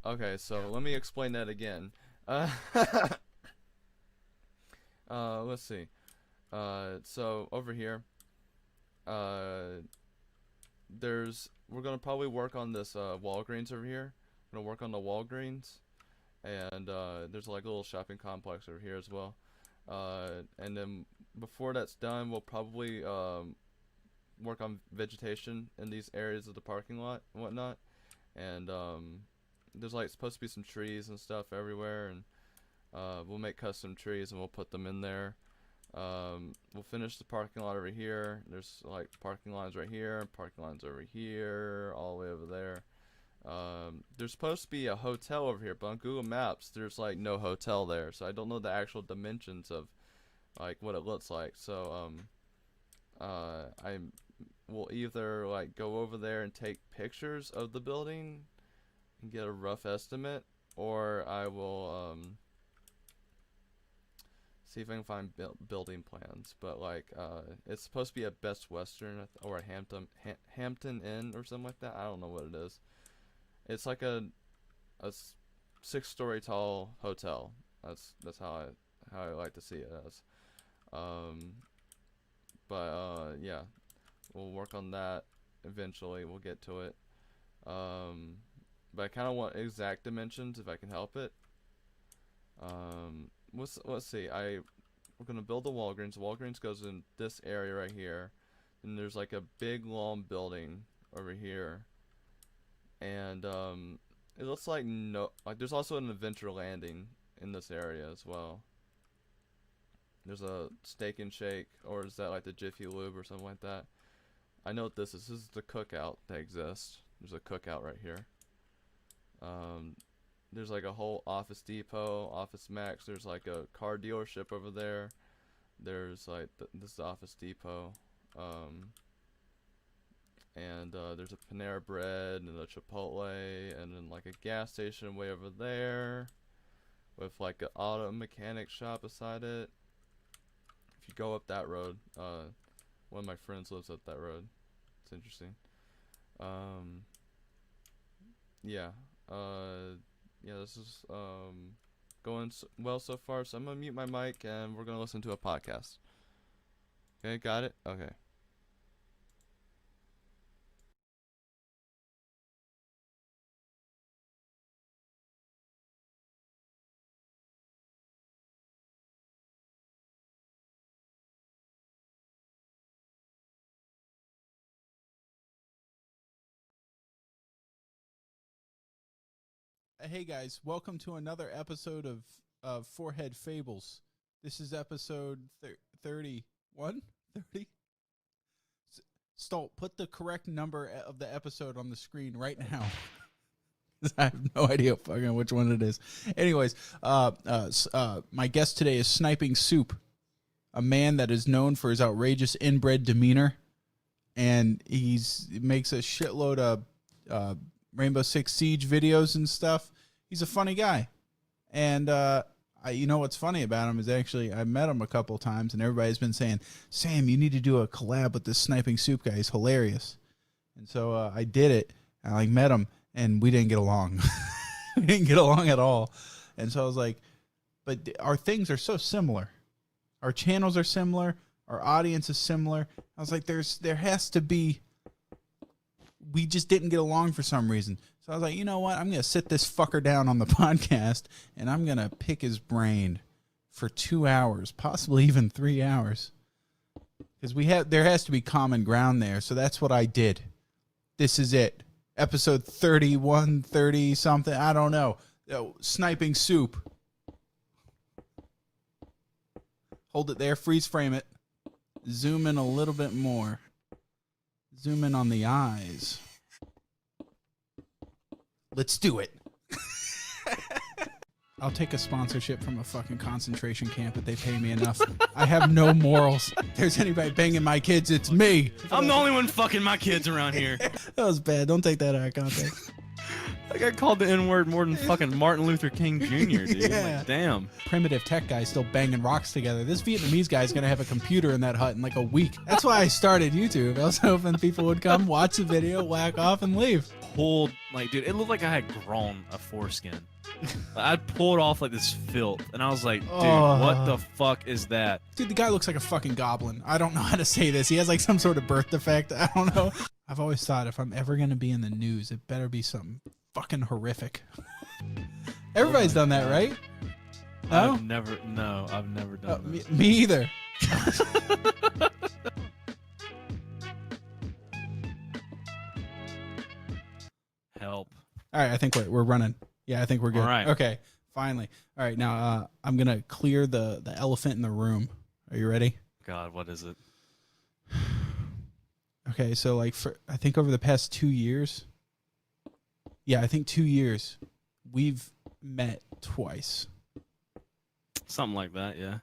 Okay, so let me explain that again. Let's see. So over here, we're gonna probably work on this Walgreens over here. We're gonna work on the Walgreens, and there's like a little shopping complex over here as well. And then before that's done, we'll probably work on vegetation in these areas of the parking lot and whatnot. And there's like supposed to be some trees and stuff everywhere, and we'll make custom trees and we'll put them in there. We'll finish the parking lot over here. There's like parking lines right here, parking lines over here, all the way over there. There's supposed to be a hotel over here, but on Google Maps there's like no hotel there, so I don't know the actual dimensions of like what it looks like. So I will either like go over there and take pictures of the building and get a rough estimate, or I will see if I can find building plans. But like it's supposed to be a Best Western or a Hampton Inn or something like that. I don't know what it is. It's like a 6-story tall hotel. That's how I like to see it as. Yeah, we'll work on that eventually. We'll get to it. But I kind of want exact dimensions if I can help it. Let's see. We're gonna build the Walgreens. The Walgreens goes in this area right here, and there's like a big long building over here, and it looks like there's also an Adventure Landing in this area as well. There's a Steak and Shake, or is that like the Jiffy Lube or something like that? I know what this is. This is the cookout that exists. There's a cookout right here. There's like a whole Office Depot, Office Max. There's like a car dealership over there. There's like this is the Office Depot. And there's a Panera Bread and a Chipotle, and then like a gas station way over there with like an auto mechanic shop beside it. If you go up that road, one of my friends lives up that road. It's interesting. Yeah, this is going well so far, so I'm gonna mute my mic and we're gonna listen to a podcast. Okay, got it? Okay. Hey guys, welcome to another episode of Forehead Fables. This is episode 31? 30? Stolt, put the correct number of the episode on the screen right now. I have no idea fucking which one it is. Anyways, my guest today is Sniping Soup, a man that is known for his outrageous inbred demeanor, and he makes a shitload of Rainbow Six Siege videos and stuff. He's a funny guy. And you know what's funny about him is actually I met him a couple times and everybody's been saying, Sam, you need to do a collab with this Sniping Soup guy. He's hilarious. And so I did it. I met him and we didn't get along. We didn't get along at all. And so I was like, but our things are so similar. Our channels are similar. Our audience is similar. I was like, there has to be. We just didn't get along for some reason. So I was like, you know what? I'm going to sit this fucker down on the podcast, and I'm going to pick his brain for 2 hours, possibly even 3 hours. Because there has to be common ground there. So that's what I did. This is it. Episode 31, 30 something. I don't know. Sniping Soup. Hold it there. Freeze frame it. Zoom in a little bit more. Zoom in on the eyes. Let's do it. I'll take a sponsorship from a fucking concentration camp if they pay me enough. I have no morals. If there's anybody banging my kids, it's me. I'm the only one fucking my kids around here. That was bad. Don't take that out of context. I got called the N-word more than fucking Martin Luther King Jr., dude. Yeah. Like, damn. Primitive tech guys still banging rocks together. This Vietnamese guy's going to have a computer in that hut in like a week. That's why I started YouTube. I was hoping people would come, watch the video, whack off, and leave. pulled, like, dude, it looked like I had grown a foreskin. I pulled off like this filth, and I was like, dude, what the fuck is that? Dude, the guy looks like a fucking goblin. I don't know how to say this. He has like some sort of birth defect. I don't know. I've always thought if I'm ever going to be in the news, it better be something fucking horrific. Everybody's done that, right? No? I've never done that. Me either. Help. All right, I think we're running. Yeah, I think we're good. All right. Okay, finally. All right, now I'm going to clear the elephant in the room. Are you ready? God, what is it? Okay, so like I think over the past 2 years, yeah, I think 2 years, we've met twice. Something like that, yeah.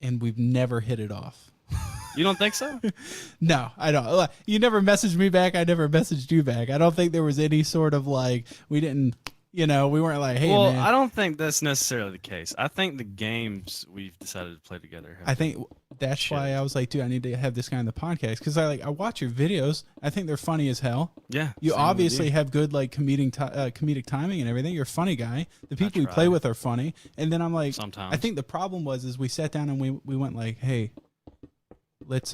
And we've never hit it off. You don't think so? No, I don't. You never messaged me back. I never messaged you back. I don't think there was any sort of like, we didn't, we weren't like, hey, well, man. I don't think that's necessarily the case. I think the games we've decided to play together have I think that's shit. why I was like, dude, I need to have this guy on the podcast because I watch your videos. I think they're funny as hell. Yeah. You same obviously with have good like comedic timing and everything. You're a funny guy. The people we play with are funny. And then I'm like, sometimes. I think the problem was we sat down and we went like, hey, let's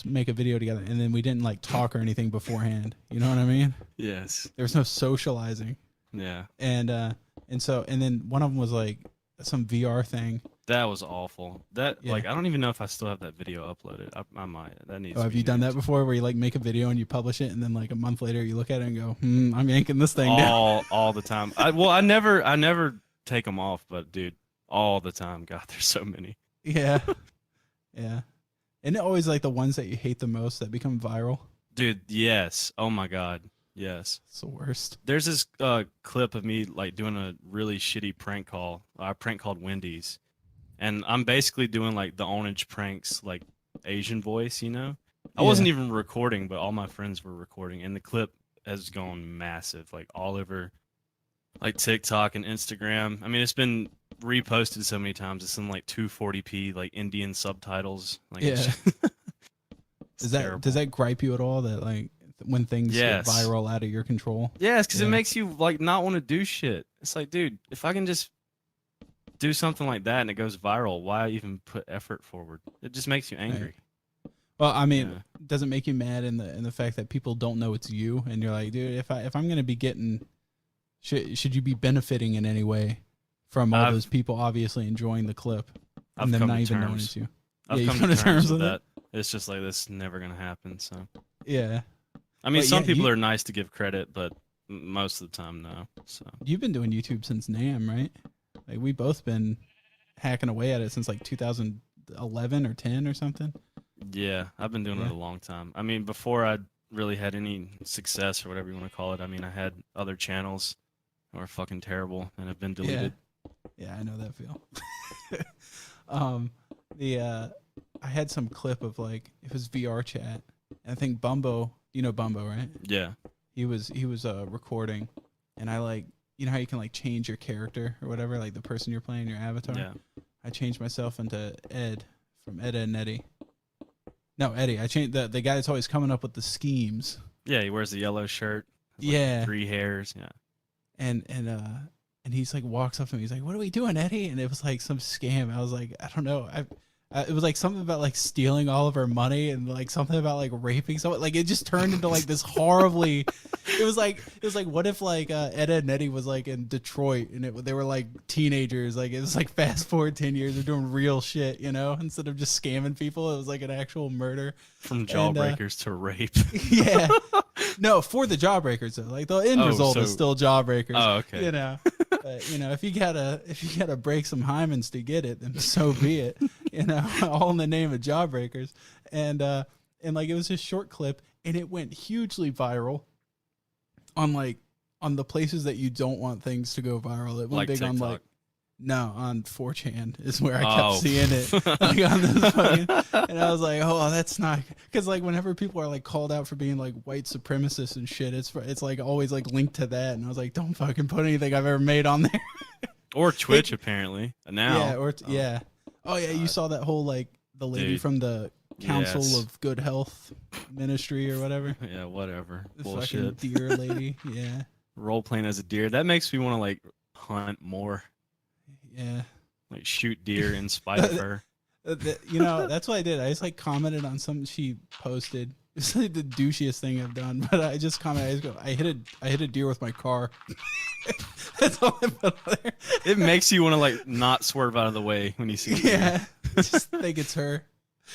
make a video together. And then we didn't like talk or anything beforehand. You know what I mean? Yes. There was no socializing. Yeah. And then one of them was like some VR thing. That was awful. That Yeah. like I don't even know if I still have that video uploaded. I might. That needs. Oh, have you done that before where you like make a video and you publish it and then like a month later you look at it and go, I'm yanking this thing down. All the time. I never take them off, but dude, all the time. God, there's so many. Yeah. Yeah. And always like the ones that you hate the most that become viral. Dude, yes. Oh my God. Yes. It's the worst. There's this clip of me like doing a really shitty prank call. I prank called Wendy's. And I'm basically doing like the orange pranks, like Asian voice, I Yeah. wasn't even recording, but all my friends were recording. And the clip has gone massive, like all over like TikTok and Instagram. I mean, it's been reposted so many times. It's in like 240p, like Indian subtitles. Like, Yeah. it's Does that gripe you at all that like when things get Yes. viral out of your control? Yes, because Yeah. it makes you like not want to do shit. It's like, dude, if I can just do something like that and it goes viral, why even put effort forward? It just makes you angry. Well, I mean, Yeah. does it make you mad in the fact that people don't know it's you and you're like, dude, if I'm gonna be getting, should you be benefiting in any way from all those people obviously enjoying the clip and them not even knowing it's you? I've you come to terms with that. It's just like this is never gonna happen. So Yeah. I mean, But some yeah, people you- are nice to give credit, but most of the time, no. So You've been doing YouTube since NAMM, right? Like we both been hacking away at it since like 2011 or 10 or something. yeah, I've been doing Yeah. it a long time. I mean, before I really had any success or whatever you want to call it, I mean, I had other channels that were fucking terrible and have been deleted. Yeah, I know that feel. I had some clip of like it was VR chat. And I think Bumbo, you know Bumbo, right? Yeah. He was recording, and I like how you can like change your character or whatever, like the person you're playing, your avatar. Yeah. I changed myself into Ed from Ed, Edd and Eddy. No, Eddie. I changed the guy that's always coming up with the schemes. Yeah, he wears the yellow shirt. Like Yeah. 3 hairs. Yeah. And he's like walks up to me. He's like, "What are we doing, Eddie?" And it was like some scam. I was like, I don't know. It was like something about like stealing all of our money and like something about like raping someone. Like it just turned into like this horribly. It was like what if like Ed, Edd and Eddy was like in Detroit and they were like teenagers. Like it was like fast forward 10 years, they're doing real shit, instead of just scamming people. It was like an actual murder. From jawbreakers to rape. Yeah. No, for the jawbreakers though. Like the end result is still jawbreakers. Oh, okay. But if you gotta break some hymens to get it, then so be it. All in the name of jawbreakers. And like it was a short clip and it went hugely viral on the places that you don't want things to go viral. It went Like big TikTok. on on 4chan is where I kept Oh. seeing it. Like on this fucking, and I was like, oh, that's not, because like whenever people are like called out for being like white supremacists and shit, it's like always like linked to that. And I was like, don't fucking put anything I've ever made on there. Or Twitch, apparently. Now. Yeah, yeah. Oh yeah, you God. saw that whole like the lady Dude. from the Council Yes. of Good Health Ministry or whatever. Yeah, whatever. The Bullshit. fucking deer lady. Yeah. Role playing as a deer. That makes me want to like hunt more. Yeah. Like shoot deer in spite of her. You know, that's what I did. I just like commented on something she posted. It's like the douchiest thing I've done, but I just commented. I just go, I hit a deer with my car. That's all I put on there. It makes you want to like not swerve out of the way when you see a deer. Yeah, just think it's her.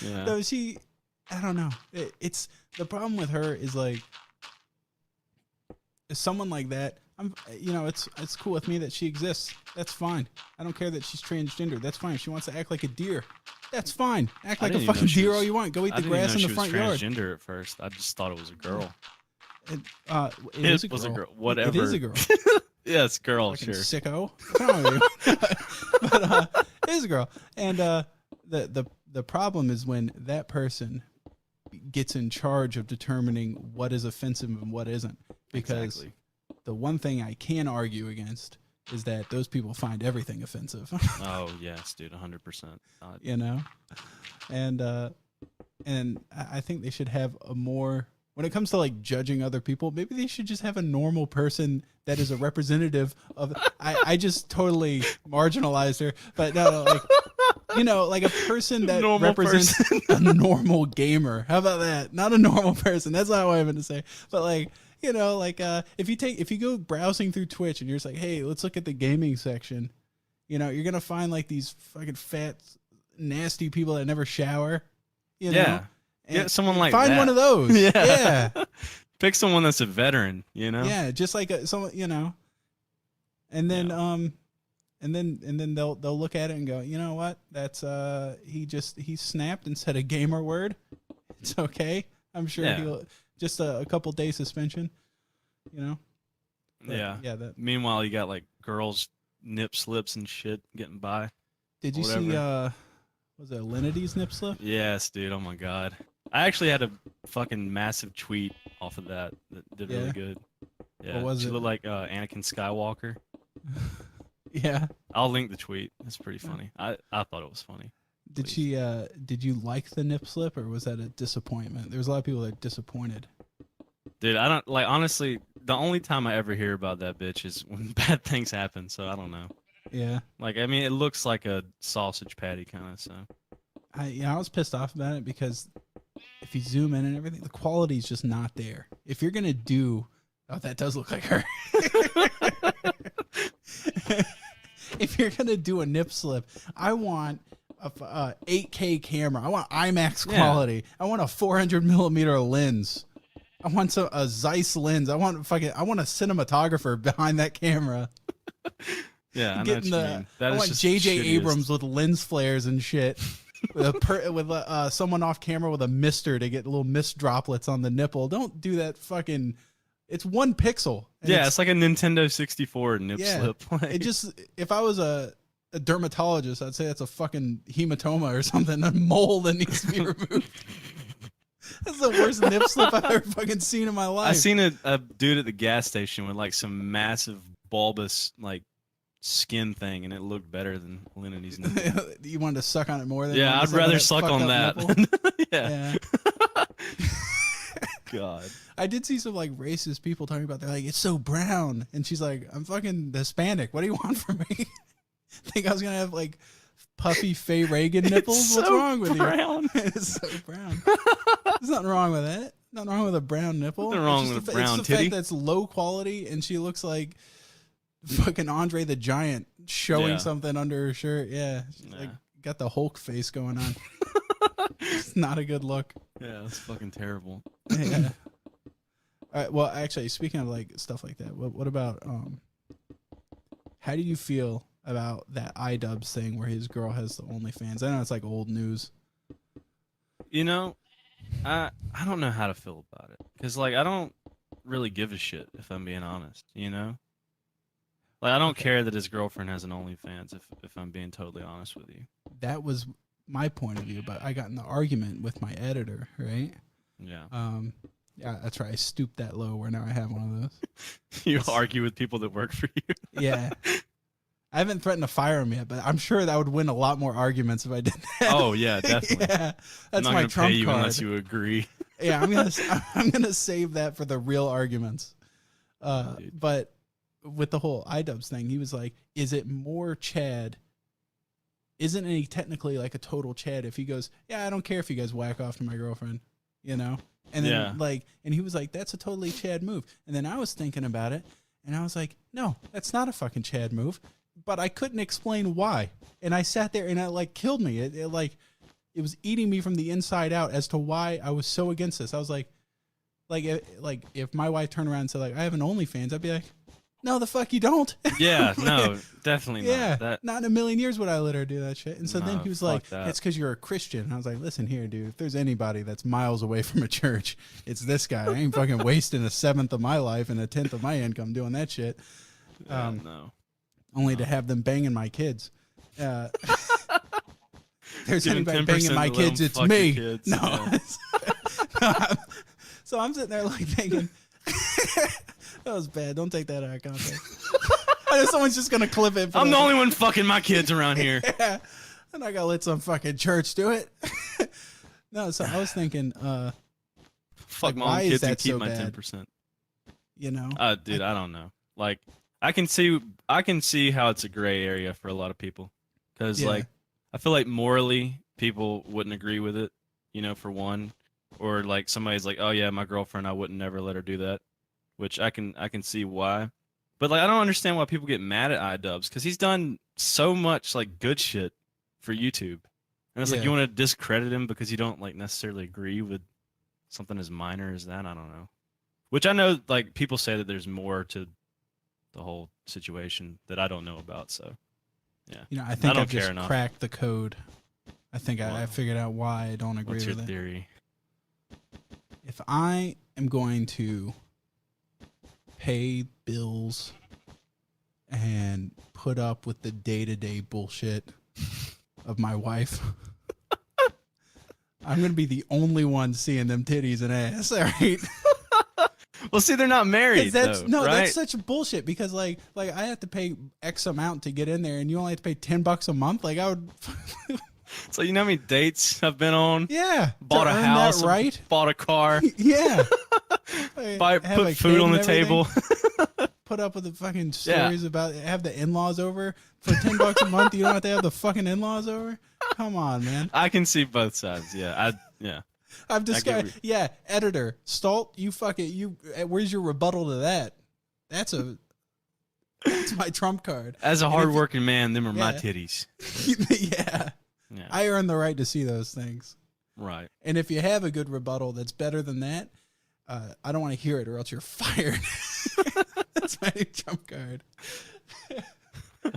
Yeah. No, I don't know. It's the problem with her is like, someone like that. It's cool with me that she exists. That's fine. I don't care that she's transgender. That's fine. If she wants to act like a deer, that's fine. Act I like a didn't even know fucking she deer was- all you want. Go eat I the didn't even grass know in the she front was yard. transgender at first. I just thought it was a girl. It It is a was a girl. girl. Whatever. It is a girl. Yeah, it's girl, Fucking sure. sicko. Come on, but it is a girl. And the problem is when that person gets in charge of determining what is offensive and what isn't. Because Exactly. the one thing I can argue against is that those people find everything offensive. Oh yes, dude, 100%. You know, and I think they should have a more, when it comes to like judging other people, maybe they should just have a normal person that is a representative of. I just totally marginalized her, but no, like, you know, like a person that Normal represents a normal gamer. How about that? Not a normal person. That's not what I meant to say, but like. You know, like if you go browsing through Twitch and you're just like, hey, let's look at the gaming section, you know, you're gonna find like these fucking fat, nasty people that never shower. You know? Yeah. And Get someone like find that. one of those. Yeah. Yeah. Pick someone that's a veteran, you know? Yeah, just like someone, you know. And then and then they'll look at it and go, you know what? That's he snapped and said a gamer word. It's okay. I'm sure Yeah. he'll just a couple days suspension, you know. But, Yeah. yeah. That Meanwhile, you got like girls nip slips and shit getting by. did you see? Was it Linity's nip slip? Yes, dude. Oh my god. I actually had a fucking massive tweet off of that did Yeah? really good. Yeah. What was she it? looked like Anakin Skywalker. Yeah. I'll link the tweet. It's pretty funny. I thought it was funny. Did Please. she? Did you like the nip slip, or was that a disappointment? There was a lot of people that are disappointed. Dude, I don't like honestly. The only time I ever hear about that bitch is when bad things happen. So I don't know. Yeah. Like I mean, it looks like a sausage patty kind of. So I was pissed off about it because if you zoom in and everything, the quality is just not there. If you're gonna do, oh, that does look like her. If you're gonna do a nip slip, I want a 8K camera. I want IMAX quality. I want a 400 millimeter lens. I want a Zeiss lens. I want a cinematographer behind that camera. yeah, I know what you mean. That I is want just J.J. shittiest. Abrams with lens flares and shit. with someone off camera with a mister to get little mist droplets on the nipple. Don't do that fucking. It's 1 pixel. And Yeah, it's like a Nintendo 64 nip Yeah, slip. Like, it just, if I was a dermatologist, I'd say that's a fucking hematoma or something, a mole that needs to be removed. That's the worst nip slip I've ever fucking seen in my life. I seen a dude at the gas station with like some massive bulbous like skin thing, and it looked better than Linity's nipple. You wanted to suck on it more than Yeah, I'd rather suck on that. Yeah. God. I did see some like racist people talking about, they're like, it's so brown, and she's like, I'm fucking Hispanic. What do you want from me? Think I was gonna have like puffy Faye Reagan nipples? It's What's so wrong with brown. you? It's so brown. There's nothing wrong with that. Nothing wrong with a brown nipple. Nothing wrong It's with just a brown it's the titty. fact that's low quality, and she looks like fucking Andre the Giant showing Yeah. something under her shirt. Yeah, she's like Yeah. got the Hulk face going on. It's not a good look. Yeah, that's fucking terrible. Yeah. All right. Well, actually, speaking of like stuff like that, what about how do you feel about that iDubbbz thing where his girl has the OnlyFans? I know it's like old news. You know, I don't know how to feel about it because like I don't really give a shit if I'm being honest. You know, like I don't care that his girlfriend has an OnlyFans if I'm being totally honest with you. That was my point of view, but I got in the argument with my editor, right? Yeah. Yeah, that's right. I stooped that low where now I have one of those. You argue with people that work for you. Yeah. I haven't threatened to fire him yet, but I'm sure that would win a lot more arguments if I did that. Oh yeah, definitely. Yeah, I'm that's not my gonna trump pay you card. unless you agree. Yeah, I'm gonna save that for the real arguments. Dude. But with the whole iDubbbz thing, he was like, "Is it more Chad? Isn't he technically like a total Chad if he goes, yeah, I don't care if you guys whack off to my girlfriend, you know?" And then Yeah. and he was like, "That's a totally Chad move." And then I was thinking about it, and I was like, "No, that's not a fucking Chad move." But I couldn't explain why, and I sat there and it like killed me. It was eating me from the inside out as to why I was so against this. I was like if my wife turned around and said like, "I have an OnlyFans," I'd be like, "No, the fuck you don't." Yeah, no, definitely Yeah, not. That not in a million years would I let her do that shit. And so then No, he was fuck like, that. "It's because you're a Christian." And I was like, "Listen here, dude. If there's anybody that's miles away from a church, it's this guy. I ain't fucking wasting 1/7 of my life and 1/10 of my income doing that shit, no. only to have them banging my kids." If there's Giving anybody 10% banging my to let 'em kids, it's fuck your me. kids, No. yeah. So I'm sitting there like thinking, that was bad. Don't take that out of context. I know someone's just gonna clip it. I'm the only one fucking my kids around here. Yeah. And I gotta let some fucking church do it. No, so I was thinking, Fuck Like, my why own is kids and that keep so my bad? 10%. you know, Dude, I don't know. Like, I can see how it's a gray area for a lot of people, because Yeah. like, I feel like morally people wouldn't agree with it, you know, for one, or like somebody's like, oh yeah, my girlfriend, I wouldn't never let her do that, which I can see why, but like I don't understand why people get mad at iDubbbz, because he's done so much like good shit for YouTube, and it's like Yeah. you want to discredit him because you don't like necessarily agree with something as minor as that. I don't know. Which I know, like, people say that there's more to the whole situation that I don't know about. So, yeah. you know, I think don't I've care just enough. cracked the code. I think I Wow. figured out why I don't agree What's your with it. theory? If I am going to pay bills and put up with the day-to-day bullshit of my wife, I'm going to be the only one seeing them titties and ass, all right? Well, see, they're not married, That's though, right? that's such bullshit, because like I have to pay X amount to get in there, and you only have to pay $10 a month. Like I would, So you know how many dates I've been on? yeah, Bought to a earn house, that right? bought a car, Yeah, Have a put kid food on and the table. Put up with the fucking Yeah. stories about have the in-laws over for $10 a month. You don't have to have the fucking in-laws over. Come on, man. I can see both sides. Yeah, yeah. I've get discovered. what Yeah, editor Stalt, you fucking. Where's your rebuttal to that? That's my trump card. As a And if- hardworking man, them are my Yeah. titties. Yeah, Yeah, I earn the right to see those things. right. And if you have a good rebuttal that's better than that, I don't want to hear it, or else you're fired. That's my new trump card.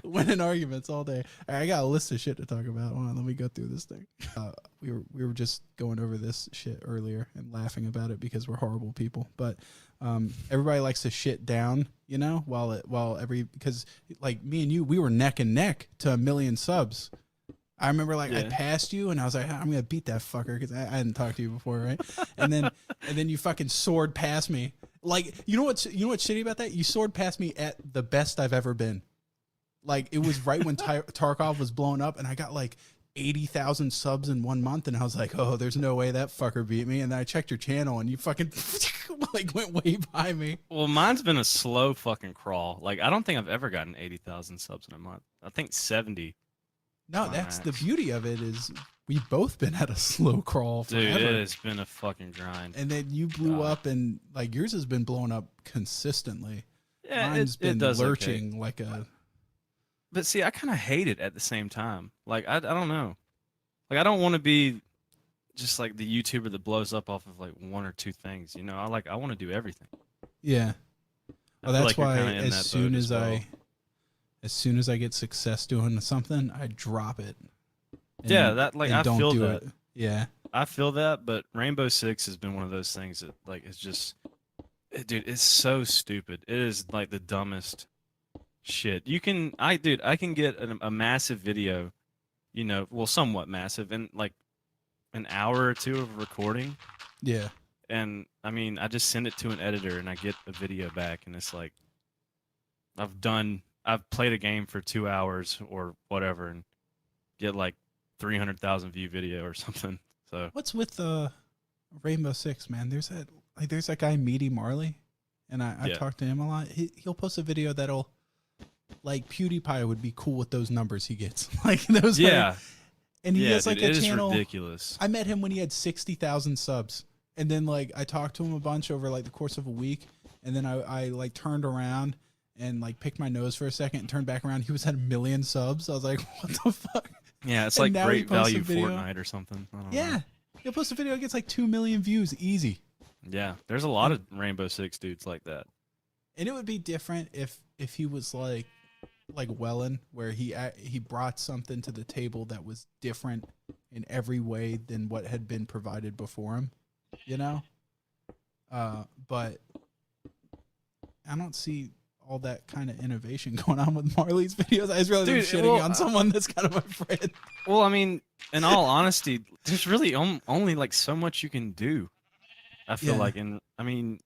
Winning arguments all day. All right, I got a list of shit to talk about. Hold on, let me go through this thing. We were just going over this shit earlier and laughing about it because we're horrible people. But everybody likes to shit down, you know, because like me and you, we were neck and neck to 1 million subs. I remember like I Yeah. passed you and I was like, I'm gonna beat that fucker, because I hadn't talked to you before, right? and then you fucking soared past me. Like, you know what's shitty about that? You soared past me at the best I've ever been. Like, it was right when Tarkov was blown up, and I got like 80,000 subs in 1 month, and I was like, oh, there's no way that fucker beat me. And then I checked your channel, and you fucking like went way by me. Well, mine's been a slow fucking crawl. Like, I don't think I've ever gotten 80,000 subs in a month. I think 70. No, that's the beauty of it, is we've both been at a slow crawl Dude, forever. it has been a fucking grind. And then you blew God. up, and like yours has been blowing up consistently. Yeah, Mine's it been does okay. lurching like a. But see, I kind of hate it at the same time. Like, I don't know. Like, I don't want to be just like the YouTuber that blows up off of like one or two things. You know, I want to do everything. Yeah. I Well, feel that's like you're why kinda in that boat as soon as I get success doing something, I drop it. Yeah, that like and I don't feel do that. it. Yeah. I feel that, but Rainbow Six has been one of those things that like is just, dude, it's so stupid. It is like the dumbest shit. I can get a massive video, you know, well, somewhat massive, in like an hour or two of recording. Yeah. And I mean, I just send it to an editor and I get a video back, and it's like, I've done I've played a game for 2 hours or whatever and get like 300,000 view video or something. So What's with Rainbow Six, man? There's that guy Meaty Marley, and I Yeah. talk to him a lot. He'll post a video that'll like PewDiePie would be cool with those numbers he gets, like those. yeah, And he yeah, has like dude, a it is channel. ridiculous. I met him when he had 60,000 subs, and then like I talked to him a bunch over like the course of a week, and then I like turned around and like picked my nose for a second and turned back around. He was at 1 million subs. I was like, what the fuck? Yeah, it's And like now he great posts a value video. Fortnite or something. I don't know. Yeah, he'll post a video, it gets like 2 million views, easy. Yeah, there's a lot of Rainbow Six dudes like that. And it would be different if he was like Wellen, where he brought something to the table that was different in every way than what had been provided before him, you know. But I don't see all that kind of innovation going on with Marley's videos. I was really Dude, shitting well, on someone that's kind of my friend. Well, I mean, in all honesty, there's really only like so much you can do. I feel Yeah. like, and I mean,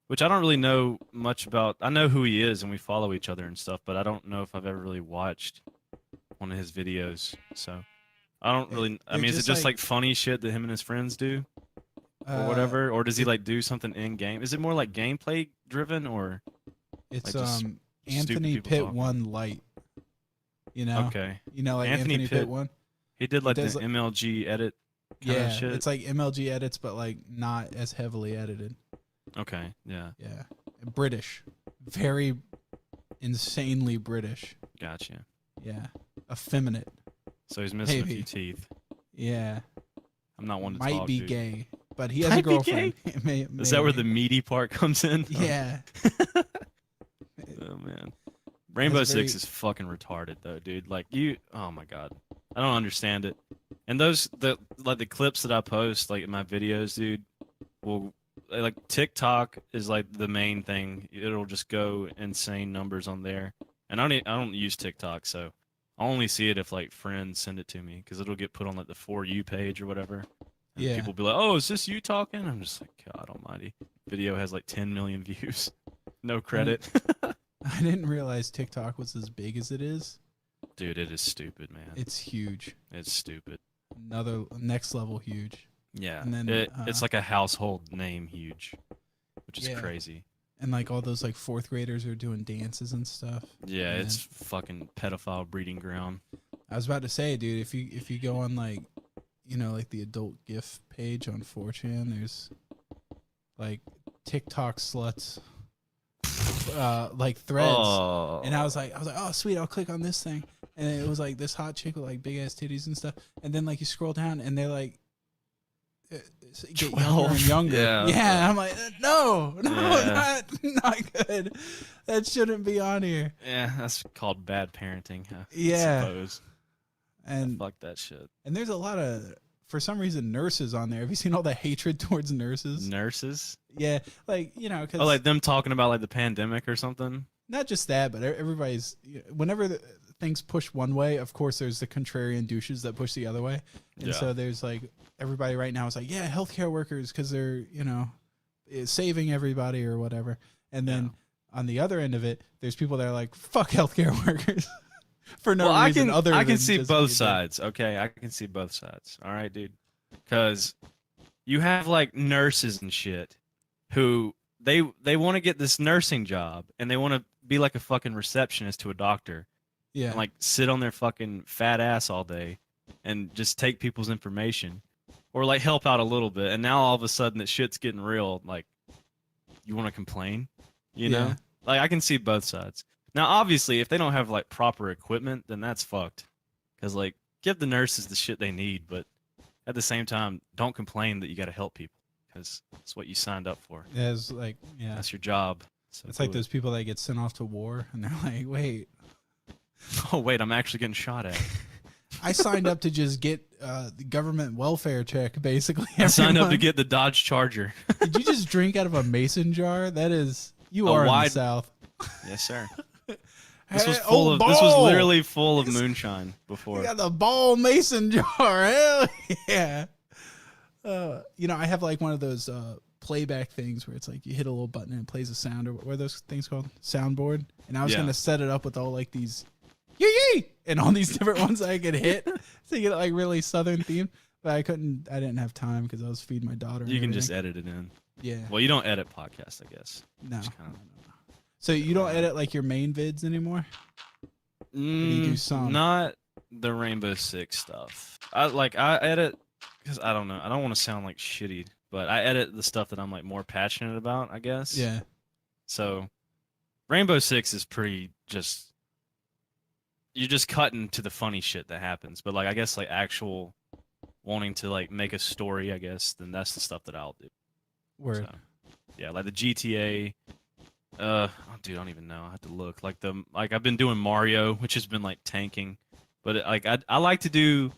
which I don't really know much about. I know who he is, and we follow each other and stuff, but I don't know if I've ever really watched one of his videos. So I don't really. I They're mean, is it just just like- like funny shit that him and his friends do, or whatever, or does he like do something in game? Is it more like gameplay driven, or It's like just stupid Anthony people Pitt talking? 1 Light. You know, okay? you know, like Anthony Anthony Pitt. Pitt 1. He did like the does, like- MLG edit. Kinda Yeah, shit. it's like MLG edits, but like not as heavily edited. Okay, yeah, Yeah, British, very insanely British. gotcha. Yeah, effeminate. So he's missing a Maybe. few teeth. Yeah, I'm not one to might talk, be dude. gay, but he has Might a be girlfriend. Is that where the meaty part comes in? Yeah, Oh man, Rainbow That's very- Six is fucking retarded though, dude. Like oh my god, I don't understand it. And the clips that I post like in my videos, dude, will like TikTok is like the main thing. It'll just go insane numbers on there. And I don't use TikTok, so I only see it if like friends send it to me because it'll get put on like the For You page or whatever. And Yeah. people be like, "Oh, is this you talking?" I'm just like, God Almighty. Video has like 10 million views. No credit. I didn't realize TikTok was as big as it is. Dude, it is stupid, man. It's huge. It's stupid. Another next level huge. Yeah. And then, it's like a household name huge, which is Yeah. crazy. And like all those like 4th graders are doing dances and stuff. Yeah, Man. it's fucking pedophile breeding ground. I was about to say, dude, if you go on like, you know, like the adult GIF page on 4chan, there's like TikTok sluts, like threads. Oh. And I was like, oh sweet, I'll click on this thing, and it was like this hot chick with like big ass titties and stuff. And then like you scroll down, and they're like, get younger 12. and younger. Yeah. Yeah. I'm like, no, Yeah. not good. That shouldn't be on here. Yeah, that's called bad parenting. I Yeah. suppose. And Fuck that shit. and there's a lot of, for some reason, nurses on there. Have you seen all the hatred towards nurses? Nurses? Yeah, like, you know, because Oh, like them talking about like the pandemic or something? not just that, but everybody's, whenever things push one way, of course, there's the contrarian douches that push the other way. And Yeah. so there's like, everybody right now is like, yeah, healthcare workers, because they're, you know, saving everybody or whatever. And then on the other end of it, there's people that are like, fuck healthcare workers for no Well, reason other I can than see just both being sides. Okay, I can see both sides. All right, dude. Because you have like nurses and shit who they want to get this nursing job and they want to be like a fucking receptionist to a doctor Yeah. and like sit on their fucking fat ass all day and just take people's information or like help out a little bit. And now all of a sudden that shit's getting real. Like, you want to complain? You know? Yeah. Like, I can see both sides. Now, obviously, if they don't have like proper equipment, then that's fucked. Because like, give the nurses the shit they need, but at the same time, don't complain that you got to help people because it's what you signed up for. It's like, yeah. That's your job. So It's like do it. those people that get sent off to war and they're like, wait, Oh wait, I'm actually getting shot at. I signed up to just get the government welfare check, basically. I signed every up to month. get the Dodge Charger. Did you just drink out of a mason jar? That is, you A are in the wide- South. Yes, sir. This was Hey, full oh, of. This was ball! literally full of Yes. moonshine You before. got the ball mason jar. Hell yeah. You know, I have like one of those playback things where it's like you hit a little button and it plays a sound, or what are those things called? Soundboard. And I was Yeah. gonna set it up with all like these yee and all these different ones I could hit to get like really southern themed. But I couldn't. I didn't have time because I was feeding my daughter. You and can just everything. edit it in. Yeah. Well, you don't edit podcasts, I guess. No. Just kinda- So you don't edit like your main vids anymore? do you do some? Not the Rainbow Six stuff. I edit because I don't know. I don't want to sound like shitty, but I edit the stuff that I'm like more passionate about, I guess. Yeah. So Rainbow Six is pretty just you're just cutting to the funny shit that happens. But like I guess like actual wanting to like make a story, I guess, then that's the stuff that I'll do. Word. So, yeah, like the GTA. Dude, I don't even know. I have to look. Like I've been doing Mario, which has been like tanking, but like I like to do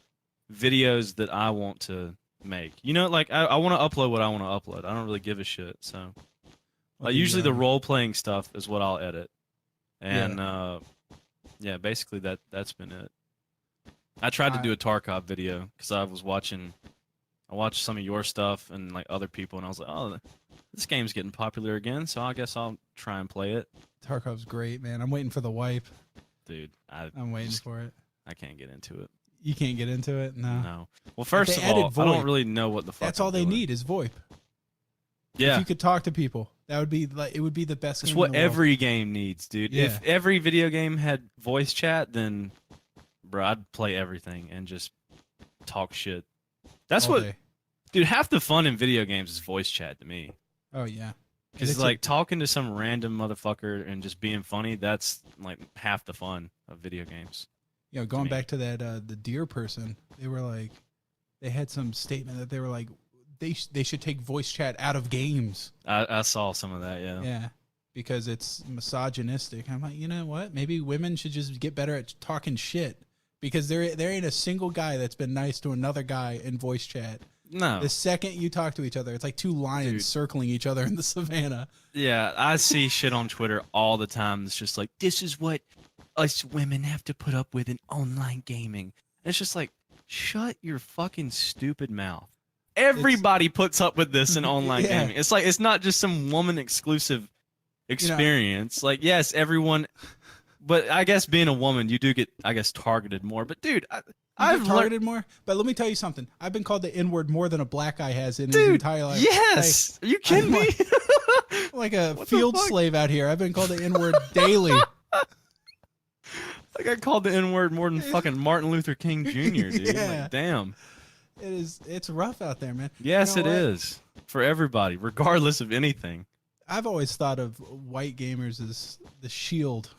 videos that I want to make. You know, like I want to upload what I want to upload. I don't really give a shit. So like usually the role playing stuff is what I'll edit, and yeah, basically that's been it. I tried to do a Tarkov video because I watched some of your stuff and like other people, and I was like, oh, this game's getting popular again, so I guess I'll try and play it. Tarkov's great, man. I'm waiting for the wipe. Dude, I'm waiting for it. I can't get into it. You can't get into it? No. No. Well, first they of all, added I don't VoIP. really know what the fuck. That's all I'm they doing. need is VoIP. Yeah. If you could talk to people, that would be like it would be the best. That's game what in the world. every game needs, dude. Yeah. If every video game had voice chat, then bro, I'd play everything and just talk shit. That's All what day. dude, half the fun in video games is voice chat to me. Oh yeah. Because it's like talking to some random motherfucker and just being funny, that's like half the fun of video games. You know, going me. back to that the deer person, they were like, they had some statement that they were like, they should take voice chat out of games. I saw some of that, yeah. Yeah, because it's misogynistic. I'm like, you know what? Maybe women should just get better at talking shit. Because there ain't a single guy that's been nice to another guy in voice chat. No. The second you talk to each other, it's like two lions Dude. circling each other in the savannah. Yeah, I see shit on Twitter all the time. It's just like, this is what us women have to put up with in online gaming. And it's just like, shut your fucking stupid mouth. Everybody puts up with this in online Yeah. gaming. It's like, it's not just some woman exclusive experience. Like, yes, everyone, but I guess being a woman, you do get, I guess, targeted more. But dude, I've I've targeted more, but let me tell you something. I've been called the N-word more than a black guy has in his dude, entire life. yes. Are you kidding me? Like a What the field fuck? slave out here. I've been called the N-word daily. I got called the N-word more than fucking Martin Luther King Jr., dude. Yeah. Like, damn. It's rough out there, man. Yes, You know it what? is. For everybody, regardless of anything. I've always thought of white gamers as the shield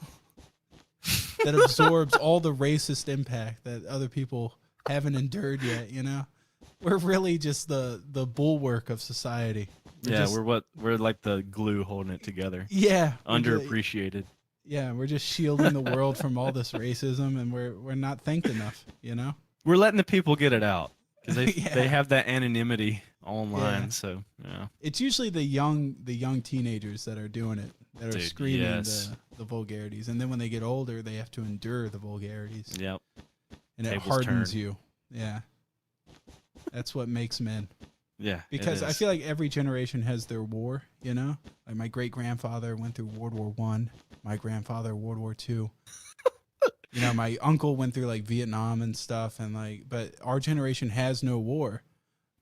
that absorbs all the racist impact that other people haven't endured yet, you know? We're really just the bulwark of society. Yeah, we're like the glue holding it together. Yeah. Underappreciated. Yeah, we're just shielding the world from all this racism, and we're not thanked enough, you know? We're letting the people get it out because they Yeah. they have that anonymity online. Yeah. So yeah, It's usually the young teenagers that are doing it, that are Dude, screaming yes. the vulgarities, and then when they get older, they have to endure the vulgarities, yep. and it Tables hardens turn. you. Yeah, that's what makes men. Yeah. it Because I is. feel like every generation has their war. You know, like my great grandfather went through World War I, my grandfather World War II. You know, my uncle went through like Vietnam and stuff, and like, but our generation has no war.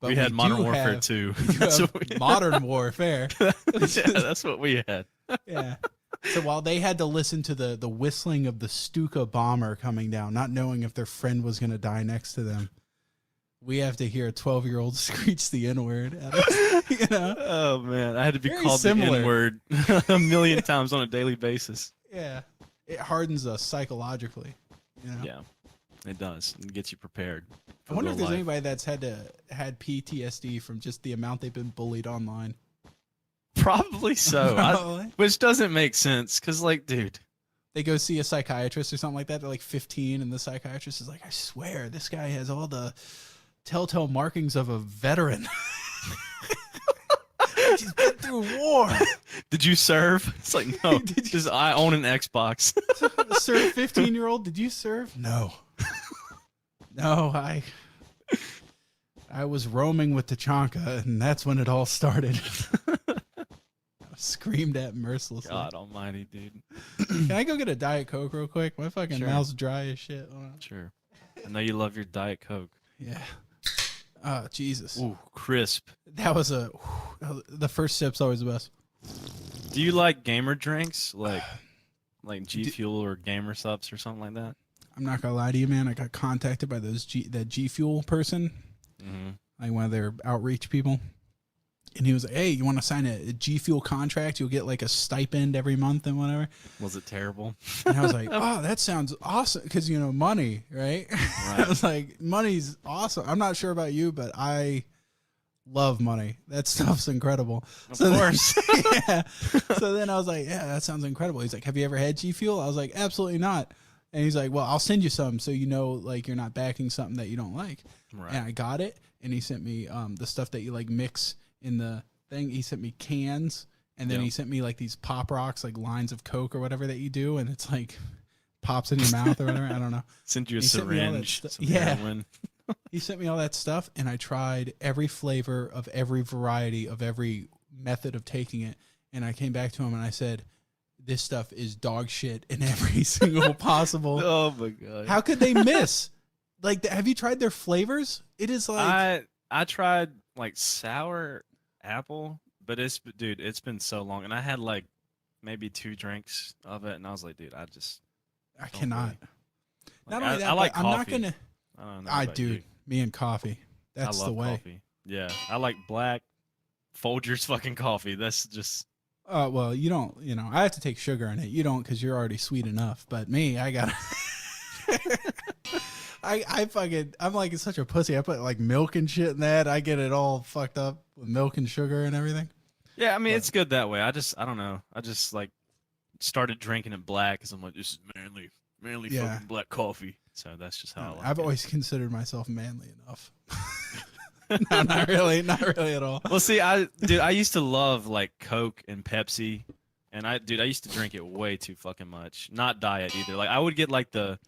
But we had Modern do Warfare have- too. we do That's have what we modern warfare. yeah, that's what we had. Yeah. So while they had to listen to the whistling of the Stuka bomber coming down, not knowing if their friend was going to die next to them, we have to hear a 12-year-old screech the N-word at us, you know? Oh man, I had to be Very called similar. the N-word a million times on a daily basis. Yeah. It hardens us psychologically, you know? Yeah, it does. It gets you prepared. I for wonder if real there's life. anybody that's had PTSD from just the amount they've been bullied online. Probably so. Probably. Which doesn't make sense because, like, dude, They go see a psychiatrist or something like that. They're like 15, and the psychiatrist is like, I swear, this guy has all the telltale markings of a veteran. He's been through war. did you serve? It's like, no, Did you- just I own an Xbox. Sir, 15-year-old, did you serve? No. No, I I was roaming with Tachanka, and that's when it all started. Screamed at mercilessly. God almighty, dude. Can I go get a Diet Coke real quick? My fucking Sure. mouth's dry as shit. Hold on. Sure. I know you love your Diet Coke. Yeah. Oh, Jesus. Ooh, crisp. That was the first sip's always the best. Do you like gamer drinks like G Fuel or Gamer Subs or something like that? I'm not gonna lie to you, man. I got contacted by that G Fuel person, like one of their outreach people, and he was like, "Hey, you want to sign a G Fuel contract? You'll get like a stipend every month and whatever." Was it terrible? And I was like, "Oh, that sounds awesome," because money, right? I was like, "Money's awesome." I'm not sure about you, but I love money. That stuff's incredible. Of course. Yeah. So then I was like, "Yeah, that sounds incredible." He's like, "Have you ever had G Fuel?" I was like, "Absolutely not." And he's like, "Well, I'll send you some so like you're not backing something that you don't like." Right. And I got it, and he sent me the stuff that you like mix in the thing. He sent me cans, and then he sent me like these pop rocks, like lines of Coke or whatever that you do, and it's like pops in your mouth or whatever. I don't know. Send you a He sent me all that syringe. Some Yeah. heroin. He sent me all that stuff, and I tried every flavor of every variety of every method of taking it. And I came back to him and I said, "This stuff is dog shit in every single possible." Oh my god! How could they miss? Like, have you tried their flavors? It is like I tried like sour apple, but it's been so long, and I had like maybe 2 drinks of it, and I was like, dude, I don't cannot. really- Not like, only that, I like but I'm coffee. not gonna. I don't know. About you. Me and coffee. That's I love the way. coffee. Yeah, I like black Folgers fucking coffee. That's just Well, you don't. I have to take sugar in it. You don't because you're already sweet enough. But me, I got. I'm like such a pussy. I put like milk and shit in that. I get it all fucked up with milk and sugar and everything. yeah. I mean, it's good that way. I don't know. I just like started drinking it black because I'm like, this is manly fucking black coffee. So that's just how I like I've it. always considered myself manly enough. No, not really at all. Well, see, I used to love like Coke and Pepsi, and I used to drink it way too fucking much. Not diet either. Like I would get like the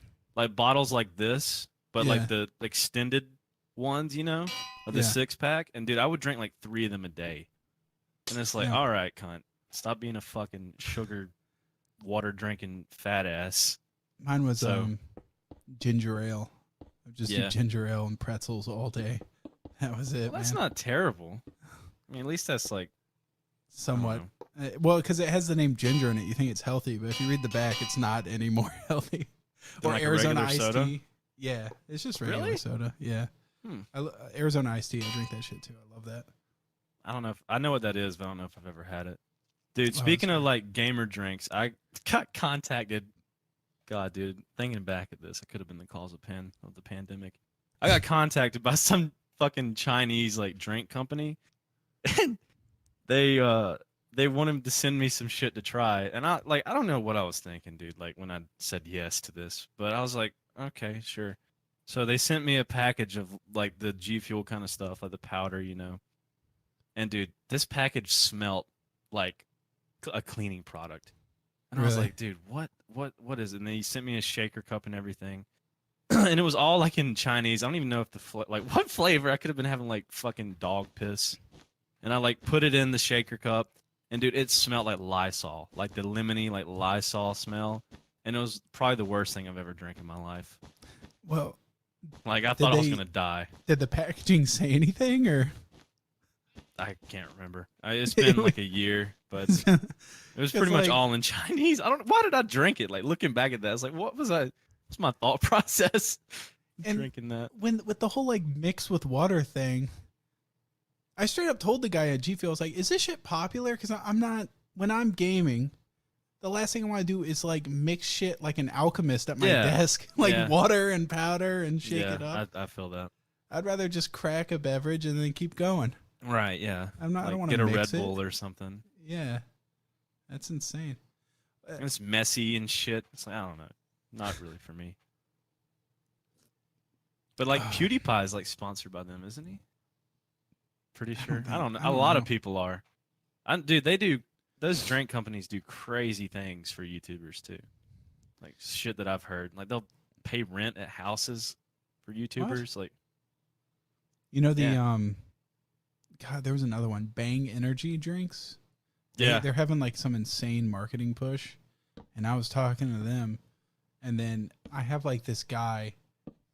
bottles like this, but like the extended ones, of the 6-pack. And dude, I would drink like 3 of them a day. And it's like, all right, cunt, stop being a fucking sugar water drinking fat ass. Mine was ginger ale. I just do ginger ale and pretzels all day. That was it. Well, that's man. not terrible. I mean, at least that's like somewhat. Well, because it has the name ginger in it, you think it's healthy, but if you read the back, it's not any more healthy. Or like Arizona iced soda? tea. Yeah, it's just regular Really? soda. Yeah. Arizona iced tea. I drink that shit too. I love that. I don't know if I know what that is, but I don't know if I've ever had it. Dude, speaking of like gamer drinks, I got contacted. God, dude, thinking back at this, it could have been the cause of the pandemic. I got contacted by some fucking Chinese like drink company, and they wanted to send me some shit to try, and I don't know what I was thinking, dude. Like when I said yes to this, but I was like, okay, sure. So they sent me a package of like the G Fuel kind of stuff, like the powder, And dude, this package smelled like a cleaning product. And I was like, dude, what is it? And they sent me a shaker cup and everything. And it was all like in Chinese. I don't even know if what flavor. I could have been having like fucking dog piss. And I like put it in the shaker cup. And dude, it smelled like Lysol. Like the lemony, like Lysol smell. And it was probably the worst thing I've ever drank in my life. Well, like I thought I was going to die. Did the packaging say anything or? I can't remember. It's been like a year, but it was pretty much all in Chinese. Why did I drink it? Like looking back at that, I was like, what's my thought process drinking that? With the whole like mix with water thing, I straight up told the guy at G Fuel, I was like, is this shit popular? Because I'm not, when I'm gaming, the last thing I want to do is like mix shit like an alchemist at my desk, like water and powder and shake it up. I feel that. I'd rather just crack a beverage and then keep going. Right, yeah. I don't want to get a mix Red Bull or something. Yeah, that's insane. It's messy and shit. It's like, I don't know, not really for me. But like PewDiePie is like sponsored by them, isn't he? Pretty sure. I don't know. A lot of people are. Dude, they do. Those drink companies do crazy things for YouTubers too. Like shit that I've heard. Like they'll pay rent at houses for YouTubers. What? Like, You know the Yeah. God, there was another one, Bang Energy drinks. Yeah. They're having like some insane marketing push, and I was talking to them, and then I have like this guy,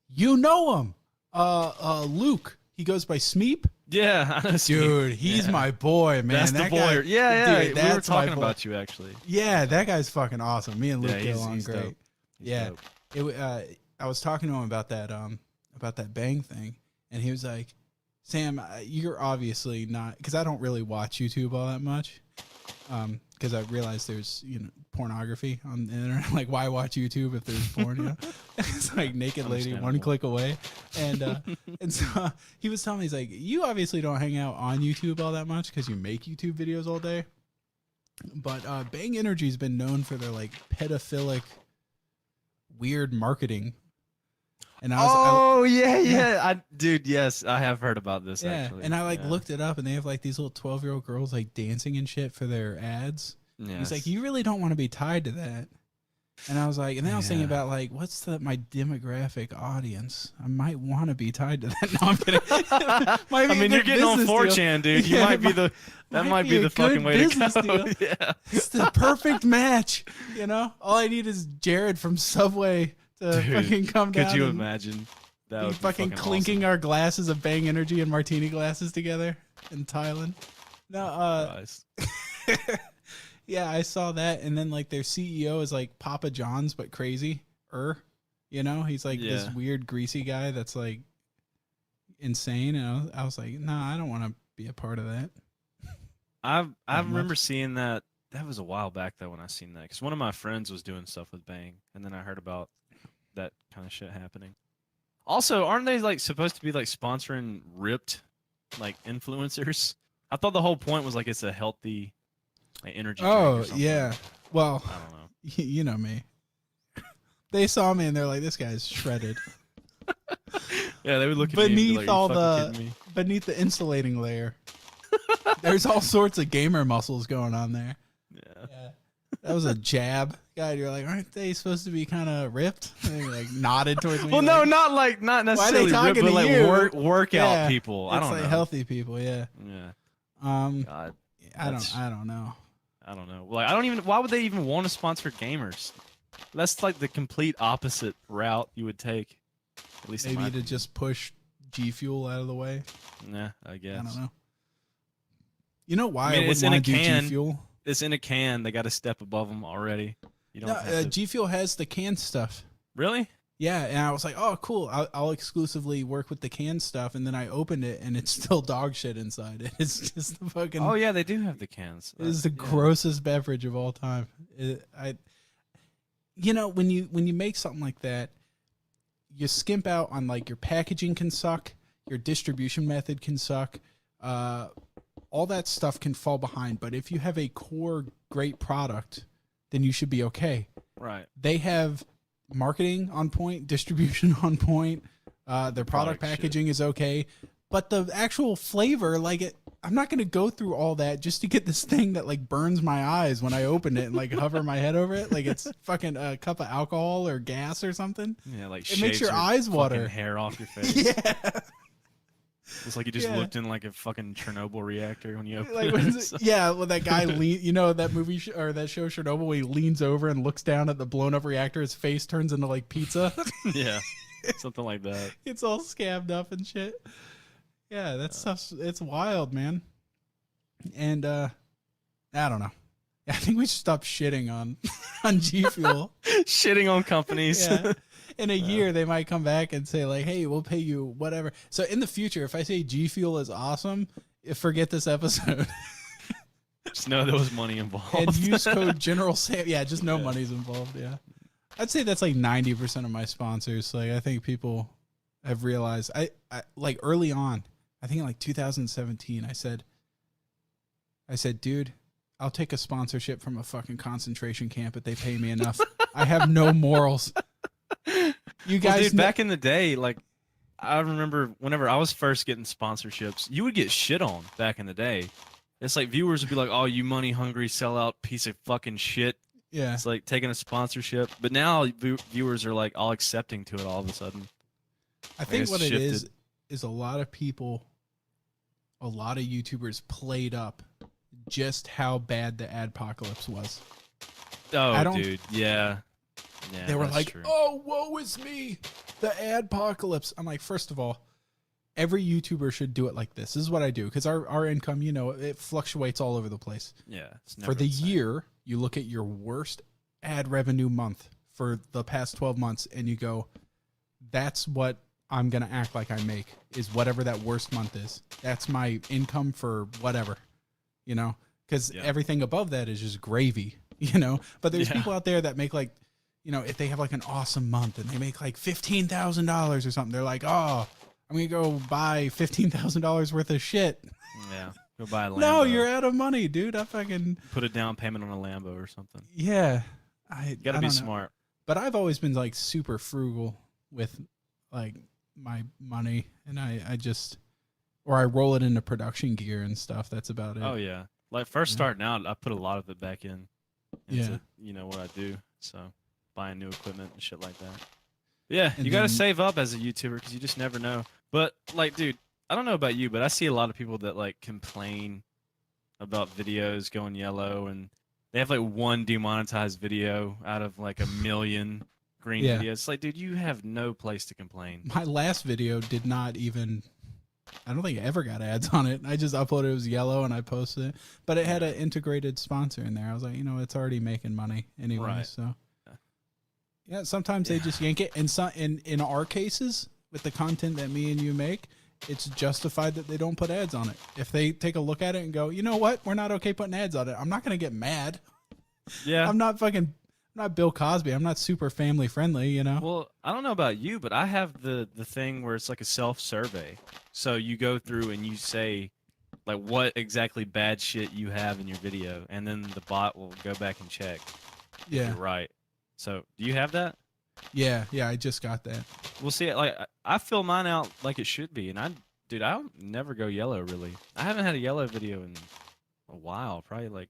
you know him, Luke. He goes by Smeep. Yeah, I know Dude, he's my boy, man. That's that the boy. guy, Yeah, dude, we were that's my talking boy. about you actually. Yeah, that guy's fucking awesome. Me and Luke Yeah, get along he's great. dope. He's Yeah, dope. I was talking to him about that Bang thing, and he was like, "Sam, you're obviously not," because I don't really watch YouTube all that much, because I realize there's pornography on the internet. Like, why watch YouTube if there's porn? You know? It's like naked lady one click away, and so he was telling me, he's like, "You obviously don't hang out on YouTube all that much because you make YouTube videos all day." But Bang Energy's been known for their like pedophilic, weird marketing. And dude, yes, I have heard about this. Yeah, Actually, and I looked it up, and they have like these little 12-year-old girls like dancing and shit for their ads. Yes. He's like, you really don't want to be tied to that. And I was like, and then I was thinking Yeah. about like, what's my demographic audience? I might want to be tied to that. No, I'm kidding. Might be I a mean, good you're getting on business deal. 4chan, dude. You Yeah, might be the that might be a the fucking good way to business go. deal. Yeah. It's the perfect match. You know, all I need is Jared from Subway to Dude, fucking come down. Could you and imagine? That be would be fucking clinking our glasses of Bang Energy and martini glasses together in Thailand. No, Christ. yeah, I saw that, and then like their CEO is like Papa John's but crazy. He's like this Yeah. weird greasy guy that's like insane, and I was like, nah, I don't want to be a part of that. I Not remember much. seeing that. That was a while back though when I seen that, because one of my friends was doing stuff with Bang, and then I heard about that kind of shit happening. Also, aren't they like supposed to be like sponsoring ripped like influencers? I thought the whole point was like it's a healthy like energy drink or something. yeah. Well, I don't know. you know me. They saw me and they're like, this guy's shredded. Yeah, they would look at me and be Beneath like, all "You fucking kidding me?" Beneath the insulating layer, there's all sorts of gamer muscles going on there. Yeah. Yeah. That was a jab. God, you're like, aren't they supposed to be kind of ripped? And they like nodded towards me. Well, no, like, not Why are they necessarily ripped, talking but to like you? workout Yeah, people. I it's don't like know. healthy people, yeah. Yeah. I God, don't know. I don't know. Like, I don't even. Why would they even want to sponsor gamers? That's like the complete opposite route you would take. At least in my Maybe to opinion. just push G Fuel out of the way. Nah, I guess. I don't know. You know why I mean, I it's wouldn't in a want to do G can. Fuel? It's in a can. They got a step above them already. You don't No, have to. G Fuel has the canned stuff. Really? Yeah, and I was like, oh, cool. I'll exclusively work with the canned stuff. And then I opened it, and it's still dog shit inside it. It's just the fucking. Oh yeah, they do have the cans. It is the Yeah. grossest beverage of all time. When you make something like that, you skimp out on like your packaging can suck, your distribution method can suck, all that stuff can fall behind. But if you have a core great product, then you should be okay. Right. They have marketing on point, distribution on point. Their product Product shit. packaging is okay, but the actual flavor, I'm not going to go through all that just to get this thing that like burns my eyes when I open it and like hover my head over it like it's fucking a cup of alcohol or gas or something. Yeah, like It makes shaves your eyes fucking water. hair off your face. Yeah, It's like you just Yeah. looked in like a fucking Chernobyl reactor when you open like it. well, that guy that movie or that show Chernobyl, where he leans over and looks down at the blown up reactor. His face turns into like pizza. Yeah, something like that. It's all scabbed up and shit. Yeah, that stuff's it's wild, man. And I don't know. I think we should stop shitting on G Fuel. Shitting on companies. Yeah. In a year, they might come back and say like, "Hey, we'll pay you whatever." So in the future, if I say G Fuel is awesome, forget this episode Just know there was money involved. and use code General Sam. Yeah, just no Yeah. money's involved. Yeah, I'd say that's like 90% of my sponsors. Like I think people have realized. I like early on. I think in like 2017, I said, dude, I'll take a sponsorship from a fucking concentration camp if they pay me enough. I have no morals. You guys, Well, dude, back in the day, like I remember whenever I was first getting sponsorships, you would get shit on back in the day. It's like viewers would be like, "Oh, you money hungry sellout piece of fucking shit." yeah, It's like taking a sponsorship, but now viewers are like all accepting to it all of a sudden. I think it's what it is, shifted. is a lot of people, a lot of YouTubers played up just how bad the adpocalypse was. Oh, dude, yeah. Yeah, they were that's like, true. "Oh, woe is me, the adpocalypse." I'm like, first of all, every YouTuber should do it like this. This is what I do, because our income, you know, it fluctuates all over the place. Yeah. It's For never the same. year, you look at your worst ad revenue month for the past 12 months, and you go, "That's what I'm gonna act like I make, is whatever that worst month is. That's my income for whatever, you know." Because everything above that is just gravy, you know. But there's people out there that make like, you know, if they have like an awesome month and they make like $15,000 or something, they're like, "Oh, I'm gonna go buy $15,000 worth of shit." Yeah, go buy a Lambo. No, you're out of money, dude. I fucking put a down payment on a Lambo or something. yeah. You gotta be smart. But I've always been like super frugal with like my money, and I just, or I roll it into production gear and stuff. That's about it. Oh yeah, like first starting out, I put a lot of it back in. Into, you know what I do, so buying new equipment and shit like that. Yeah, And you gotta then- save up as a YouTuber because you just never know. But like, dude, I don't know about you, but I see a lot of people that like complain about videos going yellow, and they have like one demonetized video out of like a million green videos. It's like, dude, you have no place to complain. My last video did not even, I don't think I ever got ads on it. I just uploaded, it was yellow, and I posted it. But it had an integrated sponsor in there. I was like, you know, it's already making money anyway. Right. So yeah, sometimes they just yank it. And in our cases, with the content that me and you make, it's justified that they don't put ads on it. If they take a look at it and go, "You know what? We're not okay putting ads on it," I'm not going to get mad. Yeah. I'm not Bill Cosby. I'm not super family friendly, you know? Well, I don't know about you, but I have the thing where it's like a self-survey. So you go through and you say like what exactly bad shit you have in your video, and then the bot will go back and check if you're right. So do you have that? Yeah, I just got that. We'll see. Like I fill mine out like it should be, and dude, I don't never go yellow really. I haven't had a yellow video in a while, probably like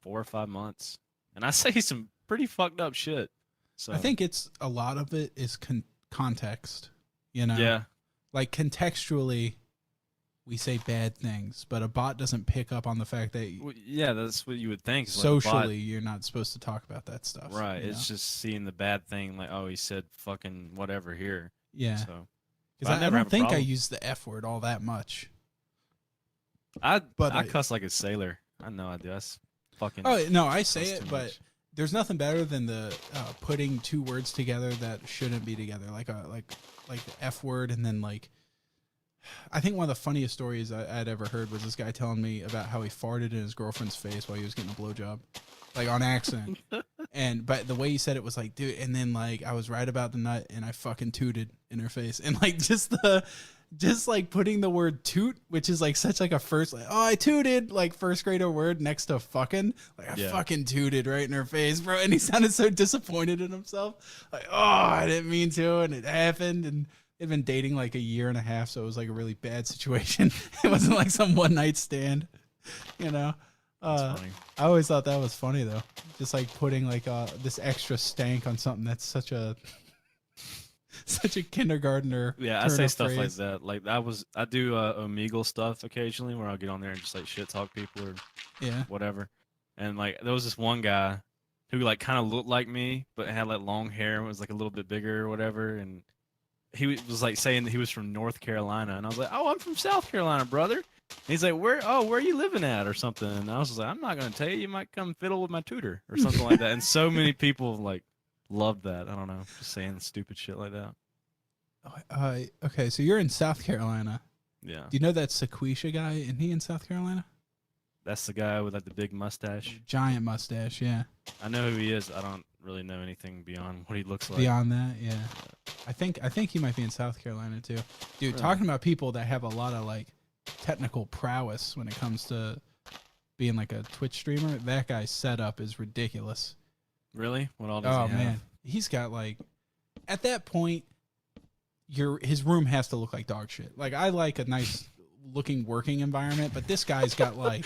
4 or 5 months, and I say some pretty fucked up shit. So I think it's a lot of it is context, you know? Yeah. Like contextually, we say bad things, but a bot doesn't pick up on the fact that Well, yeah, that's what you would think. is like a bot- socially you're not supposed to talk about that stuff. Right. you It's know? just seeing the bad thing, like, oh, he said fucking whatever here. Yeah. So Because I never have don't a think I problem. use the F word all that much. I But cuss like a sailor. I know I do. That's fucking. Oh, no, I say cuss it, too but much. there's nothing better than the putting two words together that shouldn't be together, like the F word, and then like, I think one of the funniest stories I'd ever heard was this guy telling me about how he farted in his girlfriend's face while he was getting a blowjob, like on accident. But the way he said it was like, dude, and then like I was right about the nut and I fucking tooted in her face, and like just like putting the word toot, which is like such like a first, like, oh, I tooted, like first grader word next to fucking, like I fucking tooted right in her face, bro. And he sounded so disappointed in himself. Like, oh, I didn't mean to. And it happened. And they'd been dating like a year and a half. So it was like a really bad situation. It wasn't like some one night stand, you know? That's funny. I always thought that was funny though. Just like putting like this extra stank on something that's such a kindergartner. Yeah, I turn say of stuff like phrase. that. Like I do Omegle stuff occasionally where I'll get on there and just like shit talk people or whatever. And like there was this one guy who like kind of looked like me but had like long hair and was like a little bit bigger or whatever, and he was like saying that he was from North Carolina, and I was like, oh, I'm from South Carolina, brother. And he's like, where are you living at or something? And I was just like, I'm not gonna tell you. You might come fiddle with my tutor or something like that. And so many people like loved that. I don't know, just saying stupid shit like that. Okay, so you're in South Carolina. Yeah, Do you know that Sequisha guy? Isn't he in South Carolina? that's the guy with like the big mustache. Giant mustache, yeah. I know who he is. I don't really know anything beyond what he looks like. Beyond that, yeah. I think he might be in South Carolina too. Dude, Really? talking about people that have a lot of like technical prowess when it comes to being like a Twitch streamer, that guy's setup is ridiculous. Really? What all does Oh he have? man. He's got like, at that point, his room has to look like dog shit. Like I like a nice looking working environment, but this guy's got like,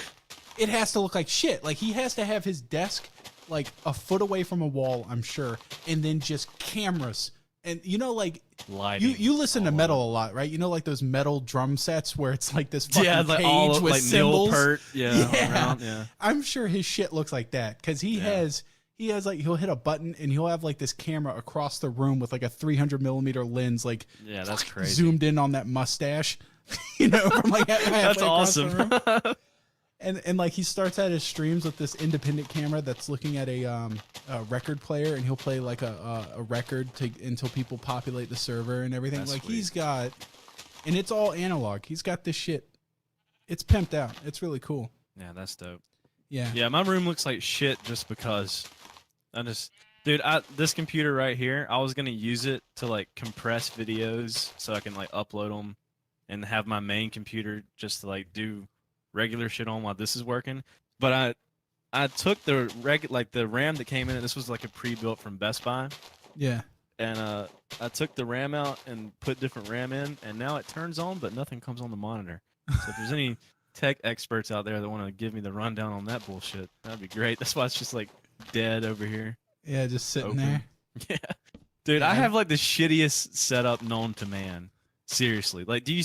it has to look like shit. Like he has to have his desk like a foot away from a wall, I'm sure, and then just cameras And you know, like Lighting you listen to all metal over. a lot, right? You know, like those metal drum sets where it's like this fucking Yeah, like cage all with like cymbals. Neil Peart. Yeah, around. Yeah. I'm sure his shit looks like that because he has like he'll hit a button and he'll have like this camera across the room with like a 300mm lens, like Yeah, that's crazy. zoomed in on that mustache, you know, from like halfway That's across the awesome. room. And like he starts out his streams with this independent camera that's looking at a record player, and he'll play like a record until people populate the server and everything. That's like sweet. he's got, and it's all analog. He's got this shit. It's pimped out. It's really cool. Yeah, that's dope. Yeah. Yeah, my room looks like shit just because dude, this computer right here, I was gonna use it to like compress videos so I can like upload them, and have my main computer just to like do regular shit on while this is working. But I took the the RAM that came in it. This was like a pre-built from Best Buy, Yeah. and I took the RAM out and put different RAM in, and now it turns on, but nothing comes on the monitor. So if there's any tech experts out there that want to give me the rundown on that bullshit, that'd be great. That's why it's just like dead over here. Yeah. Just sitting Open. there. Yeah, dude, Yeah, I have like the shittiest setup known to man. Seriously, like, do you?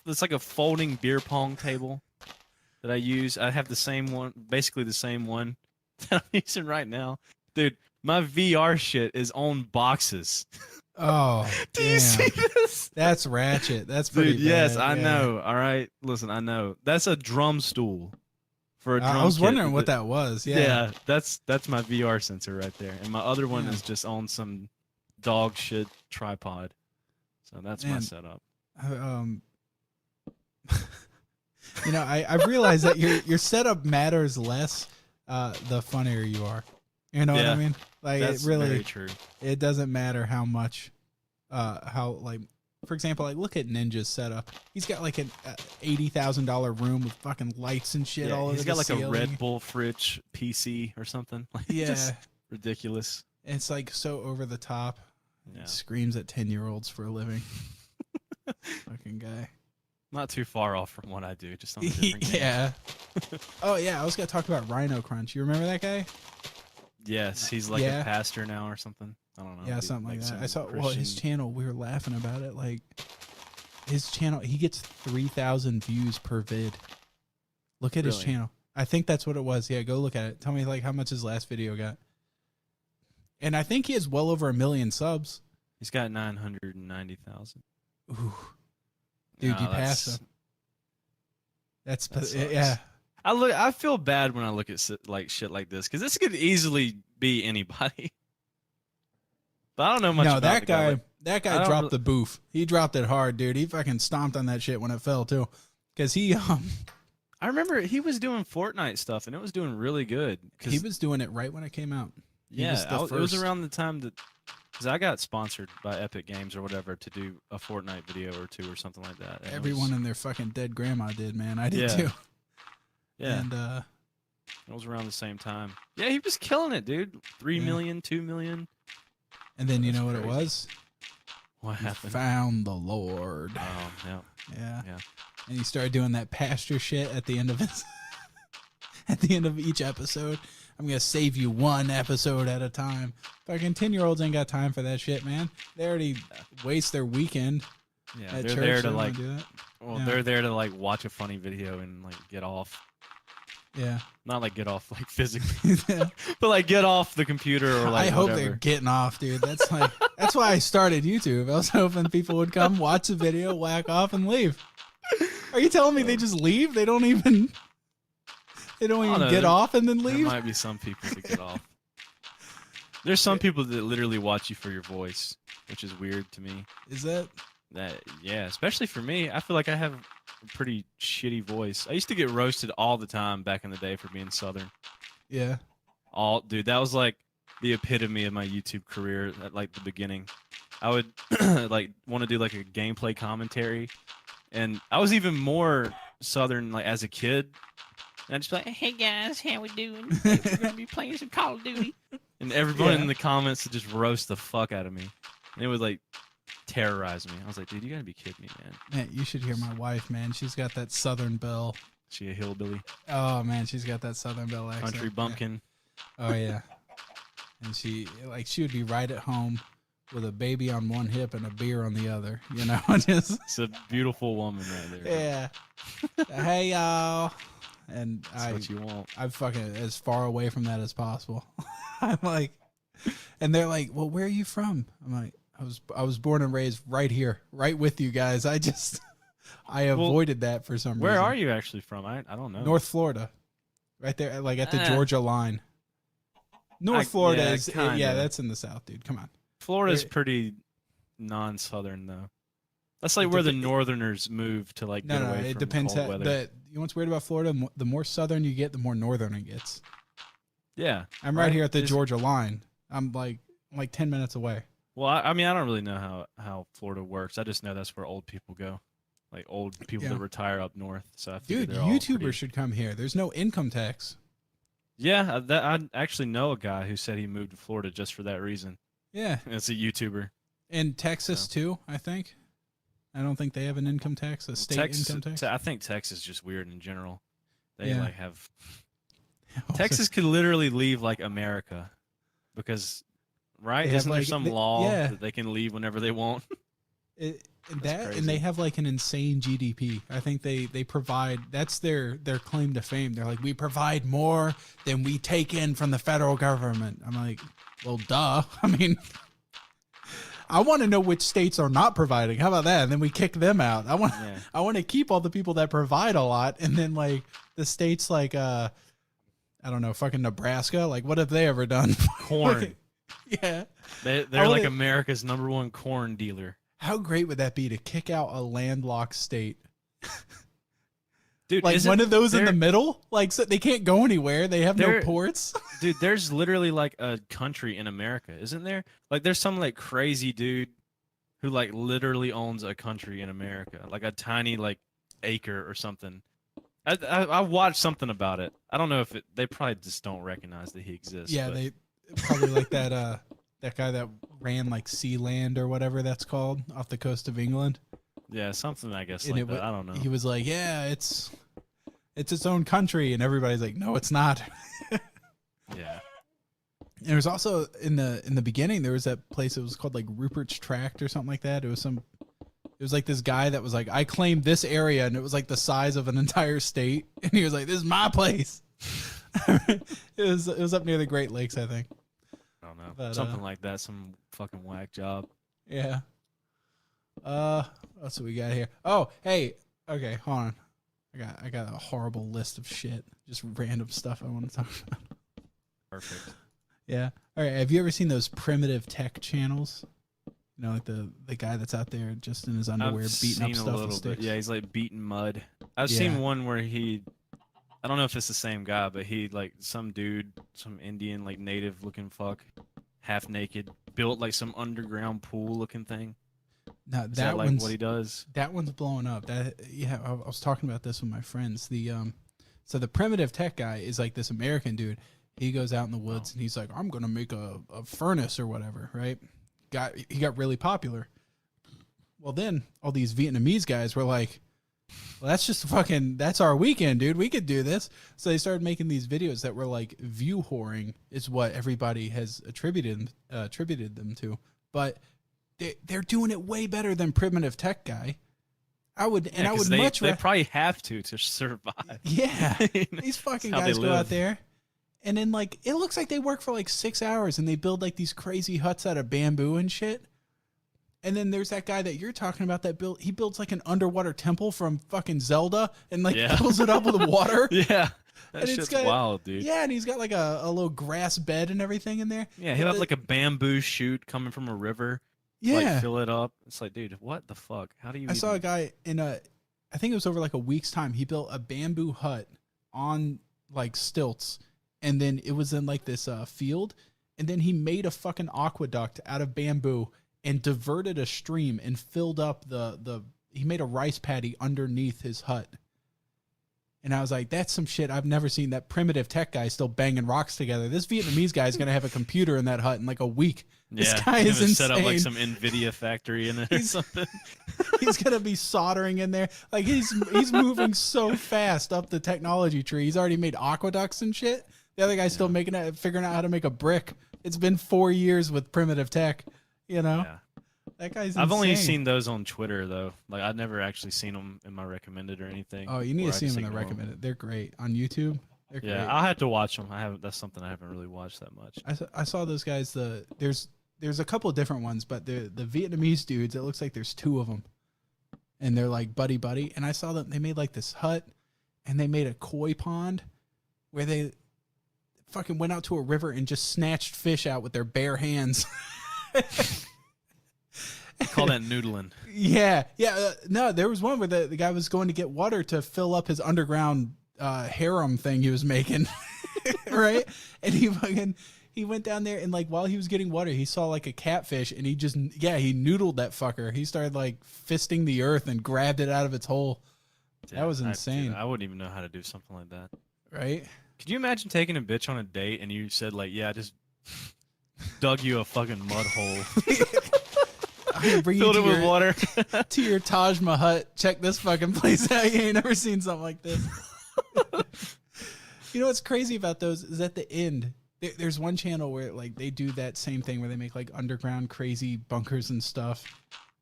It's like a folding beer pong table that I use. I have the same one, basically the same one that I'm using right now, dude. My VR shit is on boxes. Oh, Do damn. you see this? That's ratchet. That's pretty Dude, yes, bad. I Yeah. know. All right, listen, I know. That's a drum stool for a drum I was kit. wondering what that was. Yeah. Yeah, that's my VR sensor right there, and my other one Yeah. is just on some dog shit tripod. So that's my Man. setup. You know, I've realized that your setup matters less the funnier you are. You know what Yeah, I mean? Like That's it really very true. it doesn't matter how much how like for example, like look at Ninja's setup. He's got like an $80,000 room with fucking lights and shit all over He's got the like ceiling. a Red Bull fridge PC or something. Like, Yeah. just ridiculous. It's like so over the top. Yeah. Screams at 10-year-olds for a living. Fucking guy. Not too far off from what I do, just on a different game. Yeah. Oh yeah, I was gonna talk about Rhino Crunch. You remember that guy? Yes, he's like Yeah. a pastor now or something. I don't know. Yeah, Dude, something like that. some I saw his Christian- channel. We were laughing about it. Like his channel, he gets 3,000 views per vid. Look at his Really? channel. I think that's what it was. Yeah, go look at it. Tell me like how much his last video got. And I think he has well over 1 million subs. He's got 990,000. Ooh, dude, you passed him. That sucks. yeah. I feel bad when I look at like shit like this, because this could easily be anybody. But I don't know much No, about that the guy. Like, That I guy don't dropped re- the boof. He dropped it hard, dude. He fucking stomped on that shit when it fell too, because he I remember he was doing Fortnite stuff, and it was doing really good. he was doing it right when it came out. He Yeah, was the it was first. around the time that, because I got sponsored by Epic Games or whatever to do a Fortnite video or two or something like that. and it Everyone was, and their fucking dead grandma did, man. I did Yeah. too. yeah, And it was around the same time. Yeah, he was killing it, dude. 3 Yeah. million, 2 million. and then you That's know what it crazy. was? What He happened? found the Lord. Oh, yeah. Yeah. Yeah. And he started doing that pastor shit at the end of his at the end of each episode. I'm gonna save you one episode at a time. Fucking 10-year-olds ain't got time for that shit, man. They already waste their weekend Yeah, at they're church. there They to don't wanna like, do that. well, Yeah. they're there to like watch a funny video and like get off. Yeah. Not like get off like physically, but like get off the computer or like I hope whatever. they're getting off, dude. That's like that's why I started YouTube. I was hoping people would come, watch the video, whack off, and leave. Are you telling me they just leave? They don't even I don't know, get there- off and then There leave? might be some people that get off. There's some people that literally watch you for your voice, which is weird to me. Is that Yeah, especially for me. I feel like I have a pretty shitty voice. I used to get roasted all the time back in the day for being Southern. yeah. Dude, that was like the epitome of my YouTube career at like the beginning. I would like want to do like a gameplay commentary, and I was even more Southern like as a kid. And I'd just be like, "Hey guys, how we doing? We're gonna be playing some Call of Duty." And everyone Yeah. in the comments would just roast the fuck out of me, and it would like terrorize me. I was like, "Dude, you gotta be kidding me, man." Man, you should hear my wife, man. She's got that Southern belle. She a hillbilly, Oh man, she's got that Southern belle accent. country bumpkin. Yeah. Oh yeah. And she would be right at home with a baby on one hip and a beer on the other. You know, just It's a beautiful woman right there. yeah. Hey y'all, and That's what you want. I'm fucking as far away from that as possible. I'm like, and they're like, well, where are you from? I'm like, I was born and raised right here, right with you guys. I avoided that for some reason. Where are you actually from? I don't know. North Florida, right there, like at the Georgia line. North Florida is yeah, that's in the south, dude. Come on. Florida's pretty non-southern though. That's like where the Northerners move to like get away from it depends. cold weather. You know what's weird about Florida? The more southern you get, the more northern it gets. Yeah, I'm right here at the Georgia line. I'm like 10 minutes away. Well, I mean, I don't really know how Florida works. I just know that's where old people go, like old people that retire up north. So I figure dude, YouTubers should come here. There's no income tax. Yeah, I actually know a guy who said he moved to Florida just for that reason. Yeah, it's a YouTuber. And Texas too, I think. I don't think they have an income tax, a state income tax. I think Texas is just weird in general. They like have. Also, Texas could literally leave like America, because isn't there some law that they can leave whenever they want? And they have like an insane GDP. I think they provide, that's their claim to fame. They're like, we provide more than we take in from the federal government. I'm like, well, duh. I mean, I want to know which states are not providing. How about that? And then we kick them out. I want to keep all the people that provide a lot, and then like the states like I don't know, fucking Nebraska. Like, what have they ever done? Corn. Yeah, they're like America's #1 corn dealer. How great would that be to kick out a landlocked state? Dude, like one of those in the middle? Like, so they can't go anywhere. They have no ports. Dude, there's literally like a country in America, isn't there? Like there's some like crazy dude who like literally owns a country in America. Like a tiny like acre or something. I watched something about it. I don't know if they probably just don't recognize that he exists. Yeah, but. they probably like that that guy that ran like Sealand or whatever that's called off the coast of England. Yeah, something I guess like that. I don't know. He was like, yeah, it's its own country, and everybody's like, no, it's not. Yeah. And there was also in the beginning there was that place that was called like Rupert's Tract or something like that. It was like this guy that was like, I claimed this area, and it was like the size of an entire state, and he was like, this is my place. it was up near the Great Lakes, I think. I don't know. But, something like that, some fucking whack job. Yeah. That's what we got here. Oh, hey. Okay, hold on. I got a horrible list of shit. Just random stuff I want to talk about. Perfect. Yeah. All right. Have you ever seen those primitive tech channels? You know, like the guy that's out there just in his underwear beating up stuff with sticks. Yeah, he's like beating mud. I've seen one where I don't know if it's the same guy, but he like some dude, some Indian like native looking fuck, half naked, built like some underground pool looking thing. Now Is that like what he does? That one's blowing up. I was talking about this with my friends. So the primitive tech guy is like this American dude. He goes out in the woods and he's like, I'm gonna make a furnace or whatever, right? He got really popular. Well, then all these Vietnamese guys were like, well, that's our weekend, dude. We could do this. So they started making these videos that were like view whoring is what everybody has attributed them to. But they're doing it way better than primitive tech guy. They probably have to survive. Yeah. These fucking guys go out there. And then, like, it looks like they work for, like, 6 hours, and they build, like, these crazy huts out of bamboo and shit. And then there's that guy that you're talking about that he builds, like, an underwater temple from fucking Zelda and, like, fills it up with water. Yeah. That shit's wild, dude. Yeah, and he's got, like, a little grass bed and everything in there. Yeah, he'll have, like, a bamboo chute coming from a river. Yeah. Like, fill it up. It's like, dude, what the fuck? How do you saw a guy I think it was over, like, a week's time. He built a bamboo hut on, like, stilts. And then it was in like this field, and then he made a fucking aqueduct out of bamboo and diverted a stream and filled up he made a rice paddy underneath his hut. And I was like, that's some shit I've never seen. That primitive tech guy still banging rocks together. This Vietnamese guy is going to have a computer in that hut in like a week. This guy is insane. Set up like some NVIDIA factory in it or something. He's going to be soldering in there. Like he's moving so fast up the technology tree. He's already made aqueducts and shit. The other guy's still figuring out how to make a brick. It's been 4 years with primitive tech. You know, Yeah. that guy's. I've only insane. seen those on Twitter though. Like I've never actually seen them in my recommended or anything. Oh, you need or to I see just them in the ignore 'em. recommended. They're great on YouTube. They're Yeah, great. I'll have to watch them. I haven't. That's something I haven't really watched that much. I saw those guys. There's a couple of different ones, but the Vietnamese dudes. It looks like there's two of them, and they're like buddy buddy. And I saw them. They made like this hut, and they made a koi pond, where they fucking went out to a river and just snatched fish out with their bare hands. Call that noodling. Yeah. No, there was one where the guy was going to get water to fill up his underground harem thing he was making, right? And he went down there, and like while he was getting water, he saw like a catfish, and he noodled that fucker. He started like fisting the earth and grabbed it out of its hole. That was insane. I wouldn't even know how to do something like that. Right? Could you imagine taking a bitch on a date and you said like, yeah, I just dug you a fucking mud hole, I'm gonna bring filled you it with water. to your Taj Mahal. Check this fucking place out. You ain't never seen something like this. You know what's crazy about those is at the end, there's one channel where like they do that same thing where they make like underground crazy bunkers and stuff,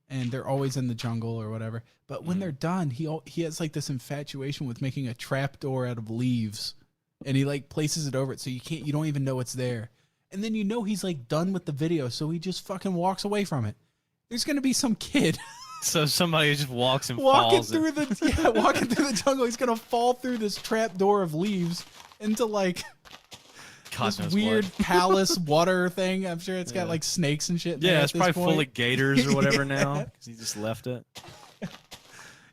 and they're always in the jungle or whatever. But when they're done, he has like this infatuation with making a trap door out of leaves, and he like places it over it so you don't even know it's there. And then he's like done with the video, so he just fucking walks away from it. There's gonna be some kid So somebody just walks and walking falls. through the jungle. He's gonna fall through this trap door of leaves into like God this knows weird what. palace water thing. I'm sure it's got like snakes and shit. In there Yeah, at it's this probably point. full of gators or whatever now Yeah. because he just left it.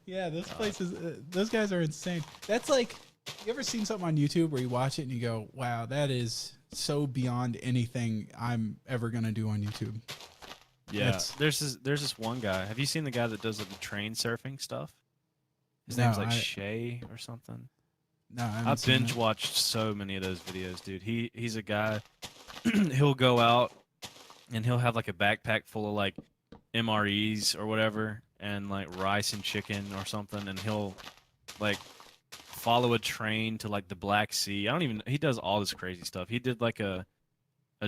Yeah, this place is. Those guys are insane. That's like, you ever seen something on YouTube where you watch it and you go, "Wow, that is so beyond anything I'm ever gonna do on YouTube." Yeah, there's this one guy. Have you seen the guy that does like the train surfing stuff? His No, name's like Shay or something. No, I haven't I've seen binge that. watched so many of those videos, dude. He's a guy. He'll go out and he'll have like a backpack full of like MREs or whatever, and like rice and chicken or something, and he'll like follow a train to like the Black Sea. He does all this crazy stuff. He did like a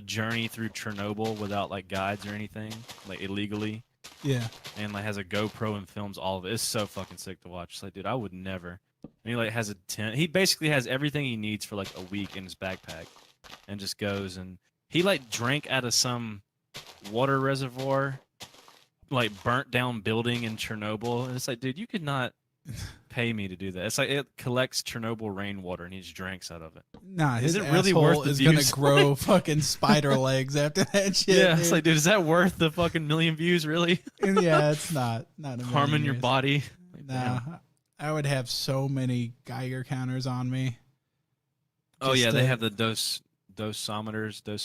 journey through Chernobyl without like guides or anything, like illegally, Yeah, and like has a GoPro and films all of it. It's so fucking sick to watch. It's like, dude, I would never. And he like has a tent. He basically has everything he needs for like a week in his backpack, and just goes, and he like drank out of some water reservoir, like burnt down building in Chernobyl. And it's like, dude, you could not pay me to do that. It's like it collects Chernobyl rainwater and he just drinks out of it. nah, Is his it really asshole worth the is gonna views? grow fucking spider legs after that shit. Yeah, dude. it's like, dude, is that worth the fucking million views, really? And yeah, it's not a million Harming your years. body. Like, Nah, damn. I would have so many Geiger counters on me. Oh Just yeah, they to- have the dose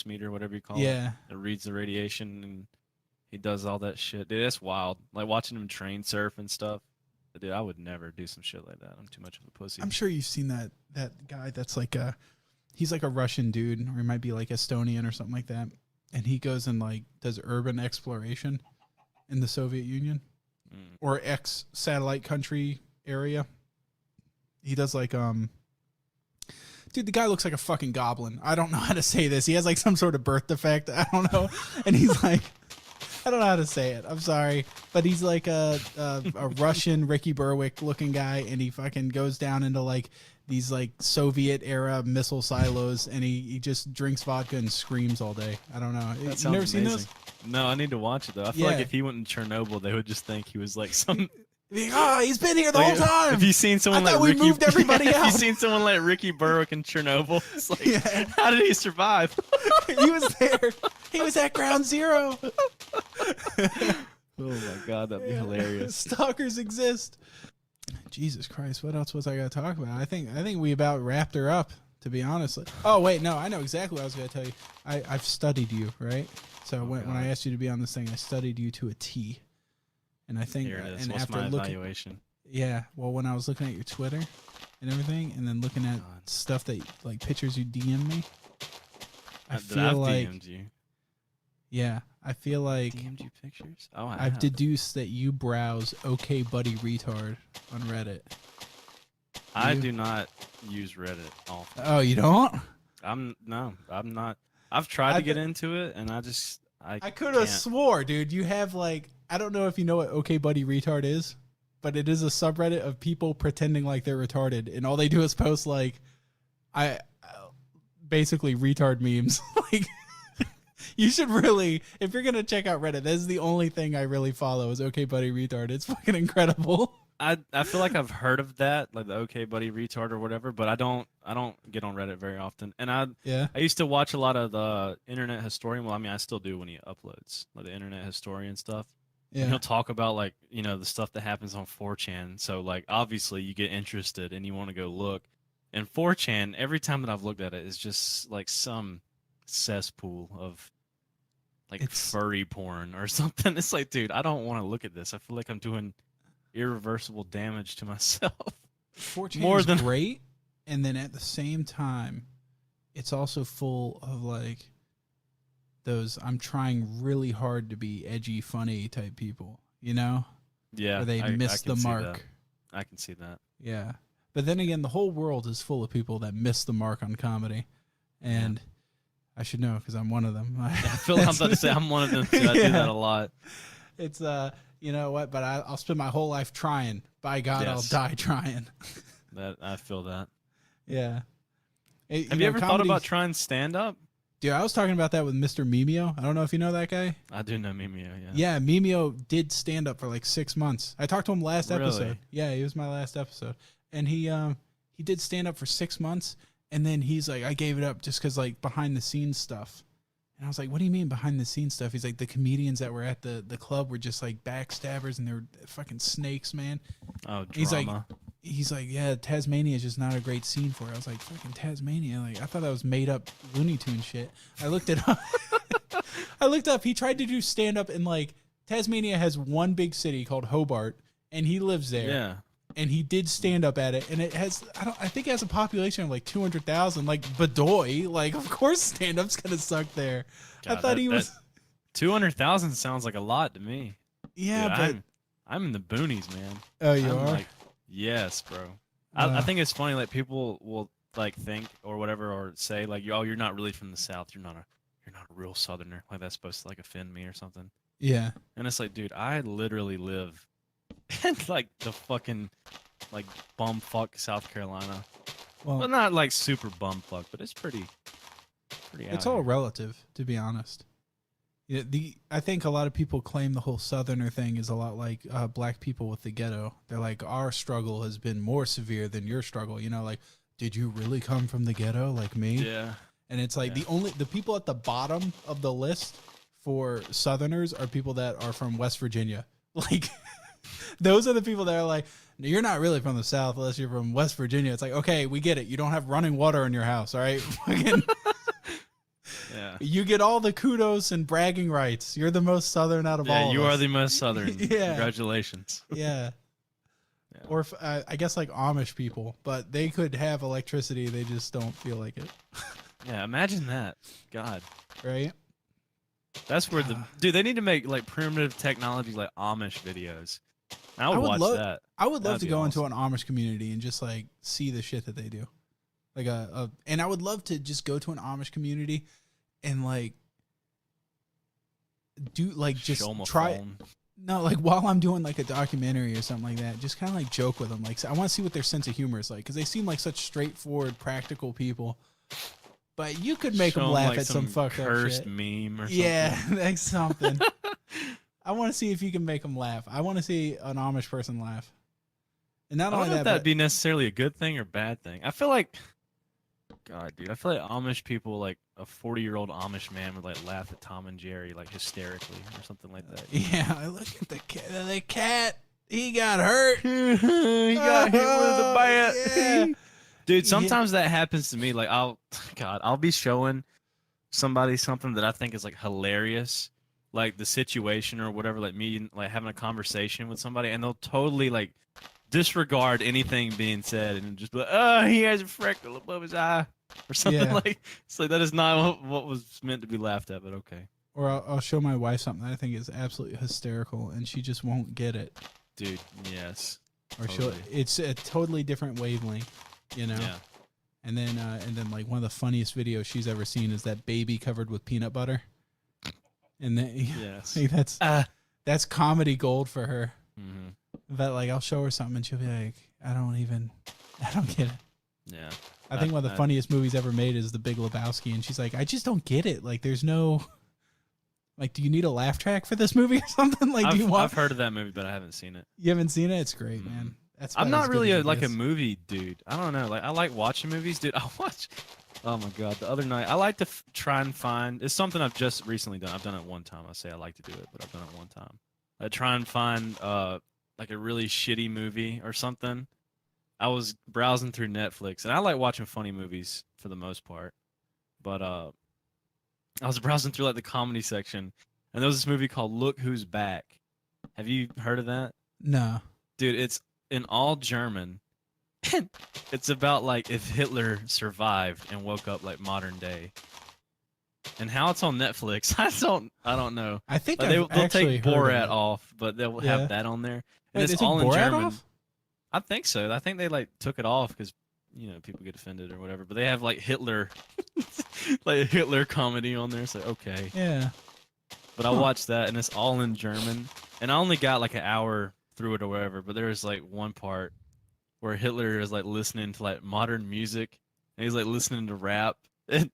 meter, whatever you call it. Yeah, It reads the radiation and he does all that shit. Dude, that's wild. Like watching him train surf and stuff. Dude, I would never do some shit like that. I'm too much of a pussy. I'm sure you've seen that guy that's like he's like a Russian dude, or he might be like Estonian or something like that. And he goes and like does urban exploration in the Soviet Union Mm. or ex-satellite country area. He does like dude, the guy looks like a fucking goblin. I don't know how to say this. He has like some sort of birth defect. I don't know. And he's like, I don't know how to say it. I'm sorry, but he's like a Russian Ricky Berwick looking guy, and he fucking goes down into like these like Soviet era missile silos, and he just drinks vodka and screams all day. I don't know. That You've sounds never seen those? amazing. No, I need to watch it though. I feel like Yeah. if he went in Chernobyl, they would just think he was like some. Like, oh, he's been here the whole Like, time. Have you seen someone I like thought we Ricky? moved everybody Have you out. seen someone like Ricky Berwick in Chernobyl? It's like, Yeah. how did he survive? He was there. He was at ground zero. Oh my god, that'd be hilarious. Stalkers exist. Jesus Christ, what else was I gonna talk about? I think we about wrapped her up, to be honest. Oh wait, no, I know exactly what I was gonna tell you. I've studied you, right? So when God. I asked you to be on this thing, I studied you to a T. And I think Here it is. and What's after my looking, evaluation? yeah, well, when I was looking at your Twitter and everything, and then looking at God. stuff that like pictures you DM me, I I've feel like DM'd you. yeah, I feel like DM'd you pictures? Oh, I I've have. deduced that you browse OK Buddy Retard on Reddit. I you- do not use Reddit often. Oh, you don't? I'm not. I've tried I to get th- into it, and I I could have swore, dude. You have like, I don't know if you know what OK Buddy Retard is, but it is a subreddit of people pretending like they're retarded, and all they do is post like, basically retard memes. Like, you should really, if you're gonna check out Reddit, that's the only thing I really follow is OK Buddy Retard. It's fucking incredible. I feel like I've heard of that, like the OK Buddy Retard or whatever, but I don't get on Reddit very often. And I used to watch a lot of the Internet Historian. Well, I mean, I still do when he uploads like the Internet Historian stuff. Yeah. And he'll talk about like, you know, the stuff that happens on 4chan. So like obviously you get interested and you want to go look. And 4chan, every time that I've looked at it, is just like some cesspool of like furry porn or something. It's like, dude, I don't want to look at this. I feel like I'm doing irreversible damage to myself. 4chan is great, and then at the same time, it's also full of like those I'm trying really hard to be edgy, funny type people, you know? Yeah. Where they miss the mark. I can see that. Yeah. But then again, the whole world is full of people that miss the mark on comedy, and I should know because I'm one of them. I feel like I'm about to say I'm one of them too. I do that a lot. It's you know what? But I'll spend my whole life trying. By God, I'll die trying. That I feel that. Yeah. Have you ever thought about trying stand up? Dude, I was talking about that with Mr. Mimeo. I don't know if you know that guy. I do know Mimeo. Yeah. Yeah, Mimeo did stand up for like 6 months. I talked to him last episode. Yeah, he was my last episode, and he did stand up for 6 months, and then he's like, I gave it up just because like behind the scenes stuff. And I was like, what do you mean behind the scenes stuff? He's like, the comedians that were at the club were just like backstabbers and they were fucking snakes, man. Oh, drama. He's like, yeah, Tasmania is just not a great scene for it. I was like, fucking Tasmania. Like, I thought that was made up Looney Tune shit. I looked it up. I looked up. He tried to do stand up in like, Tasmania has one big city called Hobart, and he lives there. Yeah. And he did stand up at it, and it has I think it has a population of like 200,000, like Bedoy. Like, of course stand up's gonna suck there. God, I thought he was 200,000 sounds like a lot to me. Yeah, dude, but I'm in the boonies, man. Oh, you I'm are? Like, yes, bro. I think it's funny, like people will like think or whatever or say like, oh, you're not really from the South, you're not a real Southerner. Like that's supposed to like offend me or something. Yeah. And it's like, dude, I literally live in like the fucking like bumfuck South Carolina. Well, not like super bumfuck, but it's pretty. It's all relative, to be honest. Yeah, I think a lot of people claim the whole Southerner thing is a lot like black people with the ghetto. They're like, our struggle has been more severe than your struggle. You know, like, did you really come from the ghetto like me? Yeah. And it's like the people at the bottom of the list for Southerners are people that are from West Virginia. Like, those are the people that are like, you're not really from the South unless you're from West Virginia. It's like, okay, we get it. You don't have running water in your house, all right? Yeah. You get all the kudos and bragging rights. You're the most Southern out of all of us. Yeah, you are the most Southern. Yeah. Congratulations. Yeah. Or if, I guess like Amish people, but they could have electricity. They just don't feel like it. Yeah, imagine that. God. Right? That's where dude, they need to make like primitive technology like Amish videos. I would watch that. I would love to go into an Amish community and just like see the shit that they do. Like and I would love to just go to an Amish community and like do like just try. No, like while I'm doing like a documentary or something like that, just kind of like joke with them. Like, I want to see what their sense of humor is like, because they seem like such straightforward, practical people. But you could make them laugh like at some fucked up shit. Meme or something. Yeah, like something. I want to see if you can make them laugh. I want to see an Amish person laugh. And not only that, if that'd be necessarily a good thing or bad thing. I feel like, God, dude, I feel like Amish people, like a 40-year-old Amish man would like laugh at Tom and Jerry like hysterically or something like that. Yeah, look at the cat. The cat, he got hurt. He got hit with a bat. Yeah. Dude, sometimes that happens to me. Like I'll be showing somebody something that I think is like hilarious, like the situation or whatever, like me like having a conversation with somebody, and they'll totally like disregard anything being said and just be like, oh, he has a freckle above his eye or something. Like it's like that is not what was meant to be laughed at, but okay. Or I'll show my wife something that I think is absolutely hysterical and she just won't get it. Dude, yes. Or totally. It's a totally different wavelength, you know? Yeah. And then like one of the funniest videos she's ever seen is that baby covered with peanut butter. And then, Yes. like, that's comedy gold for her. Mm-hmm. But like, I'll show her something and she'll be like, I don't get it. Yeah. I think one of the funniest movies ever made is The Big Lebowski, and she's like, I just don't get it. Like, there's no, like, do you need a laugh track for this movie or something? Like, I've heard of that movie, but I haven't seen it. You haven't seen it? It's great, man. I'm not really like a movie dude. I don't know. Like, I like watching movies, dude. Oh my god, the other night I like to try and find. It's something I've just recently done. I've done it one time. I say I like to do it, but I've done it one time. I try and find like a really shitty movie or something. I was browsing through Netflix, and I like watching funny movies for the most part. But I was browsing through like the comedy section, and there was this movie called Look Who's Back. Have you heard of that? No. Dude, it's in all German. It's about like if Hitler survived and woke up like modern day. And how it's on Netflix, I don't know. I think like, they'll take Borat off, but they'll have that on there. And Wait, it's all in German. Off? I think so. I think they like took it off because people get offended or whatever. But they have like Hitler, like Hitler comedy on there. So okay. Yeah. But I watched that, and it's all in German. And I only got like an hour through it or whatever. But there was like one part where Hitler is like listening to like modern music, and he's like listening to rap. And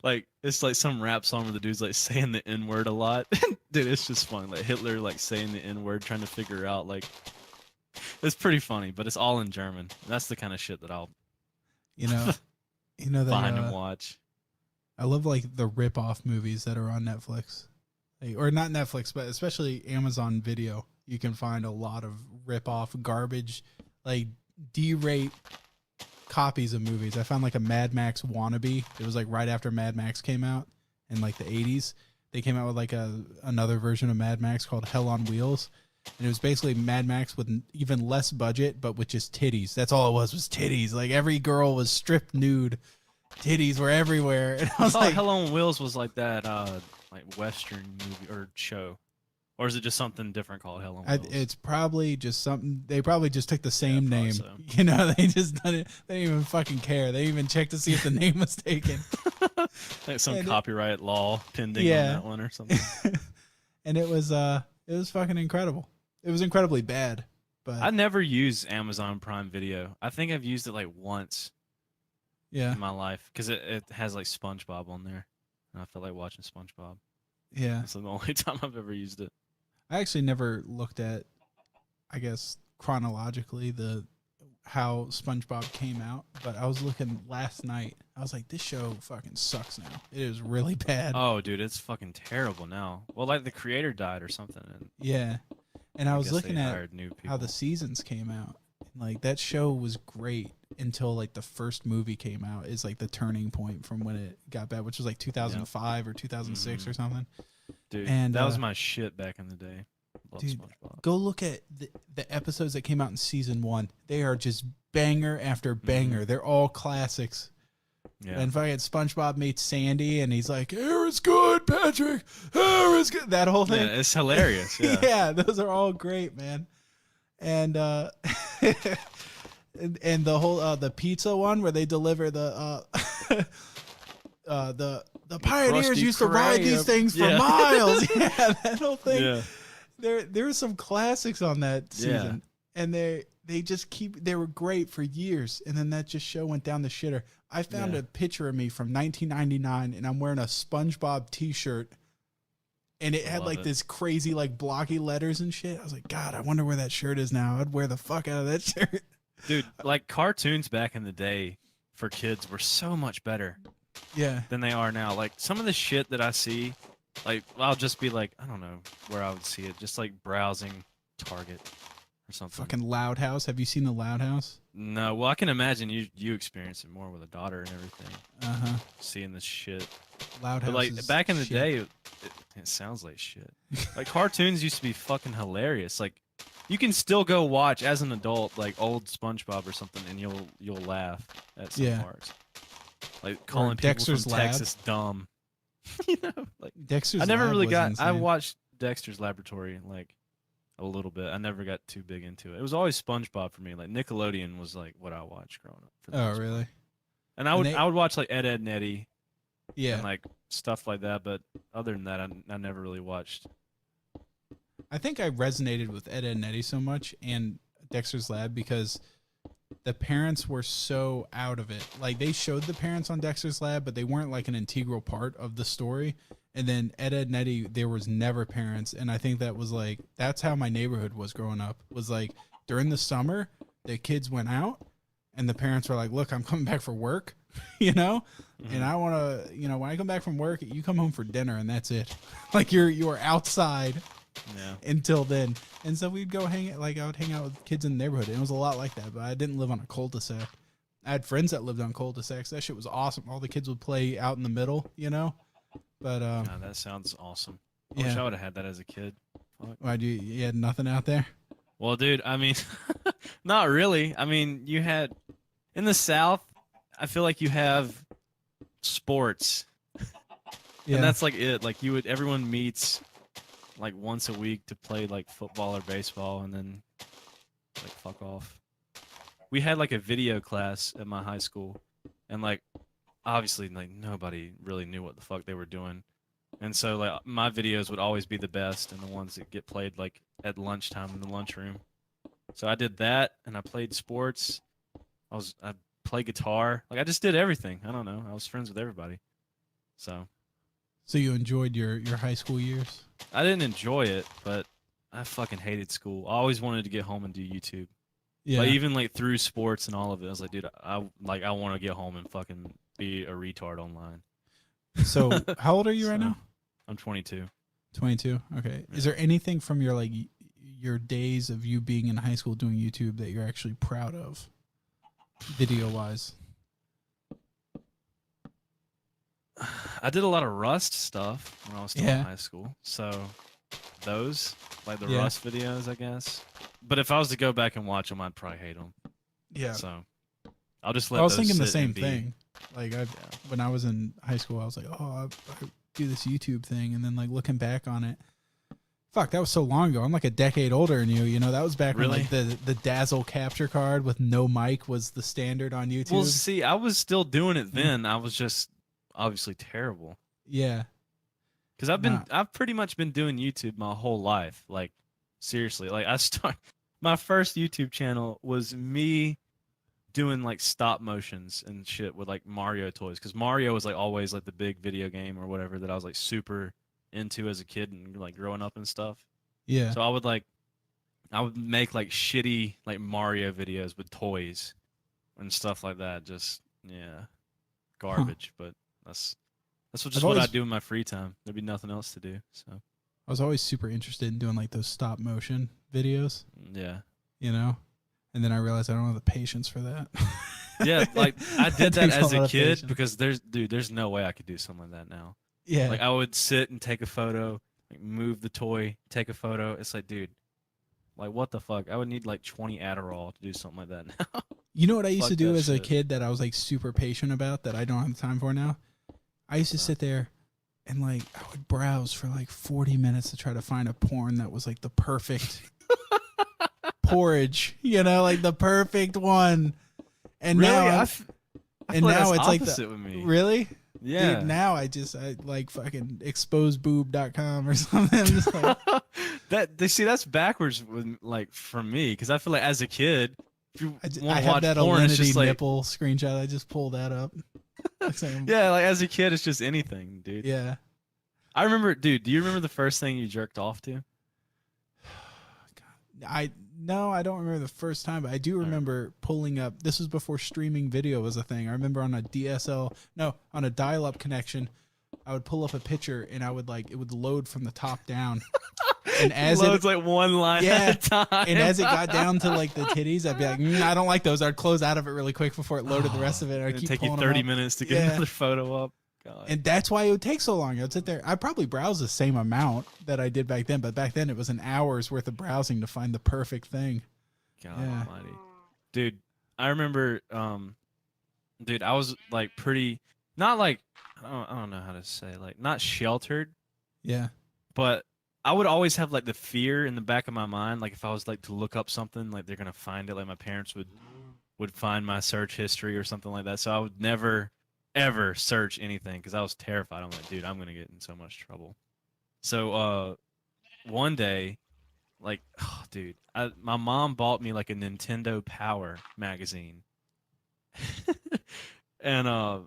like it's like some rap song where the dude's like saying the N-word a lot. Dude, it's just funny. Like Hitler like saying the N-word, trying to figure out like. It's pretty funny, but it's all in German. That's the kind of shit that I'll, find and watch. I love like the rip-off movies that are on Netflix, like, or not Netflix, but especially Amazon Video. You can find a lot of rip-off garbage, like D-rate copies of movies. I found like a Mad Max wannabe. It was like right after Mad Max came out in like the 80s. They came out with like another version of Mad Max called Hell on Wheels. And it was basically Mad Max with even less budget, but with just titties. That's all it was titties. Like every girl was stripped nude. Titties were everywhere. And I was like, Hell on Wheels was like that, like Western movie or show. Or is it just something different called Hell on Wheels? It's probably just something. They probably just took the same name. So. They just done it. They didn't even fucking care. They didn't even check to see if the name was taken. Like some copyright law pending on that one or something. And it was fucking incredible. It was incredibly bad, but I never use Amazon Prime Video. I think I've used it like once in my life because it has like SpongeBob on there. And I felt like watching SpongeBob. Yeah. That's the only time I've ever used it. I actually never looked at, I guess, chronologically how SpongeBob came out, but I was looking last night. I was like, this show fucking sucks now. It is really bad. Oh, dude, it's fucking terrible now. Well, like the creator died or something. Yeah. And I was looking at new how the seasons came out. And like that show was great until like the first movie came out is like the turning point from when it got bad, which was like 2005 or 2006 or something. Dude, and that was my shit back in the day. Love dude, SpongeBob. Go look at the episodes that came out in season 1. They are just banger after banger. They're all classics. Yeah. And fucking SpongeBob meets Sandy, and he's like, "Air is good, Patrick. Air is good." That whole thing. Yeah, it's hilarious. Yeah. Yeah, those are all great, man. And and the whole the pizza one where they deliver the pioneers used to ride these things for miles. Yeah, that whole thing. Yeah. There were some classics on that season, and they were great for years, and then that just show went down the shitter. I found a picture of me from 1999, and I'm wearing a SpongeBob T-shirt, and it had like this crazy like blocky letters and shit. I was like, God, I wonder where that shirt is now. I'd wear the fuck out of that shirt. Dude, like cartoons back in the day for kids were so much better. Yeah. Than they are now. Like some of the shit that I see, like I'll just be like, I don't know where I would see it, just like browsing Target or something. Fucking Loud House. Have you seen the Loud House? No. Well, I can imagine you experience it more with a daughter and everything. Seeing this shit. Loud House. But like back in the day, it sounds like shit. Like cartoons used to be fucking hilarious. Like you can still go watch as an adult like old SpongeBob or something, and you'll laugh at some parts. Like calling people Dexter's from Lab. Texas dumb. Like Dexter's I never Lab really was got. insane. I watched Dexter's Laboratory like a little bit. I never got too big into it. It was always SpongeBob for me. Like Nickelodeon was like what I watched growing up. For the most part. Really? And I would watch like Ed, Edd n Eddy. Yeah. And like stuff like that. But other than that, I never really watched. I think I resonated with Ed, Edd n Eddy so much and Dexter's Lab because the parents were so out of it. Like, they showed the parents on Dexter's Lab, but they weren't like an integral part of the story. And then Ed, Edd n Eddy, there was never parents. And I think that was like, that's how my neighborhood was growing up. Was like, during the summer, the kids went out and the parents were like, look, I'm coming back for work, you know? Mm-hmm. And I want to, you know, when I come back from work, you come home for dinner and that's it. Like, you're outside. Yeah. Until then. And so we'd go I would hang out with kids in the neighborhood. And it was a lot like that, but I didn't live on a cul-de-sac. I had friends that lived on cul-de-sacs. That shit was awesome. All the kids would play out in the middle, you know? But that sounds awesome. I wish I would have had that as a kid. Fuck. Why'd you had nothing out there? Well, dude, I mean, not really. I mean, you had in the South, I feel like you have sports. Yeah. And that's like it. Like everyone meets like once a week to play like football or baseball and then like fuck off. We had like a video class at my high school and like obviously like nobody really knew what the fuck they were doing. And so like my videos would always be the best and the ones that get played like at lunchtime in the lunchroom. So I did that and I played sports. I played guitar. Like I just did everything. I don't know. I was friends with everybody. So you enjoyed your high school years? I didn't enjoy it, but I fucking hated school. I always wanted to get home and do YouTube. Yeah. Like even like through sports and all of it, I was like, dude, I want to get home and fucking be a retard online. So how old are you right now? I'm 22. 22. Okay. Is there anything from your days of you being in high school doing YouTube that you're actually proud of, video wise? I did a lot of Rust stuff when I was still in high school. So those, like the Rust videos, I guess. But if I was to go back and watch them, I'd probably hate them. Yeah. So I'll just let I was those thinking the sit same and be. thing. Like when I was in high school, I was like, oh, I do this YouTube thing. And then like looking back on it, fuck, that was so long ago. I'm like a decade older than you. You know, that was back when like the Dazzle capture card with no mic was the standard on YouTube. Well, see, I was still doing it then. I was just obviously terrible. Yeah. Because I've pretty much been doing YouTube my whole life. Like seriously, like my first YouTube channel was me doing like stop motions and shit with like Mario toys. Because Mario was like always like the big video game or whatever that I was like super into as a kid and like growing up and stuff. Yeah. So I would make like shitty like Mario videos with toys and stuff like that. Just garbage. But that's what I do in my free time. There'd be nothing else to do. So I was always super interested in doing like those stop motion videos. Yeah. You know? And then I realized I don't have the patience for that. Yeah, like I did that as a kid patience. because there's no way I could do something like that now. Yeah. Like I would sit and take a photo, like move the toy, take a photo. It's like, dude, like what the fuck? I would need like 20 Adderall to do something like that now. You know what I used to do as a shit. kid that I was like super patient about that I don't have the time for now? I used to sit there and like I would browse for like 40 minutes to try to find a porn that was like the perfect porridge, you know, like the perfect one. And really? now I feel like now that's it's like opposite with me. Really? Yeah. Dude, now I like fucking exposeboob.com or something. I'm just like, that's backwards with like for me because I feel like as a kid, if you want I to have watch that porn, it's Alinity just like nipple screenshot. I just pull that up. yeah, like as a kid, it's just anything, dude. Yeah. I remember, dude. Do you remember the first thing you jerked off to? No, I don't remember the first time, but I do remember pulling up. This was before streaming video was a thing. I remember on a dial-up connection, I would pull up a picture and I would it would load from the top down. And as loads like one line at a time. And as it got down to like the titties, I'd be like, I don't like those. I'd close out of it really quick before it loaded the rest of it. I'd It'd keep take you pulling 30 them up. minutes to get another photo up. God. And that's why it would take so long. I'd sit there. I probably browsed the same amount that I did back then, but back then it was an hour's worth of browsing to find the perfect thing. God almighty. Dude, I remember, dude, I was like pretty, not like, I don't know how to say, like not sheltered. Yeah. But I would always have like the fear in the back of my mind. Like if I was like to look up something, like they're going to find it. Like my parents would find my search history or something like that. So I would never, ever search anything because I was terrified. I'm like, dude, I'm gonna get in so much trouble. So one day, like, oh, dude, my mom bought me like a Nintendo Power magazine, and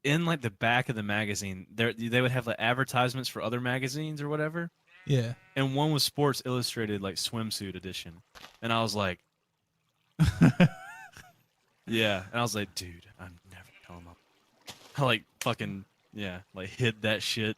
in like the back of the magazine, they would have like advertisements for other magazines or whatever, Yeah. and one was Sports Illustrated like swimsuit edition, and I was like, yeah, and I was like, dude, I'm never telling my. I like fucking like hid that shit.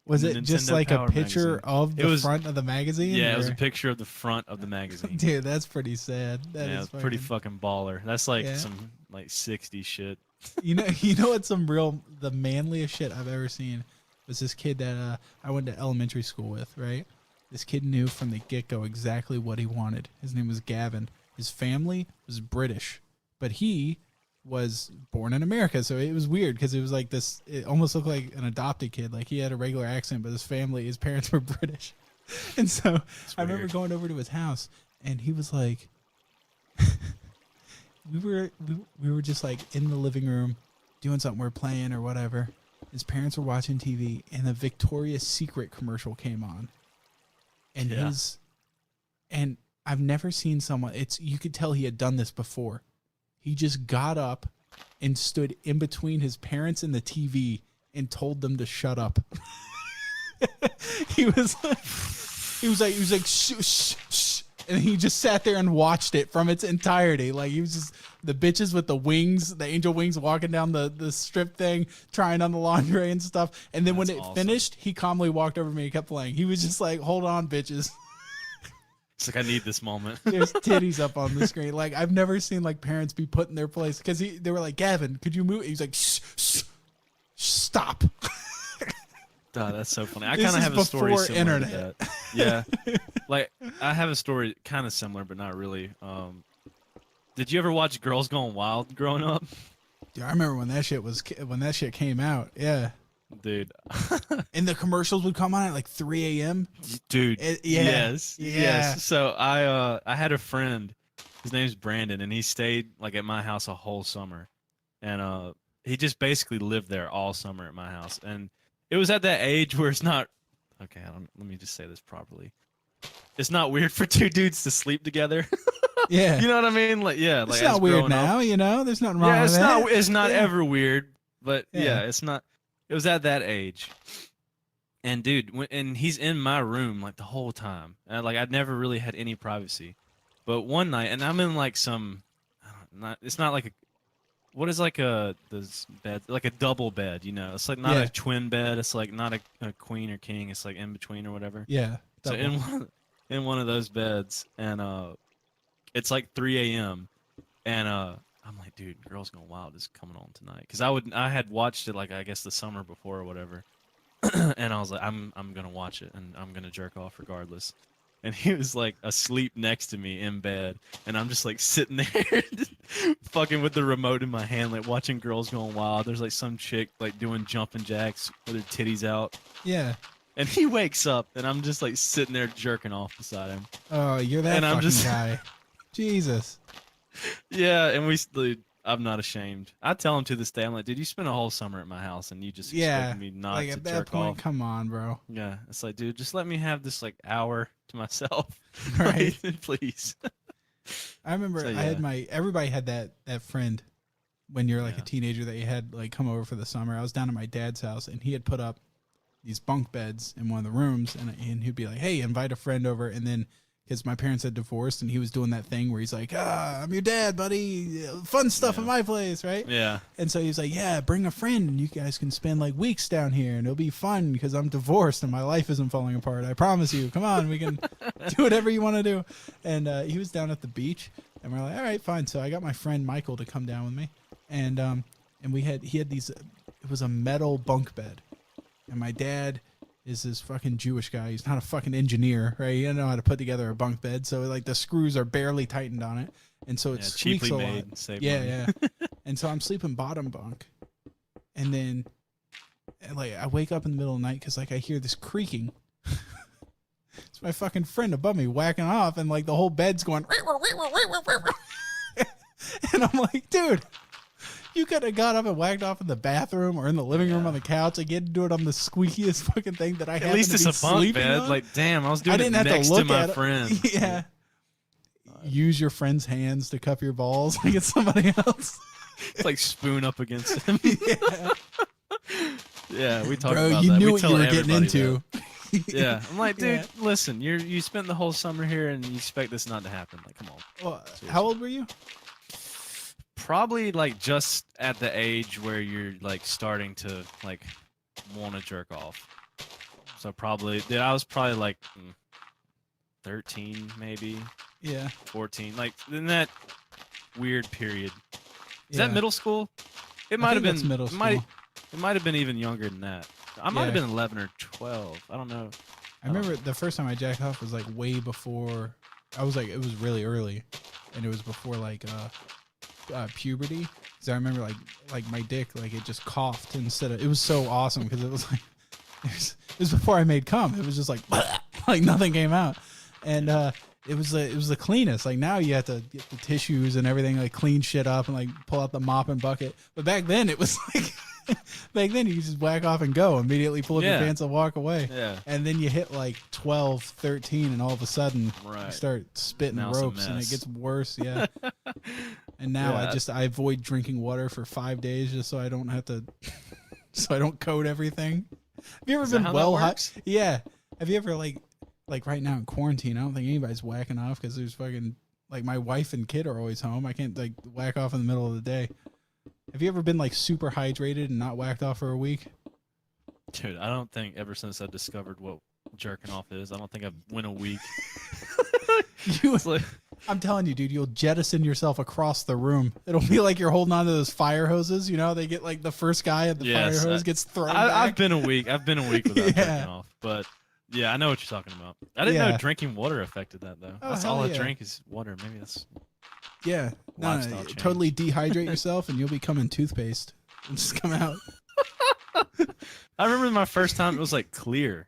Was in the it just Nintendo like Power a picture magazine. of It the was- front of the magazine? Yeah, it was or- a picture of the front of the magazine. Dude, that's pretty sad. That Yeah, is it's pretty fucking baller. That's like Yeah. some like 60 shit. You know what's the manliest shit I've ever seen was this kid that I went to elementary school with, right? This kid knew from the get-go exactly what he wanted. His name was Gavin. His family was British, but he was born in America, so it was weird because it was like this. It almost looked like an adopted kid. Like he had a regular accent, but his parents were British. And so I remember weird. going over to his house, and he was like, we were just like in the living room doing something, we're playing or whatever. His parents were watching TV, and the Victoria's Secret commercial came on, and Yeah. and I've never seen someone. You could tell he had done this before. He just got up and stood in between his parents and the TV and told them to shut up. he was like shh, shh, shh. And he just sat there and watched it from its entirety. Like he was just the bitches with the wings, the angel wings walking down the strip thing, trying on the lingerie and stuff. And then when That's it awesome. finished, he calmly walked over to me and kept playing. He was just like, hold on, bitches. It's like I need this moment. There's titties up on the screen. Like I've never seen like parents be put in their place because they were like, Gavin, could you move? He's like, shh, shh, stop. Duh, that's so funny. I This kind of is have a story before similar internet. to that. Yeah, like I have a story kind of similar, but not really. Did you ever watch Girls Gone Wild growing up, Dude, I remember when that shit came out. Yeah, dude? and the commercials would come on at like 3 a.m. Dude, Yeah. yes, Yeah. yes. So I had a friend. His name's Brandon, and he stayed like at my house a whole summer, and he just basically lived there all summer at my house. And it was at that age where it's not okay. Let me just say this properly. It's not weird for two dudes to sleep together. Yeah, You know what I mean? Like, yeah, it's like not as weird growing up. now. There's nothing wrong Yeah, with it's that. not. It's not Yeah. ever weird, but Yeah. yeah, it's not. It was at that age, and dude, and he's in my room like the whole time. And, like I'd never really had any privacy, but one night, and I'm in like some, it's not like a, what is like this bed, like a double bed, you know? It's like not Yeah. a twin bed. It's like not a queen or king. It's like in between or whatever. Yeah, So in one of those beds, and it's like 3 a.m. and I'm like, dude, Girls Gone Wild is coming on tonight, because I had watched it like I guess the summer before or whatever, and I was like, I'm gonna watch it and I'm gonna jerk off regardless. And he was like asleep next to me in bed, and I'm just like sitting there, fucking with the remote in my hand, like watching Girls Gone Wild. There's like some chick like doing jumping jacks with her titties out. yeah. And he wakes up, and I'm just like sitting there jerking off beside him. Oh, you're that And I'm fucking just- guy. Jesus. Yeah, and dude, I'm not ashamed. I tell him to this day, I'm like, dude, you spent a whole summer at my house, and you just Yeah, expect me not Like to at that jerk point, off. come on, bro. Yeah, it's like, dude, just let me have this like hour to myself, Right. please. I remember So, I had yeah. everybody had that friend when you're like Yeah. a teenager that you had like come over for the summer. I was down at my dad's house, and he had put up these bunk beds in one of the rooms, and he'd be like, hey, invite a friend over. And then because my parents had divorced, and he was doing that thing where he's like, I'm your dad, buddy, fun stuff Yeah. at my place, right? Yeah, And so he was like, yeah, bring a friend, and you guys can spend like weeks down here, and it'll be fun because I'm divorced and my life isn't falling apart. I promise you. Come on, we can do whatever you want to do. And he was down at the beach, and we're like, all right, fine. So I got my friend Michael to come down with me, and he had these. It was a metal bunk bed, and my dad is this fucking Jewish guy. He's not a fucking engineer, right? He doesn't know how to put together a bunk bed, so like the screws are barely tightened on it, and so it yeah, squeaks cheaply a lot. made. Save Yeah, money. yeah. And so I'm sleeping bottom bunk, and then like I wake up in the middle of the night because like I hear this creaking. It's my fucking friend above me whacking off, and like the whole bed's going. And I'm like, dude, You could have got up and whacked off in the bathroom or in the living room on the couch. Like, you had to do it on the squeakiest fucking thing that I had. At least it's a bunk bed. On. Like, damn, I was doing didn't it have next to to look my at it. friend. Yeah. Use your friend's hands to cup your balls like it's somebody else. It's like spoon up against him. Yeah. Yeah, we talked Bro, about you that. knew We what tell you were getting everybody into. that. Yeah, I'm like, dude, Yeah. listen, you spent the whole summer here and you expect this not to happen. Like, come on. Well, Seriously. how old were you? Probably like just at the age where you're like starting to like want to jerk off. So probably, dude, I was probably like 13, maybe Yeah. 14, like in that weird period. Is Yeah. that middle school? It I might have think been that's middle school. It might have been even younger than that. I might have Yeah. been 11 or 12. I don't know. I remember the first time I jacked off was like way before. I was like, it was really early, and it was before like puberty. Because I remember like my dick, like it just coughed instead of. It was so awesome because it was like it was before I made cum. It was just like like nothing came out, and it was the cleanest. Like now you have to get the tissues and everything, like clean shit up and like pull out the mop and bucket. But back then it was like. Back then, you could just whack off and go. Immediately pull up your Yeah. pants and walk away. Yeah. And then you hit like 12, 13, and all of a sudden, you Right. start spitting Now it's a ropes, and it mess. gets worse. Yeah. And now Yeah. I avoid drinking water for 5 days just so I don't have to, so I don't coat everything. Have you ever Is that been how well that hot? works? Yeah. Have you ever like right now in quarantine? I don't think anybody's whacking off because there's fucking like my wife and kid are always home. I can't like whack off in the middle of the day. Have you ever been like super hydrated and not whacked off for a week? Dude, I don't think ever since I discovered what jerking off is, I don't think I've went a week. It's like, I'm telling you, dude, you'll jettison yourself across the room. It'll be like you're holding on to those fire hoses. You know, they get like the first guy at the Yes, fire hose gets thrown I've back. been a week. I've been a week without Yeah. jerking off, but yeah, I know what you're talking about. I didn't Yeah. know drinking water affected that though. Oh, That's hell all I yeah. drink is water. Maybe that's Yeah. No, Lifestyle change. totally dehydrate yourself and you'll become in toothpaste. And just come out. I remember my first time. It was like clear.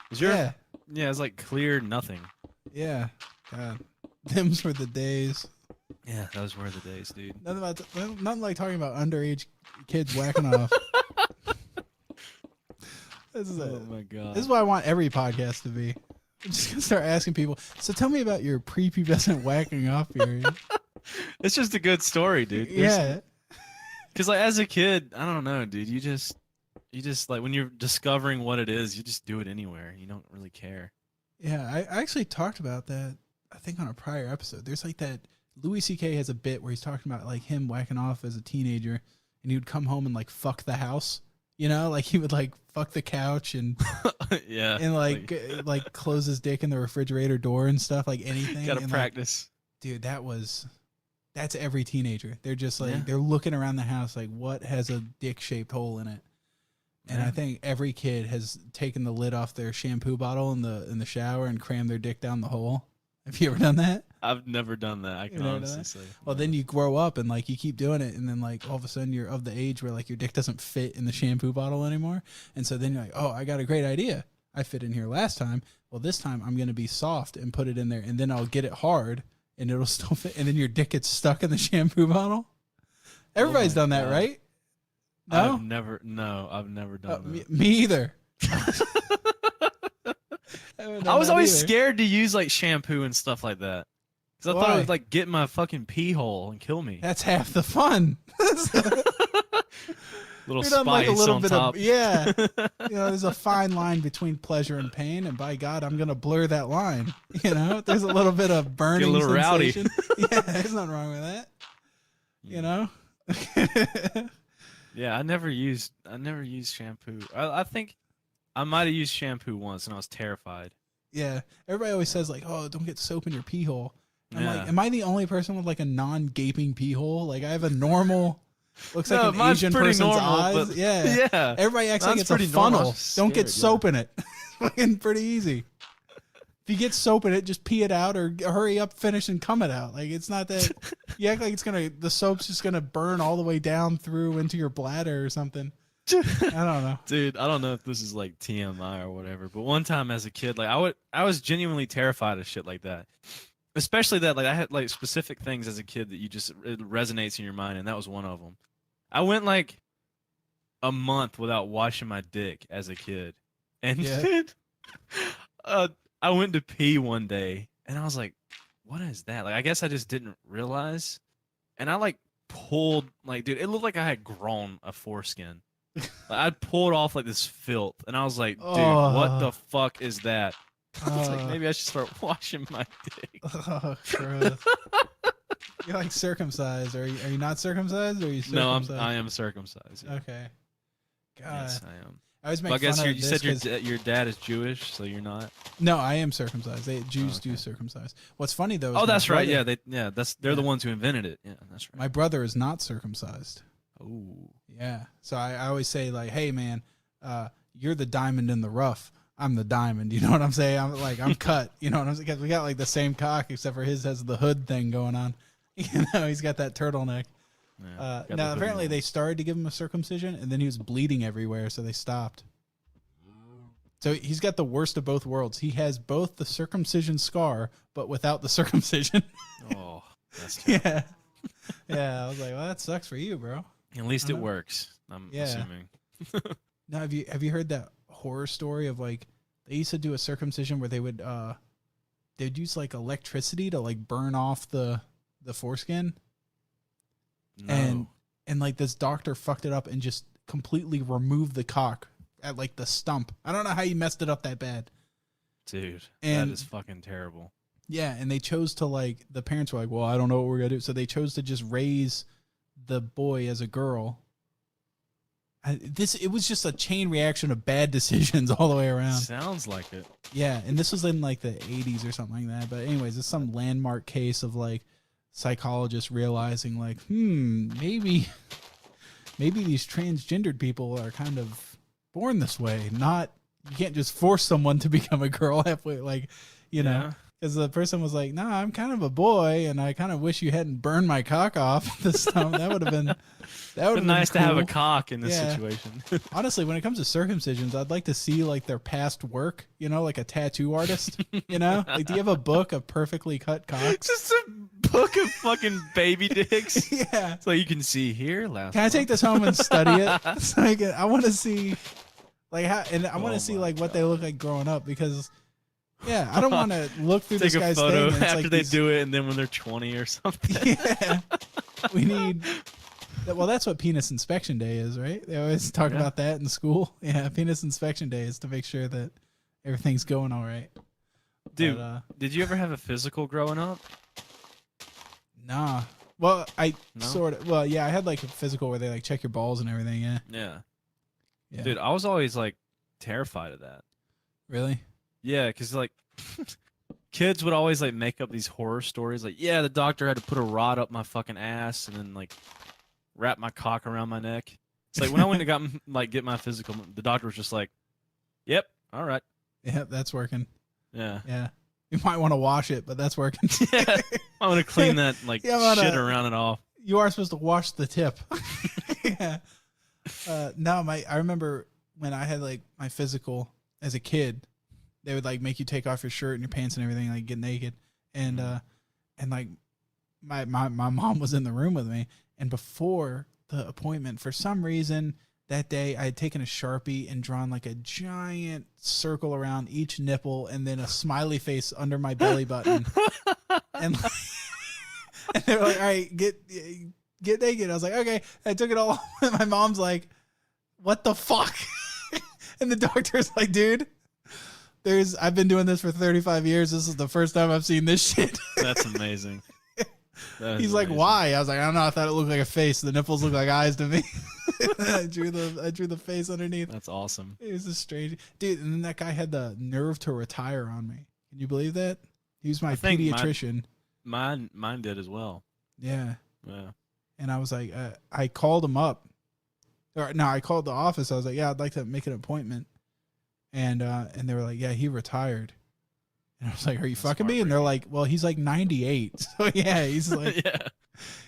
Was your Yeah. Yeah, it was like clear nothing. Yeah. God. Them's were the days. Yeah, those were the days, dude. Nothing like talking about underage kids whacking off. This is Oh my god. This is what I want every podcast to be. I'm just gonna start asking people. So tell me about your prepubescent whacking off period. It's just a good story, dude. Yeah, Because like as a kid, I don't know, dude. You just like when you're discovering what it is, you just do it anywhere. You don't really care. yeah. I actually talked about that. I think on a prior episode. There's like that. Louis C.K. has a bit where he's talking about like him whacking off as a teenager, and he would come home and like fuck the house. You know, like he would like fuck the couch and Yeah. and like close his dick in the refrigerator door and stuff, like anything. Gotta and, practice. Like, dude, that's every teenager. They're just like Yeah. they're looking around the house like what has a dick shaped hole in it. And Yeah. I think every kid has taken the lid off their shampoo bottle in the shower and crammed their dick down the hole. Have you ever done that? I've never done that. I can never done honestly that? say. Well, then you grow up and like you keep doing it, and then like all of a sudden you're of the age where like your dick doesn't fit in the shampoo bottle anymore, and so then you're like, oh, I got a great idea. I fit in here last time. Well, this time I'm gonna be soft and put it in there, and then I'll get it hard, and it'll still fit, and then your dick gets stuck in the shampoo bottle. Everybody's my done that, God. right? No, I've never done that. me either. I was always scared to use like shampoo and stuff like that. Because I thought it Why? would like get my fucking pee hole and kill me. That's half the fun. Little You're done, like, spice on top. of yeah. You know, there's a fine line between pleasure and pain, and by God, I'm gonna blur that line. You know, there's a little bit of burning. little rowdy. sensation. Yeah, there's nothing wrong with that. You know. Yeah, I never used shampoo. I think I might have used shampoo once, and I was terrified. Yeah, everybody always says like, "Oh, don't get soap in your pee hole." I'm Yeah. like, am I the only person with like a non-gaping pee hole? Like, I have a normal, looks No, like an mine's Asian pretty person's normal, eyes. but- Yeah, Yeah. Everybody acts like Mine's it's a pretty normal. I funnel. was Don't get scared, soap in it. Fucking pretty easy. If you get soap in it, just pee it out or hurry up, finish, and cum it out. Like, it's not that you act like the soap's just gonna burn all the way down through into your bladder or something. I don't know. Dude, I don't know if this is like TMI or whatever, but one time as a kid, like I was genuinely terrified of shit like that. Especially that, like I had like specific things as a kid that it resonates in your mind, and that was one of them. I went like a month without washing my dick as a kid, and Yeah. then uh, I went to pee one day, and I was like, "What is that?" Like, I guess I just didn't realize, and I like pulled like, dude, it looked like I had grown a foreskin. Like, I pulled off like this filth, and I was like, "Dude, what the fuck is that?" I was like, maybe I should start washing my dick. Oh, gross. You're like circumcised. Are you not circumcised? Or are you No, circumcised? I am circumcised. Yeah. Okay. God. Yes, I am. I always make Well, I guess fun you of said this 'cause- your dad is Jewish, so you're not. No, I am circumcised. Jews okay. do circumcise. What's funny though? Is Oh, my that's right. brother- Yeah, they're the ones who invented it. Yeah, that's right. My brother is not circumcised. Oh, Yeah. So I always say like, hey man, you're the diamond in the rough. I'm the diamond. You know what I'm saying? I'm cut. You know what I'm saying? Because we got like the same cock, except for his has the hood thing going on. You know, he's got that turtleneck. yeah. Got the Now hoodie apparently on. they started to give him a circumcision, and then he was bleeding everywhere, so they stopped. So he's got the worst of both worlds. He has both the circumcision scar, but without the circumcision. Oh, that's terrible. Yeah. Yeah. I was like, well, that sucks for you, bro. At least it Uh-huh. works. I'm Yeah. assuming. Now, have you heard that horror story of like they used to do a circumcision where they'd use like electricity to like burn off the foreskin, No. and like this doctor fucked it up and just completely removed the cock at like the stump. I don't know how you messed it up that bad. Dude, And- that is fucking terrible. Yeah, and they chose to like the parents were like, well, I don't know what we're gonna do, so they chose to just raise the boy as a girl. It was just a chain reaction of bad decisions all the way around. Sounds like it. Yeah, and this was in like the 80s or something like that. But anyways, it's some landmark case of like psychologists realizing like, maybe these transgendered people are kind of born this way. Not you can't just force someone to become a girl halfway, like, you know. Yeah. Because the person was like, "Nah, I'm kind of a boy, and I kind of wish you hadn't burned my cock off this time. That would have been Nice to have a cool." cock in this Yeah. situation. Honestly, when it comes to circumcisions, I'd like to see like their past work. You know, like a tattoo artist. You know, like do you have a book of perfectly cut cocks? Just a book of fucking baby dicks. Yeah. So you can see here last. Can I take this home and study it? So I want to see, like how, and I want Oh to see my like what they look like growing up because. Yeah, I don't want to look through Take this a guy's photo thing. And it's after like they these- do it, and then when they're 20 or something. Yeah, we need. Well, that's what penis inspection day is, right? They always talk Yeah. about that in school. Yeah, penis inspection day is to make sure that everything's going all right. Dude, But, did you ever have a physical growing up? nah. Well, I No? sort of. Well, yeah, I had like a physical where they like check your balls and everything. Yeah. Yeah. Yeah. Dude, I was always like terrified of that. Really? Yeah, because like kids would always like make up these horror stories. Like, yeah, the doctor had to put a rod up my fucking ass and then like wrap my cock around my neck. It's like when I went to get my physical, the doctor was just like, "Yep, all right, Yeah, that's working. yeah, Yeah. You might want to wash it, but that's working. yeah." I'm gonna clean that like Yeah, I'm shit gonna- around it off. You are supposed to wash the tip. Yeah. No, I remember when I had like my physical as a kid, they would like make you take off your shirt and your pants and everything, like get naked. And like my mom was in the room with me, and before the appointment, for some reason that day I had taken a Sharpie and drawn like a giant circle around each nipple and then a smiley face under my belly button. And and they were like, "All right, get naked." I was like, "Okay." I took it all off. And my mom's like, "What the fuck?" And the doctor's like, "Dude, I've been doing this for 35 years. This is the first time I've seen this shit." That's amazing. That is He's like, amazing. "Why?" I was like, "I don't know. I thought it looked like a face. The nipples look like eyes to me." I drew the face underneath. That's awesome. It was a strange dude. And then that guy had the nerve to retire on me. Can you believe that? He was my I think pediatrician. Mine did as well. Yeah. Yeah. And I was like, I called him up. Or no, I called the office. I was like, "Yeah, I'd like to make an appointment." And they were like, "Yeah, he retired." And I was like, "Are you That's fucking me?" And they're like, "Well, he's like 98." So yeah, he's like, Yeah.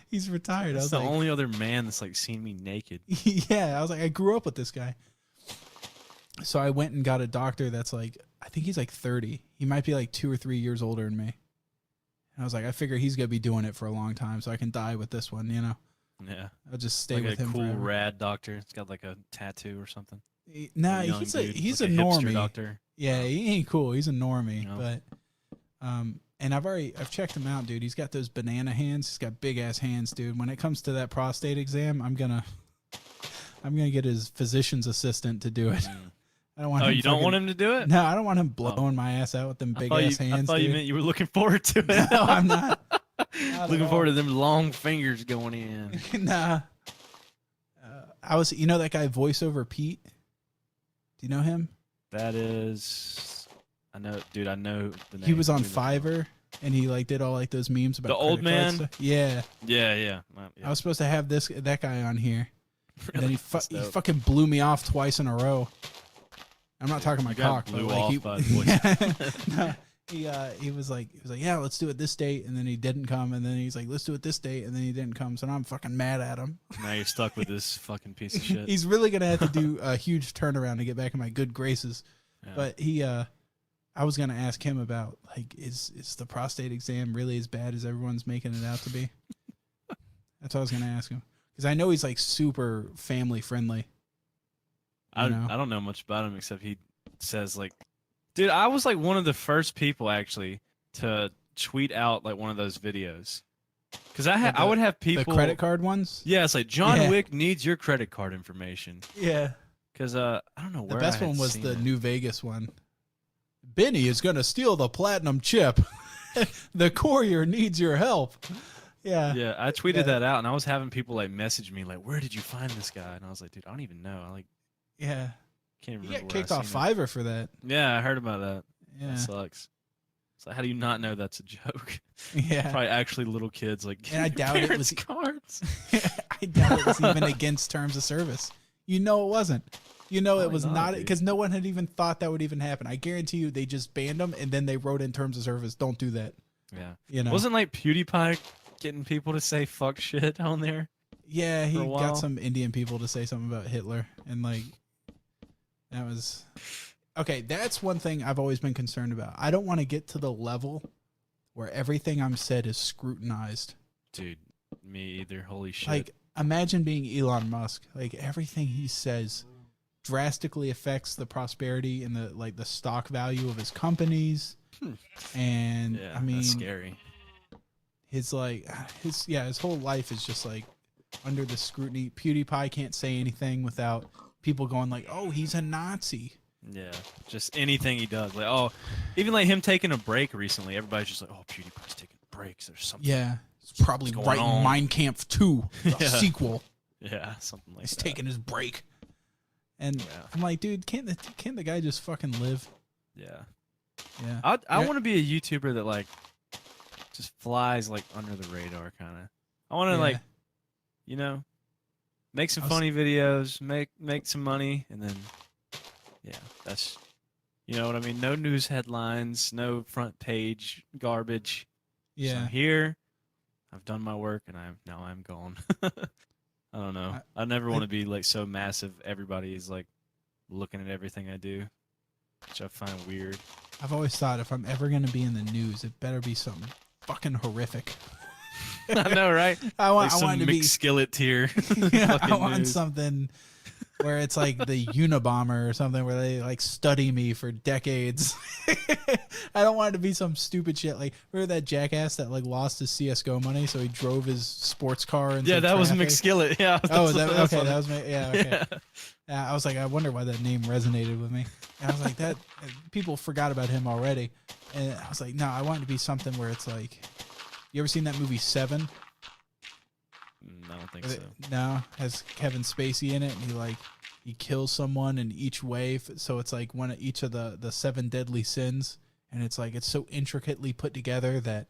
he's retired. I That's was the like, only other man that's like seen me naked. yeah, I was like, I grew up with this guy. So I went and got a doctor that's like, I think he's like 30. He might be like 2 or 3 years older than me. And I was like, I figure he's going to be doing it for a long time so I can die with this one, you know? Yeah. I'll just stay Like with a him cool forever. rad doctor. He's got like a tattoo or something. Nah, young he's dude, he's like a a hipster normie. doctor. Yeah, Oh. he ain't cool. He's a normie, No. but and I've checked him out, dude. He's got those banana hands. He's got big ass hands, dude. When it comes to that prostate exam, I'm gonna get his physician's assistant to do it. I don't want. Oh, him you don't fucking- want him to do it? No, I don't want him blowing my ass out with them big ass hands. I thought you dude. meant you were looking forward to it. No, I'm not. Not Looking at forward all. to them long fingers going in. Nah. I was, you know that guy voiceover Pete? Do you know him? That is, I know, dude. I know the name. He was on Who the fuck? Fiverr and he like did all like those memes about The old credit card man? stuff. Yeah. Yeah. I was supposed to have that guy on here. And then Really? he That's he dope. fucking blew me off twice in a row. I'm not talking my You got cock, but blew like off by the voice. no, he was like yeah, let's do it this date, and then he didn't come, and then he's like let's do it this date, and then he didn't come, so now I'm fucking mad at him. Now you're stuck with this fucking piece of shit. He's really gonna have to do a huge turnaround to get back in my good graces. Yeah. But I was gonna ask him about like is the prostate exam really as bad as everyone's making it out to be? That's what I was gonna ask him because I know he's like super family friendly. I know? don't know much about him except he says like, dude, I was like one of the first people actually to tweet out like one of those videos because I would have people The credit card ones. Yeah, it's like John Yeah. Wick needs your credit card information Yeah. because I don't know where The best I had one was seen the it. New Vegas one. Benny is gonna steal the platinum chip. The courier needs your help. Yeah. Yeah, I tweeted Yeah. that out and I was having people like message me like, where did you find this guy? And I was like, dude, I don't even know. I like Yeah. can't He remember. got where I kicked off seen it. Fiverr for that. Yeah, I heard about that. Yeah. That sucks. So how do you not know that's a joke? Yeah. Probably actually little kids like. And I "Give your doubt it parents was- cards. I doubt it was even against terms of service. You know it wasn't. You know it Probably was not, not dude. because no one had even thought that would even happen. I guarantee you they just banned them and then they wrote in terms of service, don't do that. Yeah. You know. Wasn't like PewDiePie getting people to say fuck shit on there? Yeah, he for a while? got some Indian people to say something about Hitler and like that was okay, that's one thing I've always been concerned about. I don't want to get to the level where everything I'm said is scrutinized. Dude, me either. Holy shit. Like imagine being Elon Musk. Like everything he says drastically affects the prosperity and the stock value of his companies. And yeah, I mean that's scary. his whole life is just like under the scrutiny. PewDiePie can't say anything without people going like, "Oh, he's a Nazi." Yeah, just anything he does. Like, oh, even like him taking a break recently. Everybody's just like, oh, PewDiePie's taking breaks. There's something. Yeah, he's probably What's writing going on? Mein Kampf 2, the Yeah. sequel. Yeah, something like He's that. taking his break. And Yeah. I'm like, dude, can't the guy just fucking live? Yeah. Yeah. I Yeah. want to be a YouTuber that like just flies like under the radar kind of. I want to Yeah. like, you know, make some I was- funny videos, make some money, and then yeah, that's you know what I mean. No news headlines, no front page garbage. So Yeah. I'm here. I've done my work, and I'm gone. I don't know. I never want to be like so massive. Everybody is like looking at everything I do, which I find weird. I've always thought if I'm ever gonna be in the news, it better be something fucking horrific. I know, right? I want Like some it to be McSkillet tier. yeah, I fucking want news. something where it's like the Unabomber or something where they like study me for decades. I don't want it to be some stupid shit like remember that jackass that like lost his CS:GO money, so he drove his sports car into Yeah, that was traffic? McSkillet. Yeah. Oh, that's okay. what- That was yeah. Okay. Yeah. Yeah, I was like, I wonder why that name resonated with me. And I was like, that people forgot about him already. And I was like, no, I want it to be something where it's like, you ever seen that movie Seven? I don't think so. No, has Kevin Spacey in it, and he kills someone in each way. So it's like one of each of the seven deadly sins, and it's like it's so intricately put together that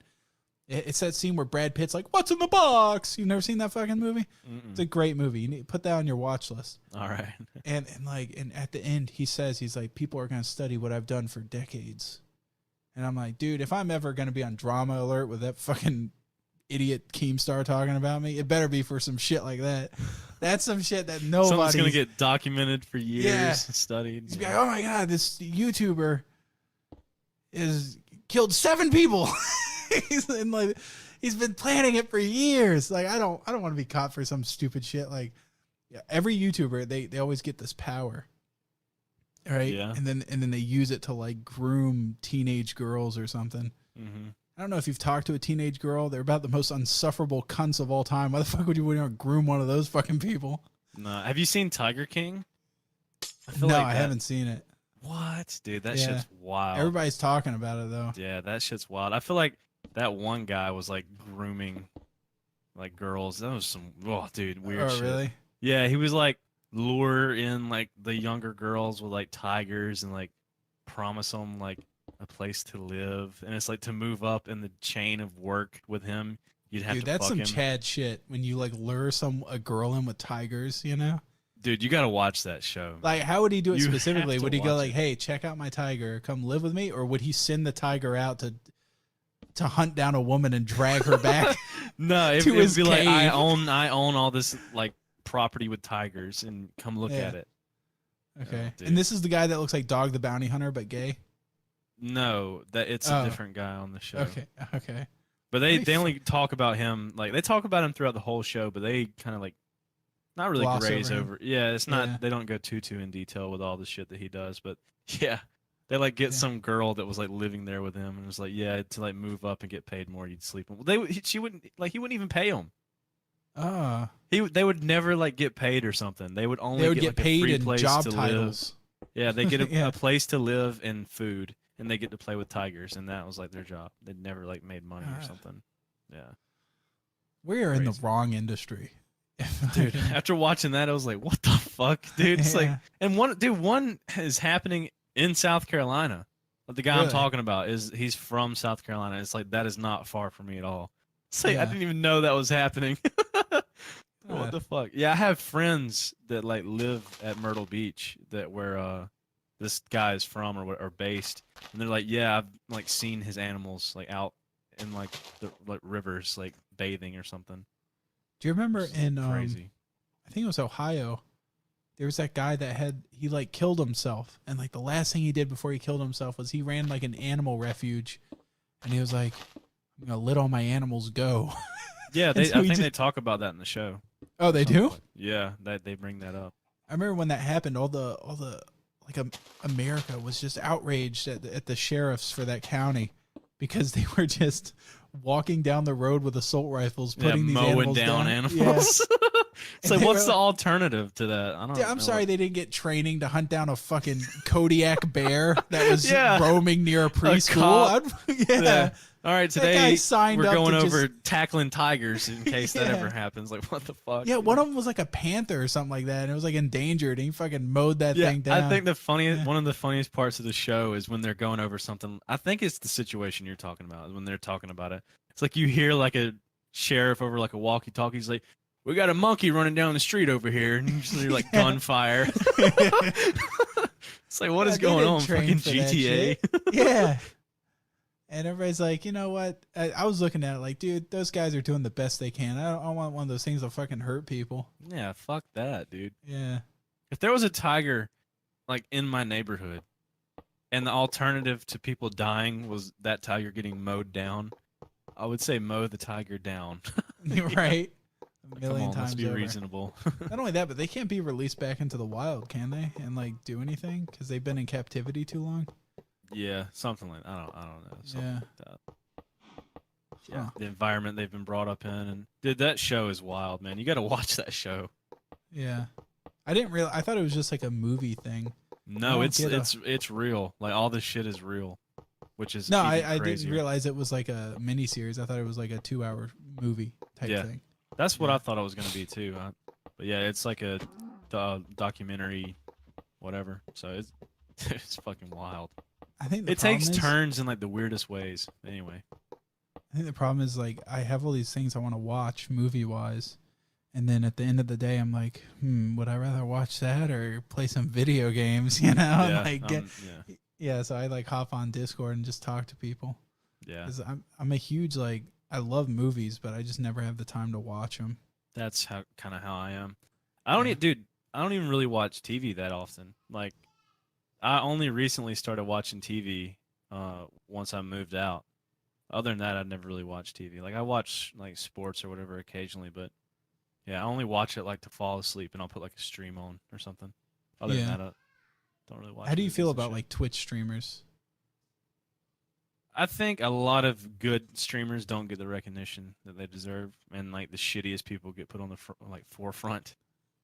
it's that scene where Brad Pitt's like, "What's in the box?" You've never seen that fucking movie? It's a great movie. You need to put that on your watch list. All right. And at the end, he's like, people are gonna study what I've done for decades. And I'm like, dude, if I'm ever gonna be on Drama Alert with that fucking idiot Keemstar talking about me, it better be for some shit like that. That's some shit that Something's nobody's gonna get documented for years, Yeah. and studied. He's be like, oh my god, this YouTuber is killed 7 people. And like, He's been planning it for years. Like I don't want to be caught for some stupid shit. Like every YouTuber, they always get this power. Right. Yeah. And then they use it to like groom teenage girls or something. Mm-hmm. I don't know if you've talked to a teenage girl. They're about the most unsufferable cunts of all time. Why the fuck would you want to groom one of those fucking people? No. Have you seen Tiger King? I haven't seen it. What? Dude, that shit's wild. Everybody's talking about it though. Yeah, that shit's wild. I feel like that one guy was like grooming like girls. That was some dude, weird shit. Oh, really? Yeah, he was like lure in like the younger girls with like tigers and like promise them like a place to live, and it's like to move up in the chain of work with him, you'd have Dude, to that's fuck some him. Chad shit when you like lure a girl in with tigers, you know? Dude, you gotta watch that show. Like, how would he do it You specifically? have to Would he go watch like, it. "Hey, check out my tiger, come live with me," or would he send the tiger out to hunt down a woman and drag her back? No, it to would his be like I cave. own all this like property with tigers, and come look Yeah. at it. Okay. dude. And this is the guy that looks like Dog the Bounty Hunter but gay. No, that it's Oh. a different guy on the show. Okay. But Let me they only talk about him, like they talk about him throughout the whole show, but they kind of like not really Gloss graze over him. over. Yeah, it's not. Yeah. They don't go too in detail with all the shit that he does, but yeah, they like get Yeah. some girl that was like living there with him and was like, yeah, to like move up and get paid more, you'd sleep. She wouldn't like he wouldn't even pay him. They would never like get paid or something. They would only They would get like, a paid free in place job to titles. live. Yeah, they get Yeah. a place to live and food, and they get to play with tigers, and that was like their job. They never like made money or Ah. something. Yeah. We are in the Crazy. wrong industry. Dude, after watching that, I was like, "What the fuck, dude?" It's like, Yeah. and one is happening in South Carolina. But the guy I'm Really? talking about he's from South Carolina. It's like that is not far from me at all. It's like I Yeah. didn't even know that was happening. What God. the fuck? Yeah, I have friends that like live at Myrtle Beach that where this guy is from or based, and they're like, "Yeah, I've like seen his animals like out in like the like rivers like bathing or something." Do you remember It's in crazy. I think it was Ohio, there was that guy that he like killed himself, and like the last thing he did before he killed himself was he ran like an animal refuge, and he was like, "I'm gonna let all my animals go." Yeah, And so I he think they just- talk about that in the show. Oh, they do? Yeah, they bring that up. I remember when that happened, all the like America was just outraged at the sheriffs for that county because they were just walking down the road with assault rifles, putting these mowing animals down Yeah. animals. It's And like, they what's were the like- alternative to that? I don't. Dude, I'm know sorry what- they didn't get training to hunt down a fucking Kodiak bear that was Yeah. roaming near a preschool. cop. Yeah. Yeah. All right, That guy today signed we're up going to over just- tackling tigers in case that Yeah. ever happens. Like, what the fuck? Yeah, one of them was like a panther or something like that, and it was like endangered, and he fucking mowed that thing down. I think the funniest, Yeah. one of the funniest parts of the show is when they're going over something. I think it's the situation you're talking about. When they're talking about it, it's like you hear like a sheriff over like a walkie-talkie. He's like, "We got a monkey running down the street over here," and usually like Yeah. gunfire. It's like, what Yeah, is they going didn't on? train Fucking for that GTA. Yeah. And everybody's like, you know what? I was looking at it like, dude, those guys are doing the best they can. I don't want one of those things to fucking hurt people. Yeah, fuck that, dude. Yeah. If there was a tiger like in my neighborhood and the alternative to people dying was that tiger getting mowed down, I would say mow the tiger down. Right? A Come million on, times let's be over. reasonable. Not only that, but they can't be released back into the wild, can they? And like do anything because they've been in captivity too long. Yeah, something like I don't know. Something Yeah. like that. Yeah, Huh. the environment they've been brought up in, and dude, that show is wild, man. You got to watch that show. Yeah. I didn't realize. I thought it was just like a movie thing. No, don't it's get a- it's real. Like all this shit is real, which is No, even I didn't crazier. realize it was like a mini series. I thought it was like a 2-hour movie type Yeah. thing. That's what Yeah. I thought it was gonna be too. But yeah, it's like a documentary, whatever. So it's it's fucking wild. I think the It takes problem is- turns in like the weirdest ways. Anyway, I think the problem is like I have all these things I want to watch movie wise, and then at the end of the day, I'm like, would I rather watch that or play some video games? You know, yeah, like yeah, yeah. So I like hop on Discord and just talk to people. yeah. 'Cause I'm a huge like I love movies, but I just never have the time to watch them. That's how kind of how I am. I don't, Yeah. dude. I don't even really watch TV that often. Like, I only recently started watching TV once I moved out, Other than that, I never really watch TV. Like I watch like sports or whatever occasionally, but yeah, I only watch it like to fall asleep, and I'll put like a stream on or something. Other than that, I don't really watch. How do you movies feel and about shit. like Twitch streamers? I think a lot of good streamers don't get the recognition that they deserve, and like the shittiest people get put on the like forefront.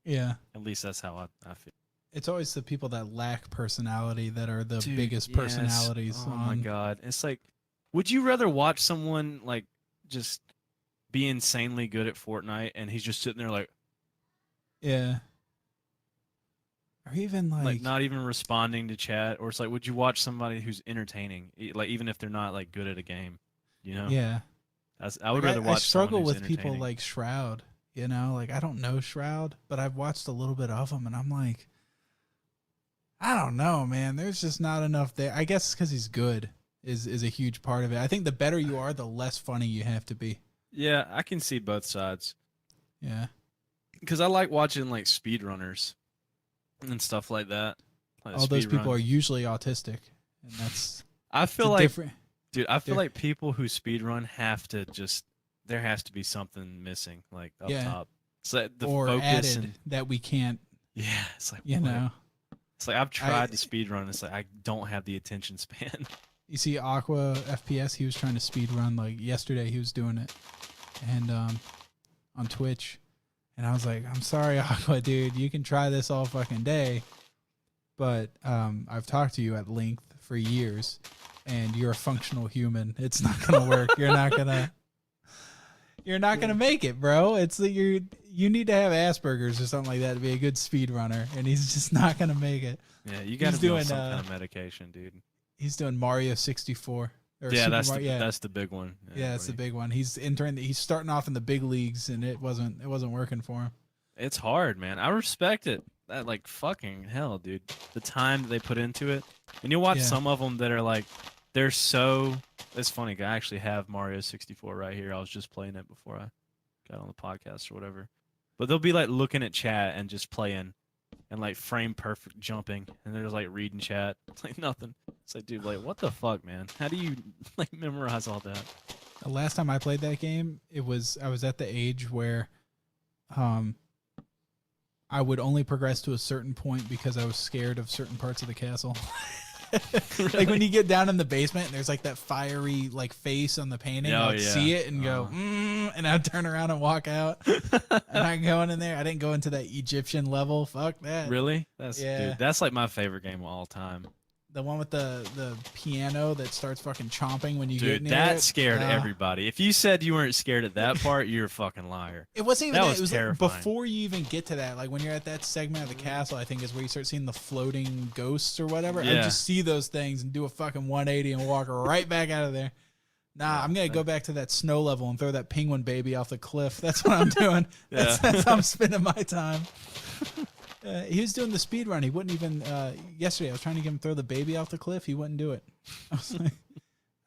Yeah. At least that's how I feel. It's always the people that lack personality that are the Dude, biggest yes. personalities. Oh my god, it's like, would you rather watch someone like just be insanely good at Fortnite and he's just sitting there like Yeah. Or even like not even responding to chat, or it's like, would you watch somebody who's entertaining, like even if they're not like good at a game, you know? yeah. I would Like, rather watch. I struggle someone who's with people entertaining. like Shroud. You know, like I don't know Shroud, but I've watched a little bit of him, and I'm like, I don't know, man. There's just not enough there. I guess because he's good is a huge part of it. I think the better you are, the less funny you have to be. Yeah, I can see both sides. Yeah. Because I like watching like speedrunners and stuff like that. Like All those people speedrun. are usually autistic, and that's I it's feel a like, different. dude, I feel they're- like people who speedrun have to just, there has to be something missing, like up Yeah. top. It's like the or focus added and that we can't. yeah, it's like You what? know. It's like I've tried to speedrun. It's like I don't have the attention span. You see Aqua FPS, he was trying to speed run like yesterday he was doing it. And on Twitch. And I was like, I'm sorry, Aqua, dude, you can try this all fucking day. But I've talked to you at length for years and you're a functional human. It's not gonna work. You're not gonna make it, bro. It's that you need to have Asperger's or something like that to be a good speed runner, and he's just not gonna make it. Yeah, you got to He's be on doing, some kind of medication, dude. He's doing Mario 64. Or Yeah, Super that's Mario, that's the big one. yeah, that's the buddy. big one. He's entering. He's starting off in the big leagues, and it wasn't working for him. It's hard, man. I respect it. That like fucking hell, dude. The time that they put into it, and you watch Yeah. some of them that are like, they're so. It's funny. I actually have Mario 64 right here. I was just playing it before I got on the podcast or whatever. But they'll be like looking at chat and just playing, and like frame perfect jumping, and they're just like reading chat. It's like nothing. It's like, dude, like what the fuck, man? How do you like memorize all that? The last time I played that game, I was at the age where, I would only progress to a certain point because I was scared of certain parts of the castle. Like when you get down in the basement and there's like that fiery like face on the painting, Oh, I'd yeah. see it and go, and I'd turn around and walk out. I'm not going in there. I didn't go into that Egyptian level. Fuck that. Really? That's Yeah. dude. That's like my favorite game of all time. The one with the piano that starts fucking chomping when you get Dude, near that it. scared Ah. everybody. If you said you weren't scared at that part, you're a fucking liar. It wasn't even That that. was It was like terrifying. before you even get to that. Like when you're at that segment of the castle, I think is where you start seeing the floating ghosts or whatever. I Yeah. just see those things and do a fucking 180 and walk right back out of there. Nah, I'm gonna go back to that snow level and throw that penguin baby off the cliff. That's what I'm doing. Yeah. That's how I'm spending my time. He was doing the speed run. He wouldn't even. Yesterday, I was trying to get him throw the baby off the cliff. He wouldn't do it.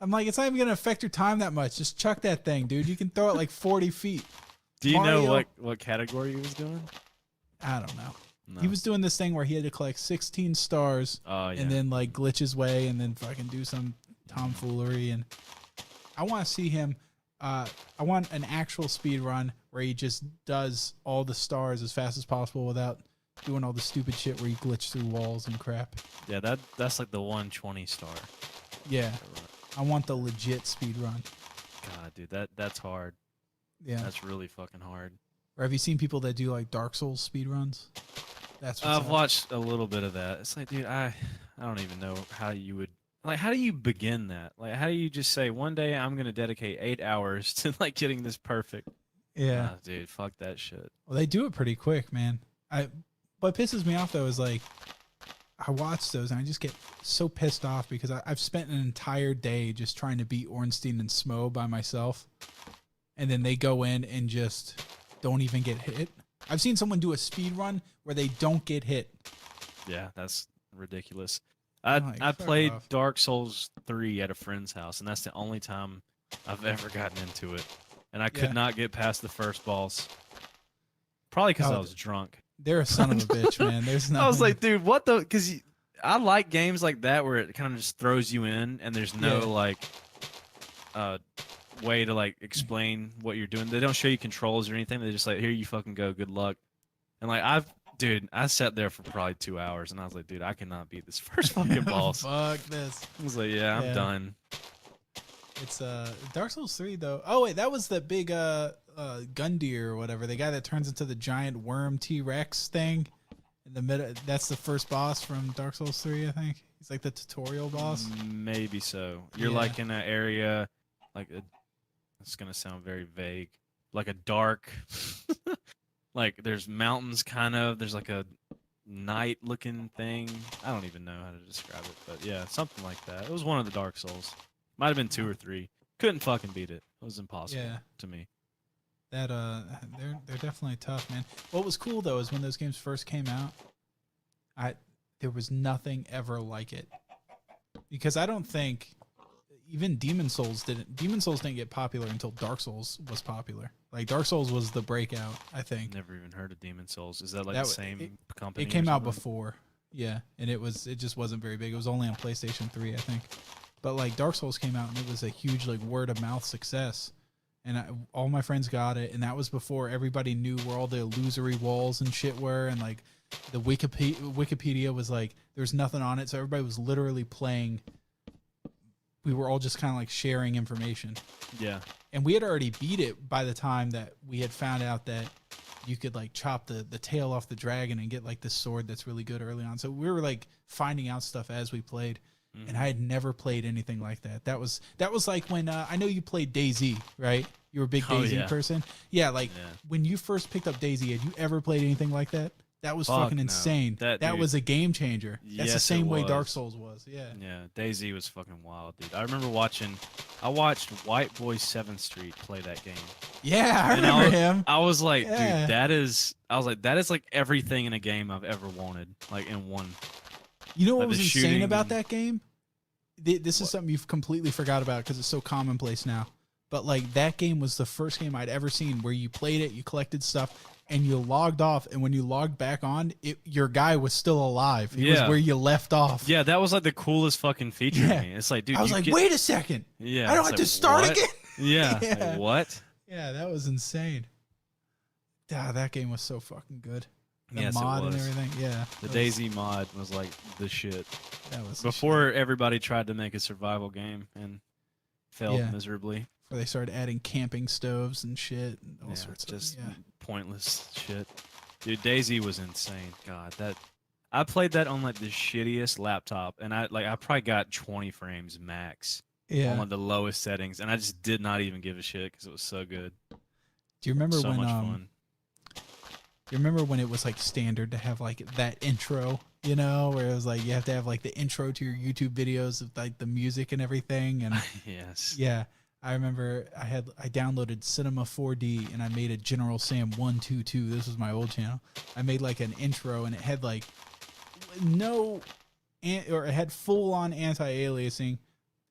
I'm like, it's not even gonna affect your time that much. Just chuck that thing, dude. You can throw it like 40 feet. Do you know Mario- what category he was doing? I don't know. No. He was doing this thing where he had to collect 16 stars Oh yeah. and then like glitch his way and then fucking do some tomfoolery. And I want to see him. I want an actual speed run where he just does all the stars as fast as possible without doing all the stupid shit where you glitch through walls and crap. Yeah, that's like the 120 star. Yeah, I want the legit speed run. God, dude, that's hard. Yeah. That's really fucking hard. Or have you seen people that do like Dark Souls speed runs? That's what's I've up. watched a little bit of that. It's like, dude, I don't even know how you would, like, how do you begin that? Like, how do you just say one day I'm gonna dedicate 8 hours to like getting this perfect? Yeah. Nah, dude, fuck that shit. Well, they do it pretty quick, man. What pisses me off though is like I watch those and I just get so pissed off because I've spent an entire day just trying to beat Ornstein and Smo by myself, and then they go in and just don't even get hit. I've seen someone do a speed run where they don't get hit. Yeah, that's ridiculous. Like, I fuck played off. Dark Souls 3 at a friend's house, and that's the only time I've ever gotten into it. And I could Yeah. not get past the first boss. Probably because I Oh, was drunk. They're a son of a bitch, man. There's nothing. I was like, dude, what the? Because I like games like that where it kind of just throws you in, and there's no Yeah. like, way to like explain what you're doing. They don't show you controls or anything. They're just like, here you fucking go, good luck. And like I sat there for probably 2 hours, and I was like, dude, I cannot beat this first fucking boss. Fuck this. I was like, yeah, I'm done. It's Dark Souls 3 though. Oh wait, that was the big Gundyr or whatever. The guy that turns into the giant worm T-Rex thing in the middle. That's the first boss from Dark Souls 3, I think. He's like the tutorial boss. Maybe so. You're like in an area like it's going to sound very vague. Like a dark like there's mountains kind of. There's like a night looking thing. I don't even know how to describe it, but yeah, something like that. It was one of the Dark Souls. Might have been 2 or 3. Couldn't fucking beat it. It was impossible to me. That they're definitely tough, man. What was cool though is when those games first came out, there was nothing ever like it. Because I don't think even Demon Souls didn't get popular until Dark Souls was popular. Like Dark Souls was the breakout, I think. Never even heard of Demon Souls. Is that like the same company? It came out before. Yeah, and it just wasn't very big. It was only on PlayStation 3, I think. But like Dark Souls came out and it was a huge like word of mouth success, and all my friends got it, and that was before everybody knew where all the illusory walls and shit were, and like the Wikipedia was like there's nothing on it, so everybody was literally playing. We were all just kind of like sharing information. Yeah, and we had already beat it by the time that we had found out that you could like chop the tail off the dragon and get like this sword that's really good early on. So we were like finding out stuff as we played. And I had never played anything like that. That was like when I know you played DayZ, right? You were a big DayZ person. Yeah, like when you first picked up DayZ, had you ever played anything like that? That was fucking insane. That was a game changer. That's the same way Dark Souls was. Yeah. Yeah, DayZ was fucking wild, dude. I remember I watched White Boy 7th Street play that game. Yeah, I remember him. I was like, dude, that is like everything in a game I've ever wanted, like in one. You know what was insane about that game? This is something you've completely forgot about because it's so commonplace now. But like that game was the first game I'd ever seen where you played it, you collected stuff, and you logged off. And when you logged back on, your guy was still alive. He was where you left off. Yeah, that was like the coolest fucking feature to me. It's like, dude, I was like, wait a second. Yeah, I don't have to start again. Yeah. Like, what? Yeah, that was insane. That game was so fucking good. The mod and everything, The DayZ mod was like the shit. That was before everybody tried to make a survival game and failed miserably. Where they started adding camping stoves and shit and all sorts of just pointless shit. Dude, DayZ was insane. God, I played that on like the shittiest laptop, and I probably got 20 frames max. Yeah, on like the lowest settings, and I just did not even give a shit because it was so good. Do you remember so when much fun. You remember when it was like standard to have like that intro, you know, where it was like you have to have like the intro to your YouTube videos with like the music and everything, and yes, yeah. I remember I downloaded Cinema 4D and I made a General Sam 122. This was my old channel. I made like an intro and it had like it had full on anti-aliasing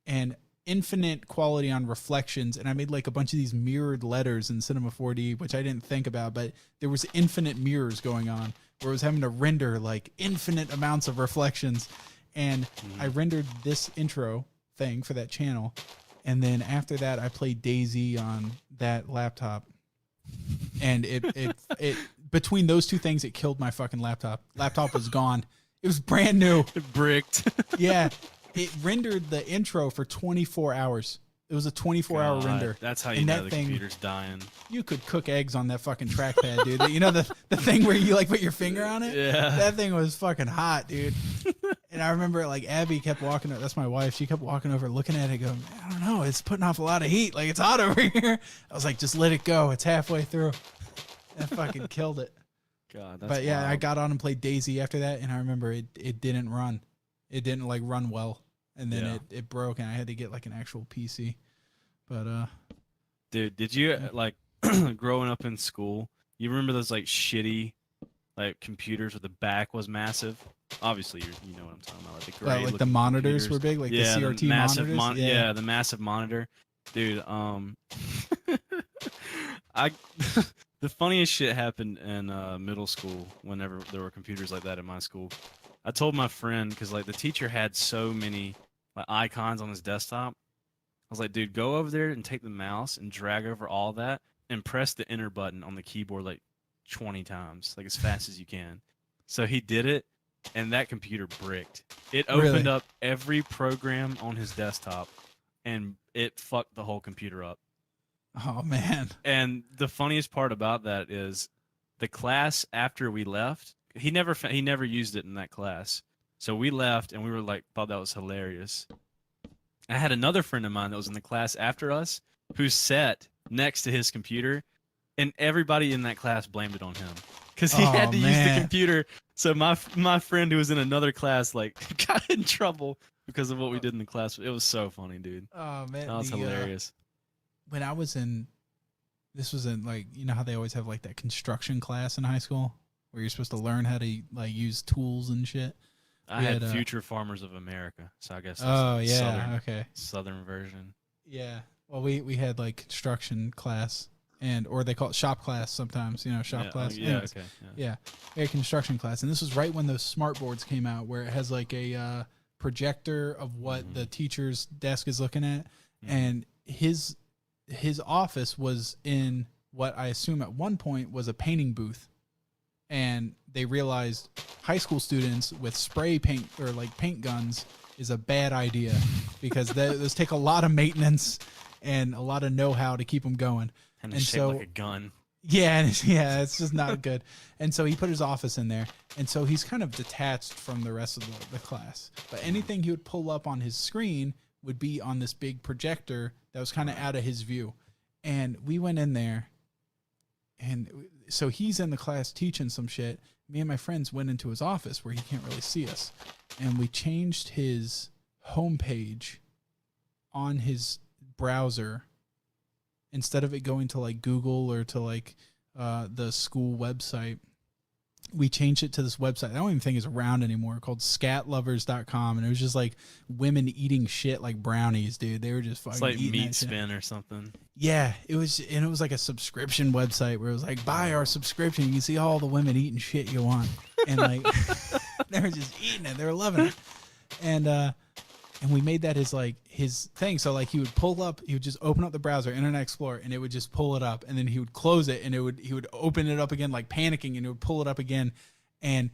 and infinite quality on reflections, and I made like a bunch of these mirrored letters in Cinema 4D, which I didn't think about, but there was infinite mirrors going on where I was having to render like infinite amounts of reflections, and I rendered this intro thing for that channel, and then after that I played DayZ on that laptop, and it between those two things it killed my fucking laptop. Laptop was gone. It was brand new. It bricked. Yeah. It rendered the intro for 24 hours. It was a 24-hour render. That's how you know the computer's dying. You could cook eggs on that fucking trackpad, dude. You know the thing where you like put your finger on it? Yeah. That thing was fucking hot, dude. And I remember like Abby kept walking over. That's my wife. She kept walking over looking at it going, I don't know. It's putting off a lot of heat. Like it's hot over here. I was like, just let it go. It's halfway through. That fucking killed it. God, that's But yeah, wild. I got on and played DayZ after that, and I remember it didn't run. It didn't like run well. And then it broke, and I had to get like an actual PC. But dude, did you like growing up in school? You remember those like shitty like computers where the back was massive? Obviously, you know what I'm talking about. Like the gray like the monitors were big, like the CRT the massive monitors. Yeah, the massive monitor, dude. The funniest shit happened in middle school. Whenever there were computers like that in my school, I told my friend because like the teacher had so many like icons on his desktop. was like, dude, go over there and take the mouse and drag over all that and press the enter button on the keyboard like 20 times, like as fast as you can. So he did it, and that computer bricked. It opened Really? up every program on his desktop, and it fucked the whole computer up. Oh man. And the funniest part about that is the class after we left, he never used it in that class. So we left, and we were like, thought that was hilarious. I had another friend of mine that was in the class after us who sat next to his computer, and everybody in that class blamed it on him because he had to use the man. computer. So my friend who was in another class like got in trouble because of what we did in the class. It was so funny, dude. Oh man. That was hilarious. When I was in, this was in like, you know how they always have like that construction class in high school where you're supposed to learn how to like use tools and shit. I We had had, Future Farmers of America, so I guess that's Oh the yeah. Okay. southern version. Yeah. Well, we had like construction class or they call it shop class sometimes, you know, shop Yeah, class. yeah, Anyways, okay. Yeah. Yeah. We had construction class. And this was right when those smart boards came out where it has like a projector of what the teacher's desk is looking at. Mhm. And his office was in what I assume at one point was a painting booth. And they realized high school students with spray paint or like paint guns is a bad idea because those take a lot of maintenance and a lot of know-how to keep them going. And And it's shaped so- like a gun. Yeah, it's just not good. And so he put his office in there, and so he's kind of detached from the rest of the class. But anything he would pull up on his screen would be on this big projector that was kind of out of his view. And we went in there, and so he's in the class teaching some shit. Me and my friends went into his office where he can't really see us, and we changed his homepage on his browser. Instead of it going to like Google or to like the school website, we changed it to this website. I don't even think it's around anymore, called scatlovers.com. And it was just like women eating shit like brownies, dude. They were just fucking It's like eating Meat that shit. Spin or something. Yeah, it was like a subscription website where it was like, buy our subscription. You can see all the women eating shit you want. And like, they were just eating it. They were loving it. And we made that his thing. So like he would just open up the browser, Internet Explorer, and it would just pull it up, and then he would close it, and he would open it up again, like panicking, and it would pull it up again. And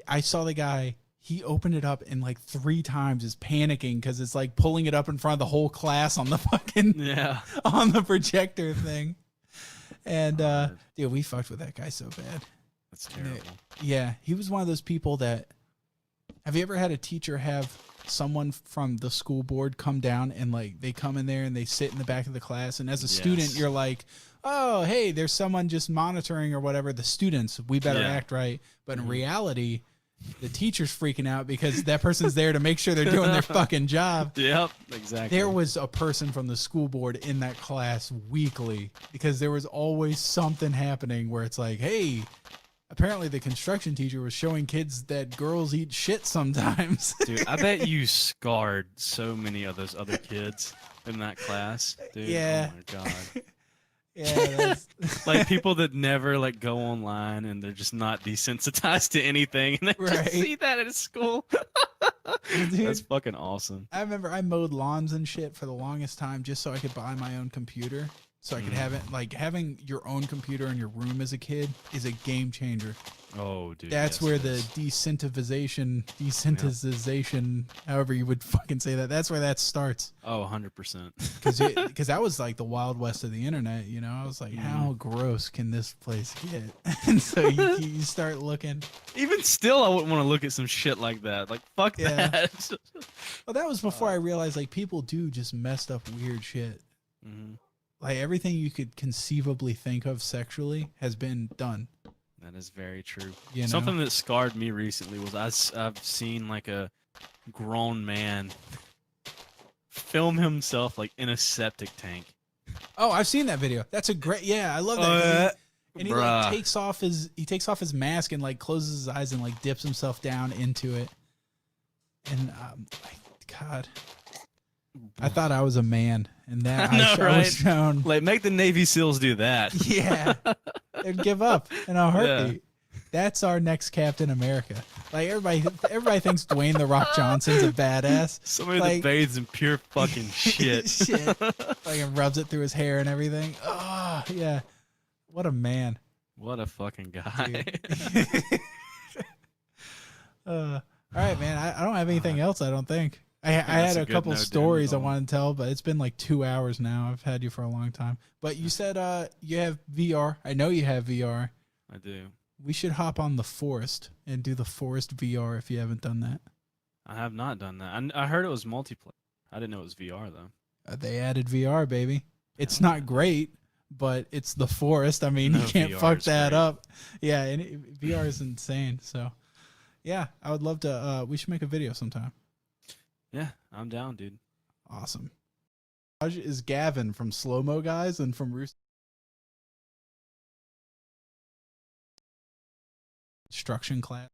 I saw the guy, he opened it up and like 3 times is panicking because it's like pulling it up in front of the whole class on the fucking Yeah. on the projector thing. And God. dude, we fucked with that guy so bad. That's terrible. Yeah, he was one of those people that. Have you ever had a teacher have someone from the school board come down and like they come in there and they sit in the back of the class, and as a student you're like, oh hey, there's someone just monitoring or whatever the students, we better act right. But in reality, the teacher's freaking out because that person's there to make sure they're doing their fucking job. Yep, exactly. There was a person from the school board in that class weekly because there was always something happening where it's like, hey, apparently the construction teacher was showing kids that girls eat shit sometimes. Dude, I bet you scarred so many of those other kids in that class, dude. Yeah. Oh my god. Yeah, Like people that never like go online and they're just not desensitized to anything, and they Right. just see that at school. Dude. That's fucking awesome. I remember I mowed lawns and shit for the longest time just so I could buy my own computer. So I could have it, like having your own computer in your room as a kid is a game changer. Oh, dude. That's yes, where it the is. desensitization, however you would fucking say that, that's where that starts. Oh, 100%. Because that was like the Wild West of the internet, you know? I was like, how gross can this place get? And so you start looking. Even still, I wouldn't want to look at some shit like that. Like, fuck Yeah. that. Well, that was before I realized like people do just messed up weird shit. Mhm. Like everything you could conceivably think of sexually has been done. That is very true. You know? Something that scarred me recently was I've seen like a grown man film himself like in a septic tank. Oh, I've seen that video. That's a great. Yeah, I love that. And he like Bruh. takes off his mask and like closes his eyes and like dips himself down into it. And God, I thought I was a man, and that I know, I was right? shown. Like, make the Navy SEALs do that. Yeah, they'd give up in a heartbeat. That's our next Captain America. Like everybody thinks Dwayne the Rock Johnson's a badass. Somebody Like- that bathes in pure fucking shit. Shit. Like and rubs it through his hair and everything. Oh yeah, what a man. What a fucking guy. All right, man. I don't have anything else. I don't think. I that's had a a good couple note to end stories it I on. wanted to tell, but it's been like 2 hours now. I've had you for a long time. But you said you have VR. I know you have VR. I do. We should hop on the Forest and do the Forest VR if you haven't done that. I have not done that. I heard it was multiplayer. I didn't know it was VR though. They added VR, baby. It's Hell not yeah. great, but it's the Forest. I mean, No, you can't VR fuck is that great. up. Yeah, and VR is insane. So, yeah, I would love to. We should make a video sometime. Yeah, I'm down, dude. Awesome. Is Gavin from Slow Mo Guys and from Rooster Construction Class.